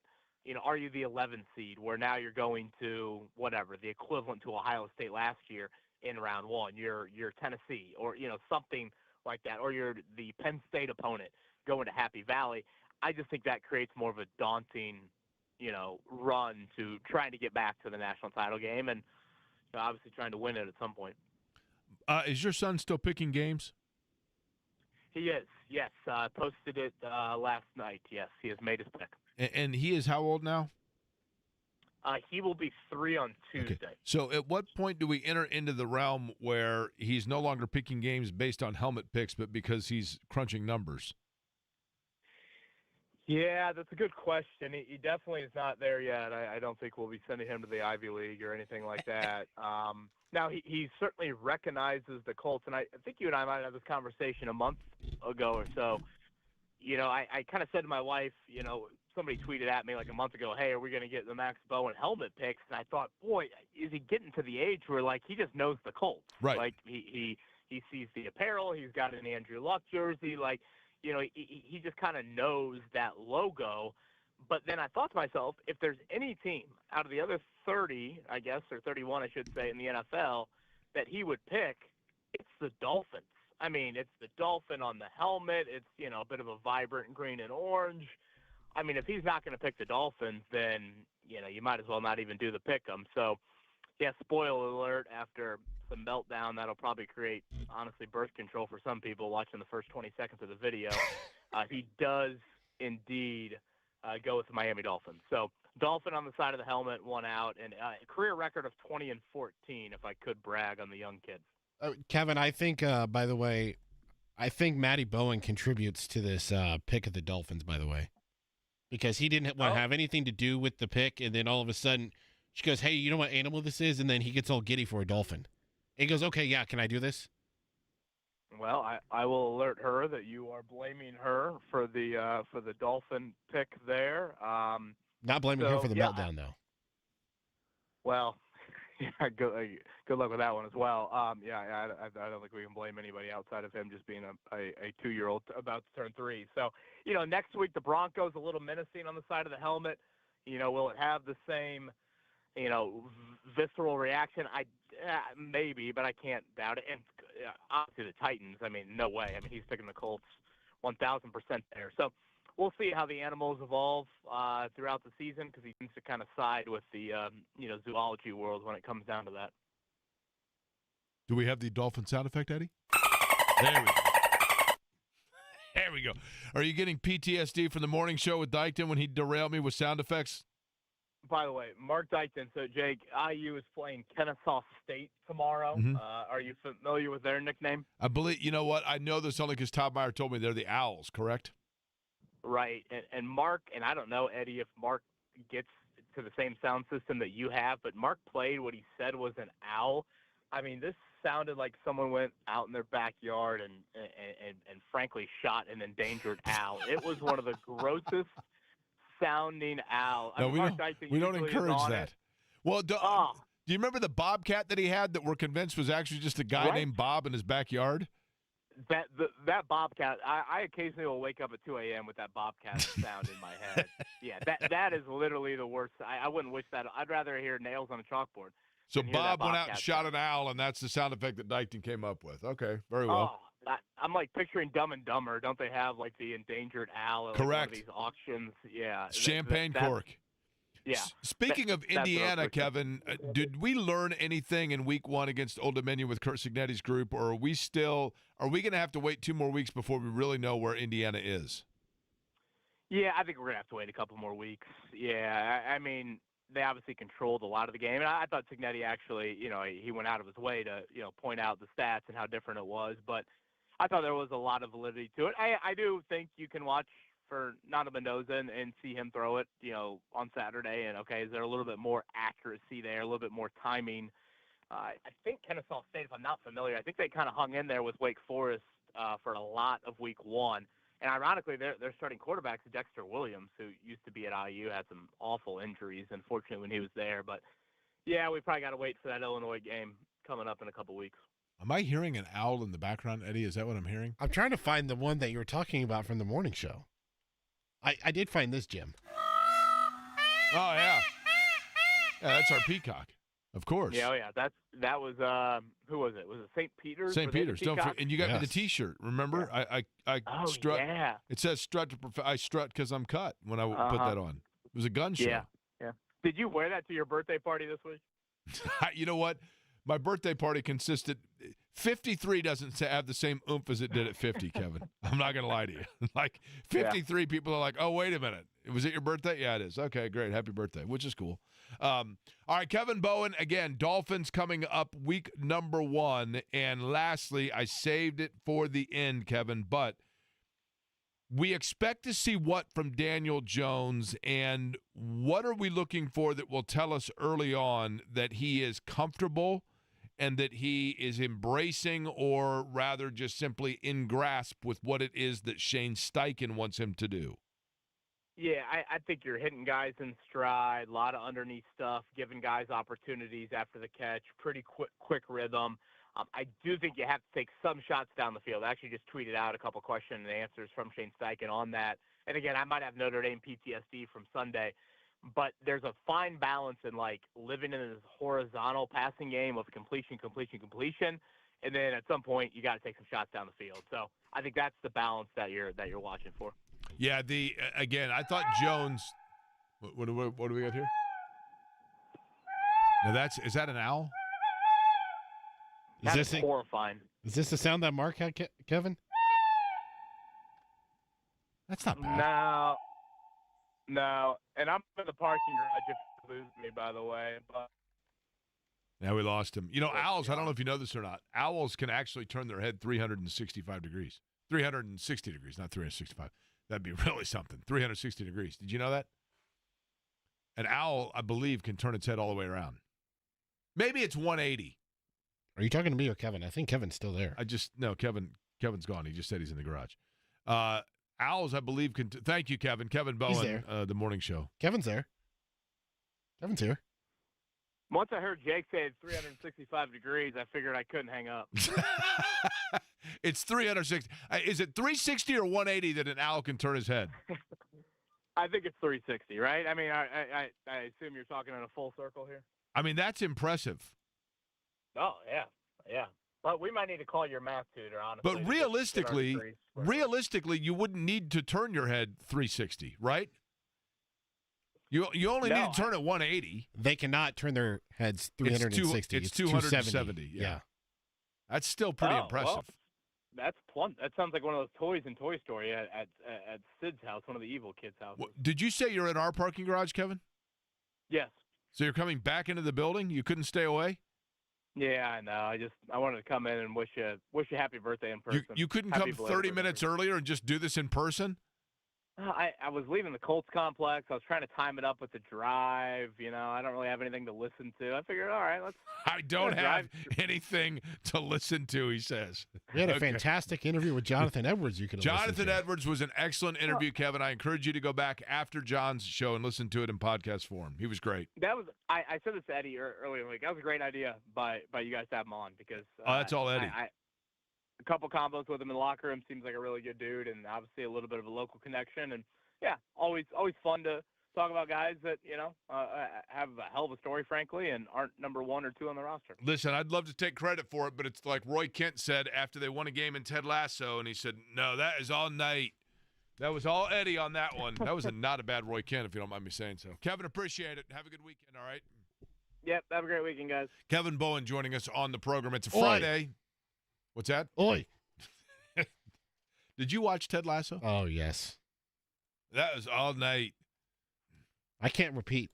are you the 11th seed where now you're going to whatever, the equivalent to Ohio State last year in round 1? You're Tennessee or, something like that, or you're the Penn State opponent going to Happy Valley. I just think that creates more of a daunting, run to trying to get back to the national title game and obviously trying to win it at some point. Is your son still picking games? He is, yes. Posted it last night. Yes, he has made his pick. And he is how old now? He will be 3 on Tuesday. Okay. So at what point do we enter into the realm where he's no longer picking games based on helmet picks, but because he's crunching numbers? Yeah, that's a good question. He definitely is not there yet. I don't think we'll be sending him to the Ivy League or anything like that. Now, he certainly recognizes the Colts, and I think you and I might have this conversation a month ago or so. I kind of said to my wife, somebody tweeted at me like a month ago, hey, are we going to get the Max Bowen helmet picks? And I thought, boy, is he getting to the age where, like, he just knows the Colts. Right. Like, he sees the apparel. He's got an Andrew Luck jersey. Like, he just kind of knows that logo. But then I thought to myself, if there's any team out of the other 30, I guess, or 31, I should say, in the NFL that he would pick, it's the Dolphins. I mean, it's the dolphin on the helmet. It's, a bit of a vibrant green and orange. I mean, if he's not going to pick the Dolphins, then, you might as well not even do the pick 'em. So, yeah, spoiler alert, after some meltdown, that'll probably create, honestly, birth control for some people watching the first 20 seconds of the video. He does indeed go with the Miami Dolphins. So, Dolphin on the side of the helmet, 1 out, and a career record of 20-14, if I could brag on the young kid. Kevin, I think, by the way, Matty Bowen contributes to this pick of the Dolphins, by the way, because he didn't want to have anything to do with the pick, and then all of a sudden she goes, hey, you know what animal this is? And then he gets all giddy for a dolphin. And he goes, okay, yeah, can I do this? Well, I will alert her that you are blaming her for the dolphin pick there. Not blaming her for the meltdown, though. Well, yeah, good luck with that one as well. I don't think we can blame anybody outside of him just being a 2-year-old about to turn 3. So, next week the Broncos, a little menacing on the side of the helmet. Will it have the same, visceral reaction? Maybe, but I can't doubt it. And obviously the Titans, I mean, no way. I mean, he's picking the Colts 1,000% there. So we'll see how the animals evolve throughout the season because he tends to kind of side with the, zoology world when it comes down to that. Do we have the dolphin sound effect, Eddie? There we go. There we go. Are you getting PTSD from the morning show with Dykton when he derailed me with sound effects? By the way, Mark Dykton, so Jake, IU is playing Kennesaw State tomorrow. Mm-hmm. Are you familiar with their nickname? I believe, you know what? I know this only because Todd Meyer told me they're the Owls, correct? Right. And Mark, and I don't know, Eddie, if Mark gets to the same sound system that you have, but Mark played what he said was an owl. I mean, this sounded like someone went out in their backyard and frankly shot an endangered owl. It was one of the grossest sounding owl. No, we don't encourage that. Well, Do you remember the bobcat that he had that we're convinced was actually just a guy Right. named Bob in his backyard? That bobcat, I occasionally will wake up at 2 a.m. with that bobcat sound in my head. Yeah, that is literally the worst. I wouldn't wish that. I'd rather hear nails on a chalkboard. So than hear that Bob went out and bobcat shot sound. an owl, and that's the sound effect that Dykton came up with. Okay, very well. Oh, I'm like picturing Dumb and Dumber. Don't they have like the endangered owl at like, one Correct. of these auctions? Yeah. Champagne cork. Yeah. Speaking of that's what I was Indiana, thinking. Kevin, did we learn anything in week 1 against Old Dominion with Kurt Signetti's group, or are we going to have to wait 2 more weeks before we really know where Indiana is? Yeah, I think we're going to have to wait a couple more weeks. Yeah, I mean, they obviously controlled a lot of the game. And I thought Signetti actually, he went out of his way to, point out the stats and how different it was. But I thought there was a lot of validity to it. I do think you can watch for Nana Mendoza and see him throw it, on Saturday. And, okay, is there a little bit more accuracy there, a little bit more timing? I think Kennesaw State, if I'm not familiar, I think they kind of hung in there with Wake Forest for a lot of week 1. And ironically, their starting quarterback is Dexter Williams, who used to be at IU, had some awful injuries, unfortunately, when he was there. But, yeah, we probably got to wait for that Illinois game coming up in a couple weeks. Am I hearing an owl in the background, Eddie? Is that what I'm hearing? I'm trying to find the one that you were talking about from the morning show. I did find this, Jim. Oh, yeah. Yeah, that's our peacock, of course. Yeah, that was who was it? Was it St. Peter's? St. Were they the Peter's. Don't Peacocks? forget, and you got me the Yes. T-shirt. Remember, I Oh, strut. yeah. It says strut to I strut because I'm cut when I put Uh-huh. that on. It was a gun show. Yeah. Did you wear that to your birthday party this week? You know what? My birthday party consisted. 53 doesn't have the same oomph as it did at 50, Kevin. I'm not going to lie to you. Like 53 people are like, oh, wait a minute. Was it your birthday? Yeah, it is. Okay, great. Happy birthday, which is cool. All right, Kevin Bowen, again, Dolphins coming up week number 1. And lastly, I saved it for the end, Kevin, but we expect to see what from Daniel Jones, and what are we looking for that will tell us early on that he is comfortable and that he is embracing, or rather just simply in grasp with what it is that Shane Steichen wants him to do? Yeah, I think you're hitting guys in stride, a lot of underneath stuff, giving guys opportunities after the catch, pretty quick rhythm. I do think you have to take some shots down the field. I actually just tweeted out a couple question and answers from Shane Steichen on that. And again, I might have Notre Dame PTSD from Sunday, but there's a fine balance in like living in this horizontal passing game of completion, and then at some point you got to take some shots down the field. So I think that's the balance that you're watching for. Yeah, again, I thought Jones. What do we got here? Now is that an owl? That's horrifying. Is this the sound that Mark had, Kevin? That's not bad. No. And I'm in the parking garage if you lose me, by the way. But Now we lost him. Owls, I don't know if you know this or not. Owls can actually turn their head 365 degrees. 360 degrees, not 365. That'd be really something. 360 degrees. Did you know that? An owl, I believe, can turn its head all the way around. Maybe it's 180. Are you talking to me or Kevin? I think Kevin's still there. No, Kevin's gone. He just said he's in the garage. Owls, I believe, can. Thank you, Kevin. Kevin Bowen, the morning show. Kevin's there. Kevin's here. once I heard Jake say it's 365 degrees, I figured I couldn't hang up. It's 360. Is it 360 or 180 that an owl can turn his head? I think it's 360, right? I mean, I assume you're talking in a full circle here. I mean, that's impressive. Oh, yeah. But we might need to call your math tutor, honestly. But realistically, you wouldn't need to turn your head 360, right? You only need to turn it 180. They cannot turn their heads 360. It's 270. Yeah. That's still pretty impressive. Well, that sounds like one of those toys in Toy Story at Sid's house, one of the evil kids' houses. Did you say you're in our parking garage, Kevin? Yes. So you're coming back into the building? You couldn't stay away? Yeah, I know. I wanted to come in and wish you happy birthday in person. You couldn't Happy come belated 30 birthday. minutes earlier and just do this in person? I was leaving the Colts complex. I was trying to time it up with the drive. I don't really have anything to listen to. I figured, all right, let's. I don't have anything to listen to, he says. We had a Okay. fantastic interview with Johnathan Edwards. You could have Jonathan Edwards was an excellent interview, Kevin. I encourage you to go back after John's show and listen to it in podcast form. He was great. That was I said this to Eddie earlier in the week. That was a great idea by you guys to have him on because That's all Eddie. A couple combos with him in the locker room, seems like a really good dude, and obviously a little bit of a local connection. And yeah, always fun to talk about guys that have a hell of a story, frankly, and aren't number 1 or 2 on the roster. Listen, I'd love to take credit for it, but it's like Roy Kent said after they won a game in Ted Lasso, and he said, "No, that is all night." That was all Eddie on that one. That was not a bad Roy Kent, if you don't mind me saying so. Kevin, appreciate it. Have a good weekend, all right? Yep, have a great weekend, guys. Kevin Bowen joining us on the program. It's a Oi. Friday. What's that? Oi. Did you watch Ted Lasso? Oh, yes. That was all night. I can't repeat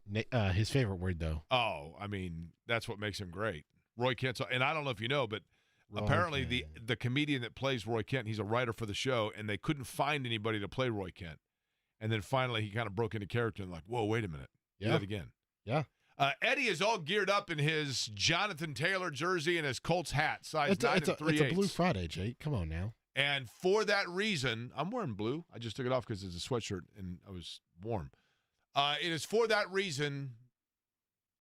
his favorite word, though. Oh, I mean, that's what makes him great. Roy Kent, and I don't know if you know, but Roy apparently Kent. the comedian that plays Roy Kent, he's a writer for the show, and they couldn't find anybody to play Roy Kent. And then finally he kind of broke into character and like, whoa, wait a minute. Do that again. Yeah. Eddie is all geared up in his Johnathan Taylor jersey and his Colts hat, size 9 and 3/8. It's a Blue Friday, Jake. Come on now. And for that reason, I'm wearing blue. I just took it off because it's a sweatshirt and I was warm. It is for that reason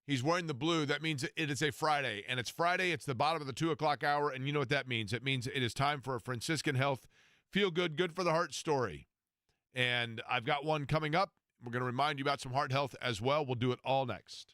he's wearing the blue. That means it is a Friday. And it's Friday. It's the bottom of the 2 o'clock hour. And you know what that means. It means it is time for a Franciscan Health Feel Good, Good for the Heart story. And I've got one coming up. We're going to remind you about some heart health as well. We'll do it all next.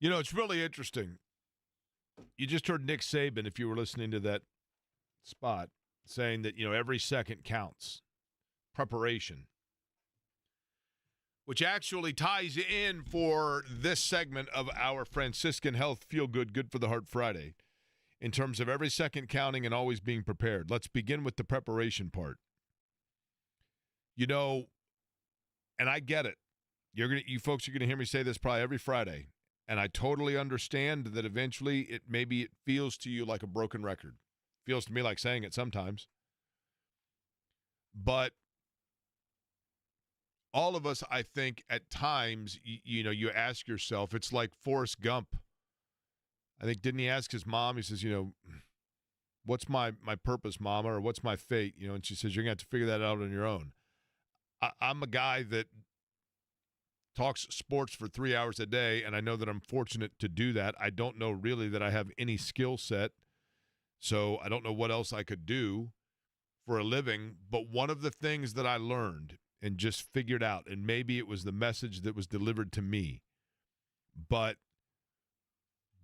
You know, it's really interesting. You just heard Nick Saban, if you were listening to that spot, saying that, every second counts. Preparation. Which actually ties in for this segment of our Franciscan Health Feel Good, Good for the Heart Friday, in terms of every second counting and always being prepared. Let's begin with the preparation part. And I get it. You folks are gonna hear me say this probably every Friday, and I totally understand that eventually it feels to you like a broken record. Feels to me like saying it sometimes. But all of us, I think, at times, you ask yourself, it's like Forrest Gump. I think, didn't he ask his mom, he says, what's my purpose, Mama, or what's my fate? And she says, you're going to have to figure that out on your own. I'm a guy that talks sports for 3 hours a day, and I know that I'm fortunate to do that. I don't know really that I have any skill set, so I don't know what else I could do for a living. But one of the things that I learned and just figured out, and maybe it was the message that was delivered to me, but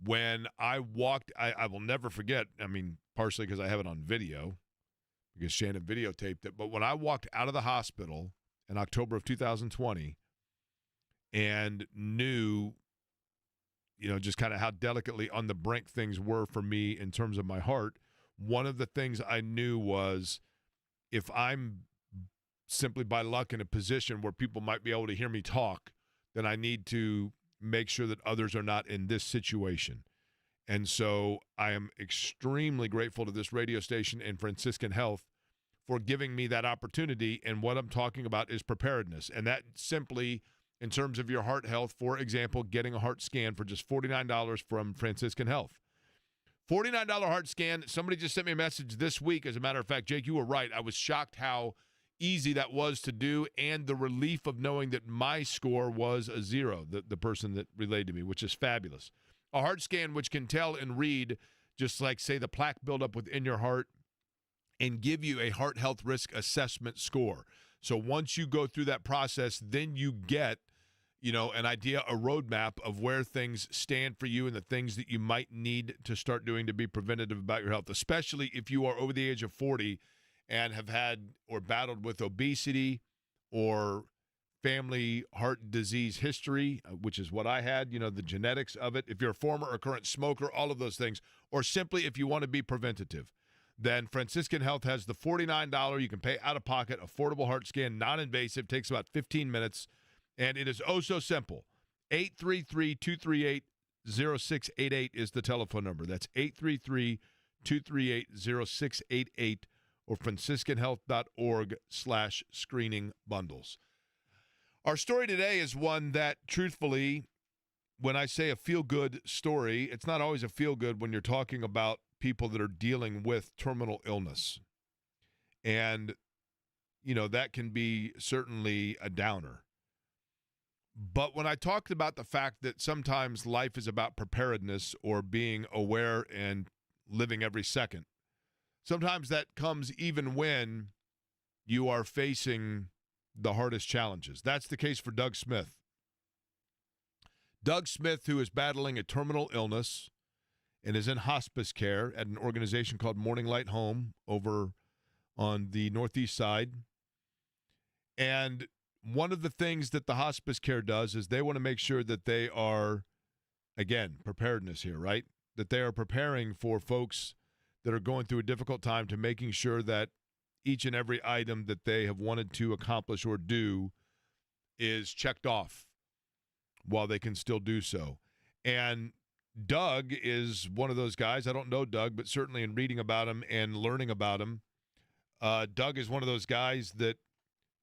when I walked, I will never forget, partially because I have it on video, because Shannon videotaped it, but when I walked out of the hospital in October of 2020 and knew, just kind of how delicately on the brink things were for me in terms of my heart, one of the things I knew was, if I'm simply by luck in a position where people might be able to hear me talk, then I need to make sure that others are not in this situation. And so I am extremely grateful to this radio station and Franciscan Health for giving me that opportunity. And what I'm talking about is preparedness. And that simply, in terms of your heart health, for example, getting a heart scan for just $49 from Franciscan Health. $49 heart scan. Somebody just sent me a message this week. As a matter of fact, Jake, you were right. I was shocked how easy that was to do, and the relief of knowing that my score was a 0, the person that relayed to me, which is fabulous. A heart scan which can tell and read, just like, say, the plaque buildup within your heart, and give you a heart health risk assessment score. So once you go through that process, then you get, an idea, a roadmap of where things stand for you and the things that you might need to start doing to be preventative about your health, especially if you are over the age of 40 and have had or battled with obesity or family heart disease history, which is what I had, the genetics of it. If you're a former or current smoker, all of those things, or simply if you want to be preventative, then Franciscan Health has the $49, you can pay out of pocket, affordable heart scan, non-invasive, takes about 15 minutes, and it is oh so simple. 833-238-0688 is the telephone number. That's 833-238-0688 or franciscanhealth.org/screening bundles. Our story today is one that, truthfully, when I say a feel-good story, it's not always a feel-good when you're talking about people that are dealing with terminal illness. And, that can be certainly a downer. But when I talked about the fact that sometimes life is about preparedness or being aware and living every second, sometimes that comes even when you are facing the hardest challenges. That's the case for Doug Smith. Doug Smith, who is battling a terminal illness and is in hospice care at an organization called Morning Light Home over on the Northeast side. And one of the things that the hospice care does is they want to make sure that they are, again, preparedness here, right? That they are preparing for folks that are going through a difficult time, to making sure that each and every item that they have wanted to accomplish or do is checked off while they can still do so. And Doug is one of those guys. I don't know Doug, but certainly in reading about him and learning about him, Doug is one of those guys that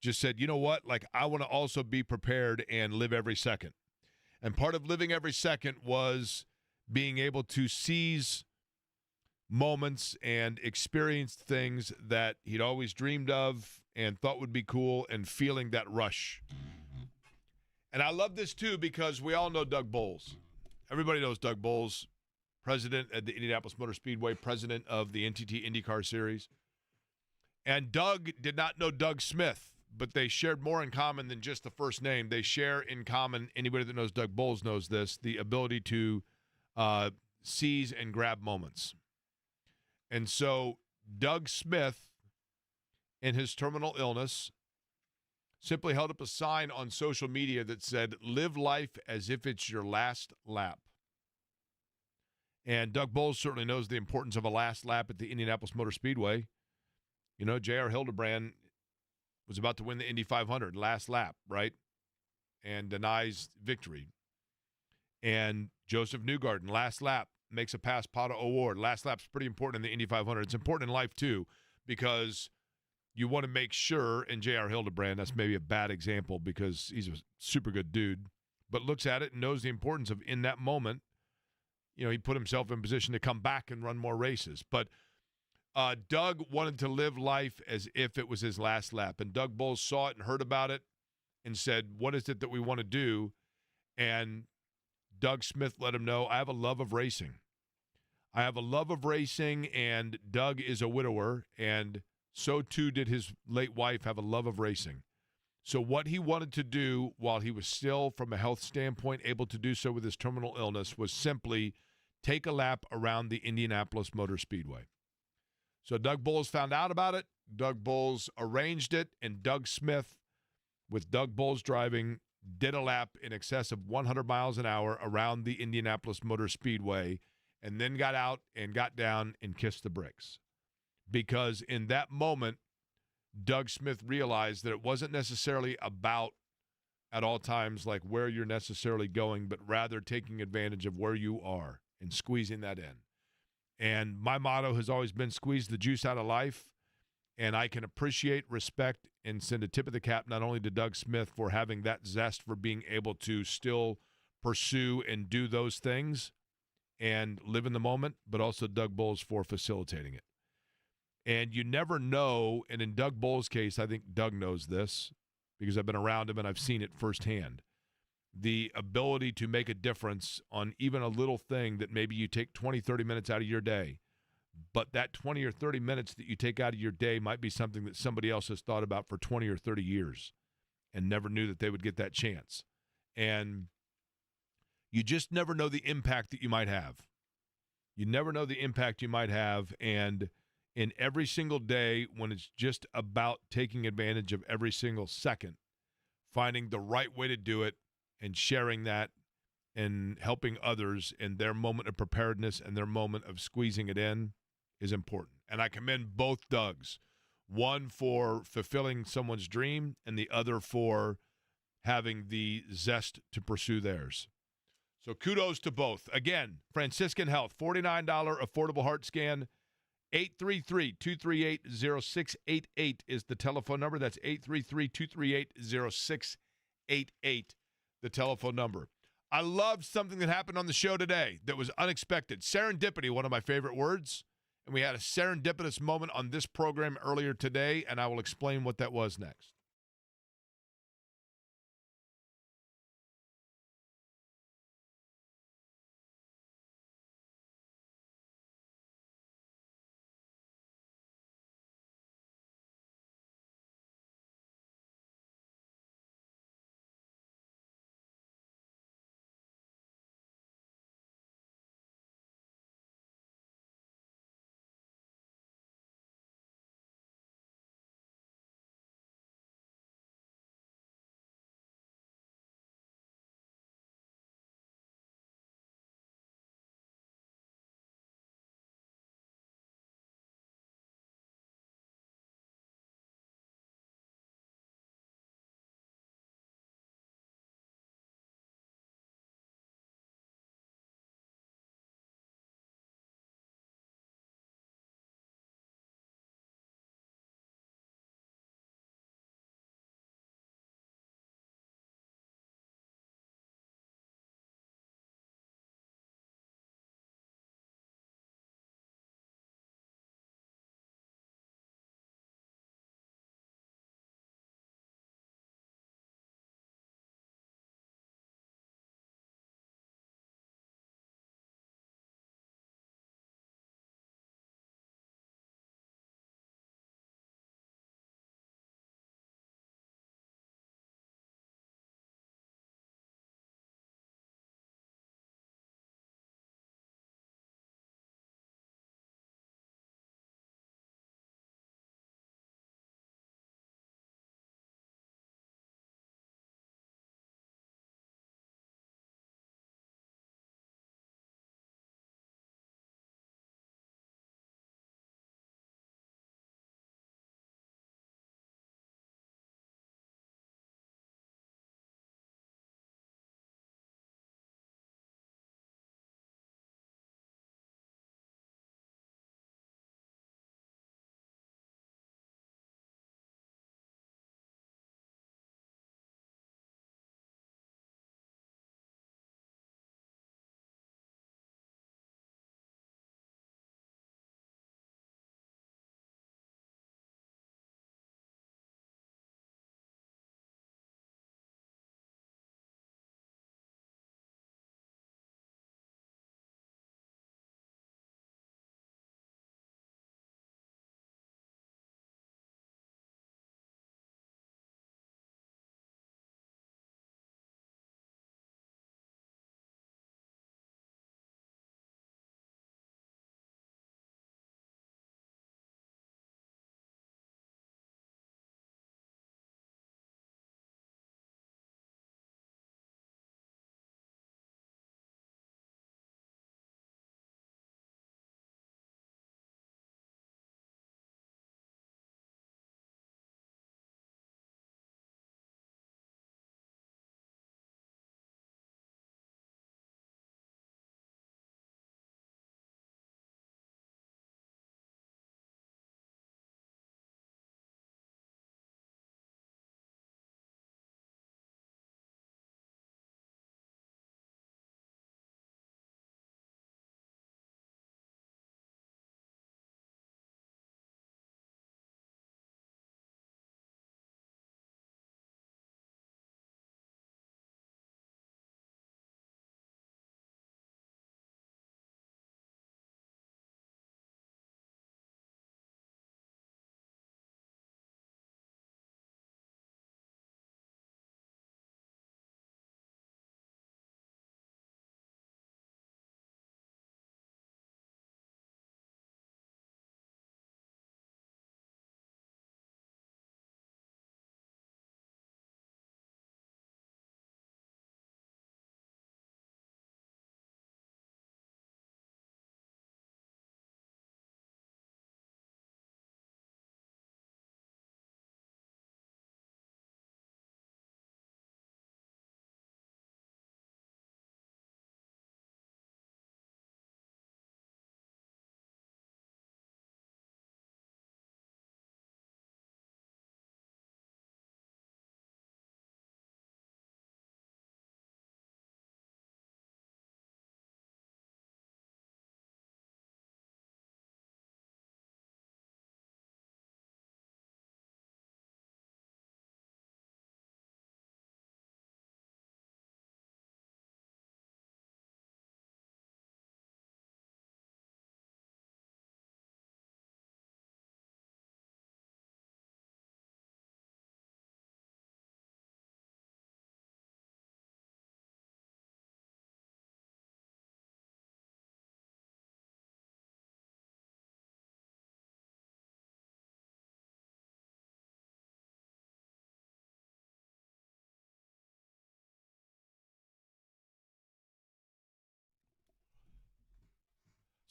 just said, you know what, I want to also be prepared and live every second. And part of living every second was being able to seize moments and experience things that he'd always dreamed of and thought would be cool, and feeling that rush. And I love this too, because we all know Doug Bowles. Everybody knows Doug Bowles, president at the Indianapolis Motor Speedway, president of the NTT IndyCar Series. And Doug did not know Doug Smith, but they shared more in common than just the first name. They share in common, anybody that knows Doug Bowles knows this, the ability to seize and grab moments. And so Doug Smith, in his terminal illness, simply held up a sign on social media that said, "Live life as if it's your last lap." And Doug Bowles certainly knows the importance of a last lap at the Indianapolis Motor Speedway. You know, J.R. Hildebrand was about to win the Indy 500, last lap, right? And denies victory. And Joseph Newgarden, last lap, makes a pass Pato O'Ward. Last lap's pretty important in the Indy 500. It's important in life, too, because you want to make sure, and J.R. Hildebrand, that's maybe a bad example because he's a super good dude, but looks at it and knows the importance of, in that moment, you know, he put himself in position to come back and run more races. But Doug wanted to live life as if it was his last lap. And Doug Bowles saw it and heard about it and said, what is it that we want to do? And Doug Smith let him know, I have a love of racing. I have a love of racing, and Doug is a widower, and so too did his late wife have a love of racing. So what he wanted to do while he was still, from a health standpoint, able to do so with his terminal illness was simply take a lap around the Indianapolis Motor Speedway. So Doug Bowles found out about it. Doug Bowles arranged it, and Doug Smith, with Doug Bowles driving, did a lap in excess of 100 miles an hour around the Indianapolis Motor Speedway, and then got out and got down and kissed the bricks. Because in that moment, Doug Smith realized that it wasn't necessarily about, at all times, like where you're necessarily going, but rather taking advantage of where you are and squeezing that in. And my motto has always been squeeze the juice out of life. And I can appreciate, respect, and send a tip of the cap not only to Doug Smith for having that zest for being able to still pursue and do those things and live in the moment, but also Doug Bowles for facilitating it. And you never know, and in Doug Bowles' case, I think Doug knows this because I've been around him and I've seen it firsthand. The ability to make a difference on even a little thing that maybe you take 20, 30 minutes out of your day, but that 20 or 30 minutes that you take out of your day might be something that somebody else has thought about for 20 or 30 years and never knew that they would get that chance. And you just never know the impact that you might have. You never know the impact you might have, and in every single day when it's just about taking advantage of every single second, finding the right way to do it and sharing that and helping others in their moment of preparedness and their moment of squeezing it in is important. And I commend both Dougs, one for fulfilling someone's dream and the other for having the zest to pursue theirs. So kudos to both. Again, Franciscan Health, $49 affordable heart scan. 833-238-0688 is the telephone number. That's 833-238-0688, the telephone number. I loved something that happened on the show today that was unexpected. Serendipity, one of my favorite words. And we had a serendipitous moment on this program earlier today, and I will explain what that was next.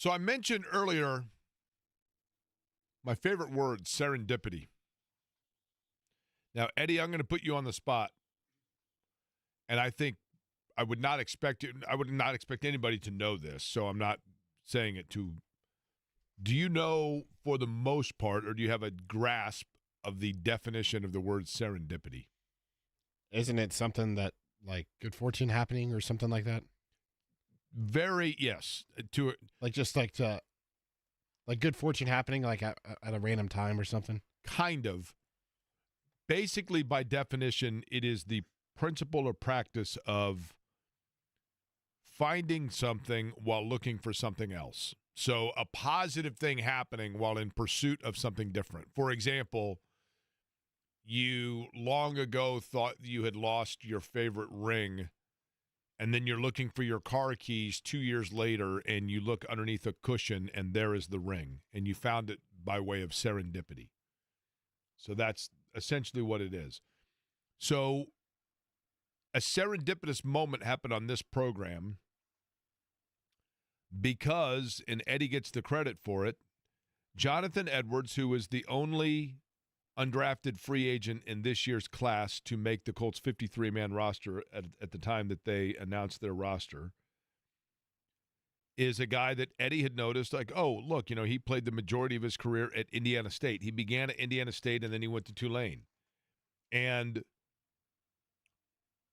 So I mentioned earlier my favorite word, serendipity. Now, Eddie, I'm going to put you on the spot. And I think I would not expect anybody to know this, so I'm not saying it to. Do you know, for the most part, or do you have a grasp of the definition of the word serendipity? Isn't it something that, like, good fortune happening or something like that? Yes. Like good fortune happening, like at a random time or something? Kind of. Basically, by definition, it is the principle or practice of finding something while looking for something else. So a positive thing happening while in pursuit of something different. For example, you long ago thought you had lost your favorite ring, and then you're looking for your car keys 2 years later, and you look underneath a cushion, and there is the ring, and you found it by way of serendipity. So that's essentially what it is. So a serendipitous moment happened on this program because, and Eddie gets the credit for it, Johnathan Edwards, who was the only undrafted free agent in this year's class to make the Colts 53-man roster at the time that they announced their roster, is a guy that Eddie had noticed, like, oh, look, he played the majority of his career at Indiana State. He began at Indiana State, and then he went to Tulane. And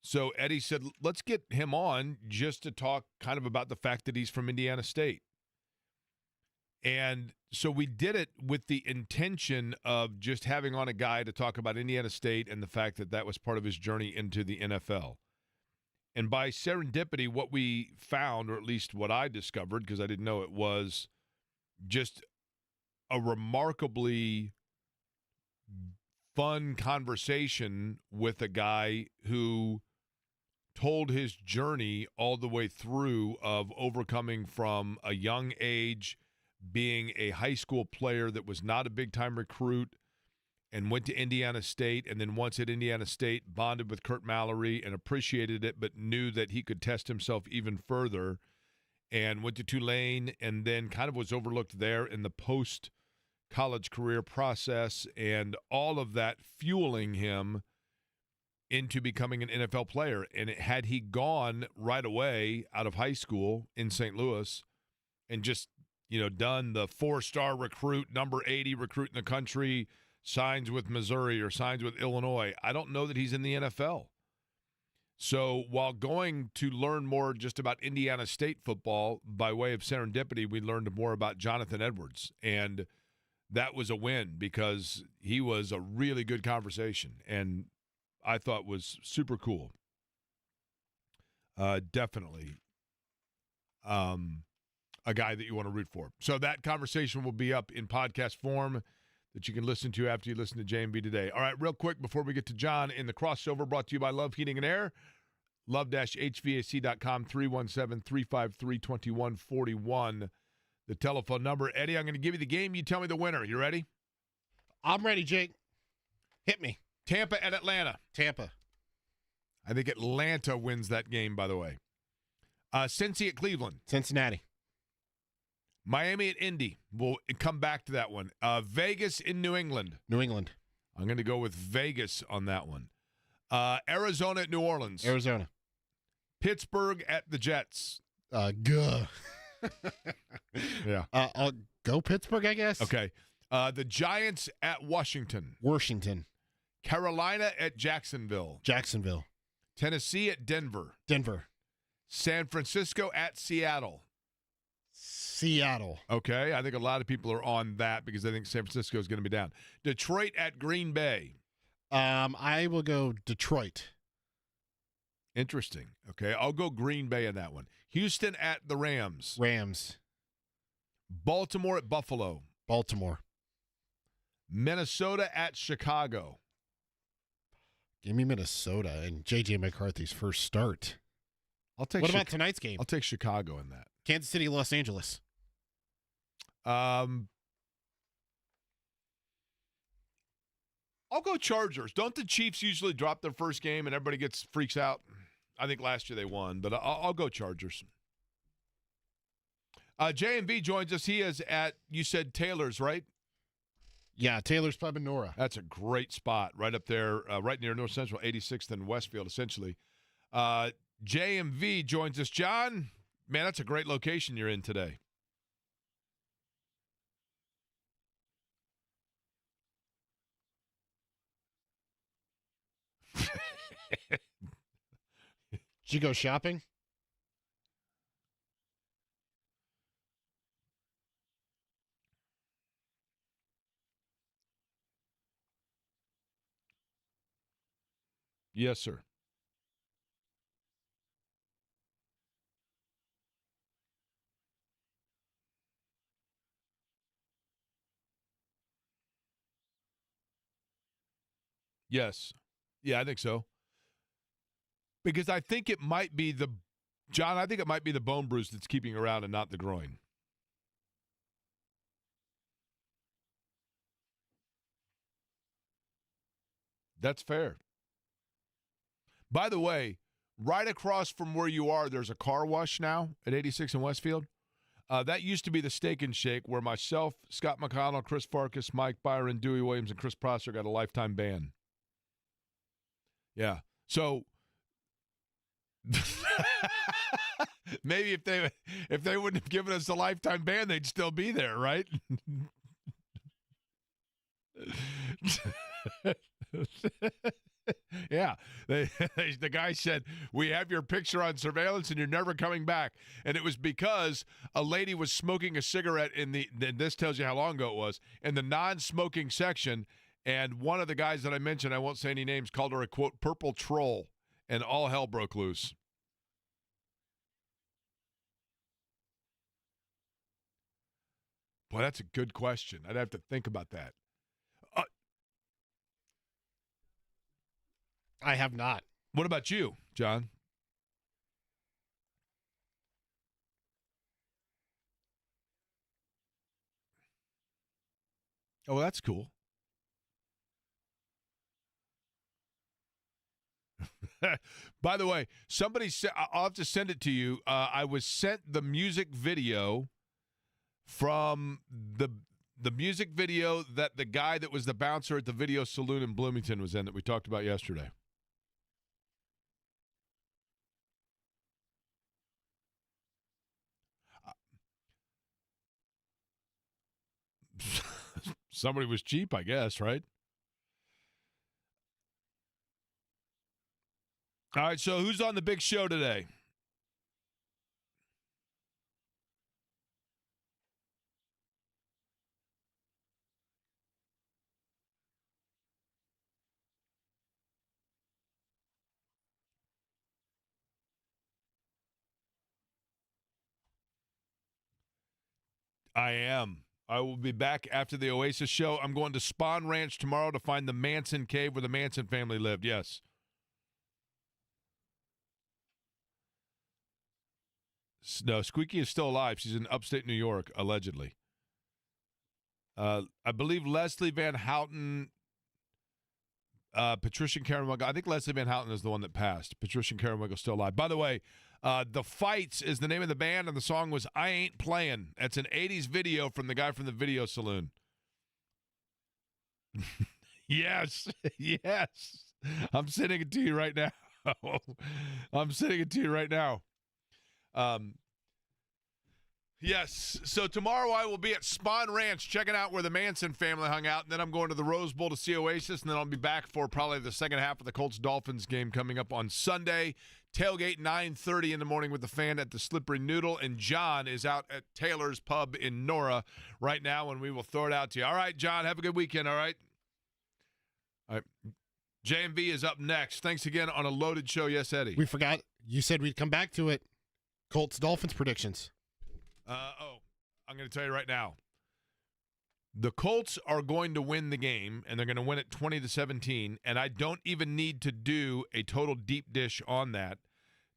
so Eddie said, let's get him on just to talk kind of about the fact that he's from Indiana State. And so we did it with the intention of just having on a guy to talk about Indiana State and the fact that that was part of his journey into the NFL. And by serendipity, what we found, or at least what I discovered, because I didn't know it, was just a remarkably fun conversation with a guy who told his journey all the way through of overcoming from a young age, being a high school player that was not a big-time recruit and went to Indiana State, and then once at Indiana State, bonded with Kurt Mallory and appreciated it, but knew that he could test himself even further, and went to Tulane, and then kind of was overlooked there in the post-college career process, and all of that fueling him into becoming an NFL player. And had he gone right away out of high school in St. Louis and just, done the 4-star recruit, number 80 recruit in the country, signs with Missouri or signs with Illinois, I don't know that he's in the NFL. So while going to learn more just about Indiana State football by way of serendipity, we learned more about Johnathan Edwards. And that was a win because he was a really good conversation and I thought was super cool. Definitely a guy that you want to root for. So that conversation will be up in podcast form that you can listen to after you listen to J&B today. All right, real quick before we get to John in the crossover, brought to you by Love Heating and Air, love-hvac.com, 317-353-2141, the telephone number. Eddie, I'm going to give you the game. You tell me the winner. You ready? I'm ready, Jake. Hit me. Tampa at Atlanta. Tampa. I think Atlanta wins that game, by the way. Cincy at Cleveland. Cincinnati. Miami at Indy. We'll come back to that one. Vegas in New England. New England. I'm going to go with Vegas on that one. Arizona at New Orleans. Arizona. Pittsburgh at the Jets. Yeah. I'll go Pittsburgh, I guess. Okay. The Giants at Washington. Washington. Carolina at Jacksonville. Jacksonville. Tennessee at Denver. Denver. San Francisco at Seattle. Seattle. Okay, I think a lot of people are on that because I think San Francisco is going to be down. Detroit at Green Bay. I will go Detroit. Interesting. Okay, I'll go Green Bay in that one. Houston at the Rams. Rams. Baltimore at Buffalo. Baltimore. Minnesota at Chicago. Give me Minnesota and J.J. McCarthy's first start. I'll take. What about tonight's game? I'll take Chicago in that. Kansas City, Los Angeles. I'll go Chargers. Don't the Chiefs usually drop their first game and everybody freaks out? I think last year they won, but I'll go Chargers. JMV joins us. He is at, you said Taylor's, right? Yeah, Taylor's Pub in Nora. That's a great spot right up there, right near North Central, 86th and Westfield, essentially. JMV joins us. John, man, that's a great location you're in today. Did you go shopping? Yes, sir. Yes. Yeah, I think so. Because I think it might be John, I think it might be the bone bruise that's keeping around and not the groin. That's fair. By the way, right across from where you are, there's a car wash now at 86 in Westfield. That used to be the Steak and Shake where myself, Scott McConnell, Chris Farkas, Mike Byron, Dewey Williams, and Chris Prosser got a lifetime ban. Yeah. So maybe if they wouldn't have given us a lifetime ban, they'd still be there, right? Yeah. The guy said, we have your picture on surveillance and you're never coming back. And it was because a lady was smoking a cigarette this tells you how long ago it was, in the non-smoking section. And one of the guys that I mentioned, I won't say any names, called her a, quote, purple troll. And all hell broke loose. Boy, that's a good question. I'd have to think about that. I have not. What about you, John? Oh, that's cool. By the way, somebody said, I'll have to send it to you. I was sent the music video from the music video that the guy that was the bouncer at the Video Saloon in Bloomington was in that we talked about yesterday. Somebody was cheap, I guess, right? All right, so who's on the big show today? I am. I will be back after the Oasis show. I'm going to Spawn Ranch tomorrow to find the Manson cave where the Manson family lived. Yes. No, Squeaky is still alive. She's in upstate New York, allegedly. I believe Leslie Van Houten, Patricia Carmichael. I think Leslie Van Houten is the one that passed. Patricia Carmichael is still alive. By the way, The Fights is the name of the band, and the song was I Ain't Playing. That's an 80s video from the guy from the Video Saloon. Yes, yes. I'm sending it to you right now. I'm sending it to you right now. Yes. So tomorrow I will be at Spawn Ranch checking out where the Manson family hung out, and then I'm going to the Rose Bowl to see Oasis, and then I'll be back for probably the second half of the Colts-Dolphins game coming up on Sunday. Tailgate 9:30 in the morning with the fan at the Slippery Noodle, and John is out at Taylor's Pub in Nora right now, and we will throw it out to you. All right, John, have a good weekend, all right? All right. JMV is up next. Thanks again on a loaded show. Yes, Eddie. We forgot. You said we'd come back to it. Colts-Dolphins predictions. I'm going to tell you right now. The Colts are going to win the game, and they're going to win it 20-17, and I don't even need to do a total deep dish on that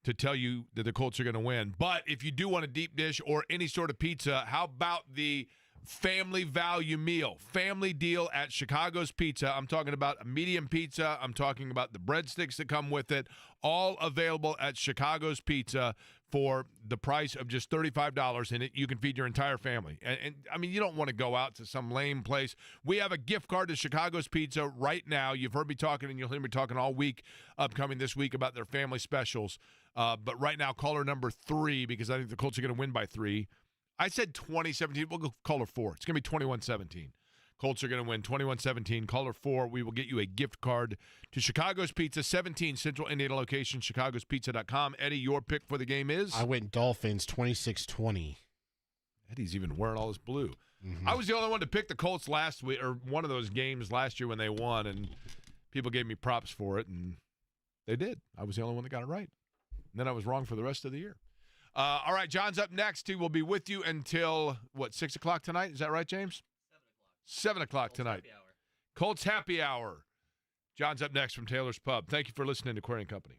to tell you that the Colts are going to win. But if you do want a deep dish or any sort of pizza, how about the family value meal? Family deal at Chicago's Pizza. I'm talking about a medium pizza. I'm talking about the breadsticks that come with it. All available at Chicago's Pizza for the price of just $35 in it. You can feed your entire family. And I mean, you don't want to go out to some lame place. We have a gift card to Chicago's Pizza right now. You've heard me talking, and you'll hear me talking all week, upcoming this week, about their family specials. But right now, caller number 3, because I think the Colts are going to win by 3. I said 2017. We'll go caller 4. It's going to be 21-17. Colts are going to win 21-17. Caller 4, we will get you a gift card to Chicago's Pizza, 17 Central Indiana location, chicagospizza.com. Eddie, your pick for the game is? I went Dolphins 26-20. Eddie's even wearing all his blue. Mm-hmm. I was the only one to pick the Colts last week, or one of those games last year when they won, and people gave me props for it, and they did. I was the only one that got it right. And then I was wrong for the rest of the year. All right, John's up next. He will be with you until, 6 o'clock tonight? Is that right, James? 7 o'clock tonight. Colts Happy Hour. John's up next from Taylor's Pub. Thank you for listening to Query & Company.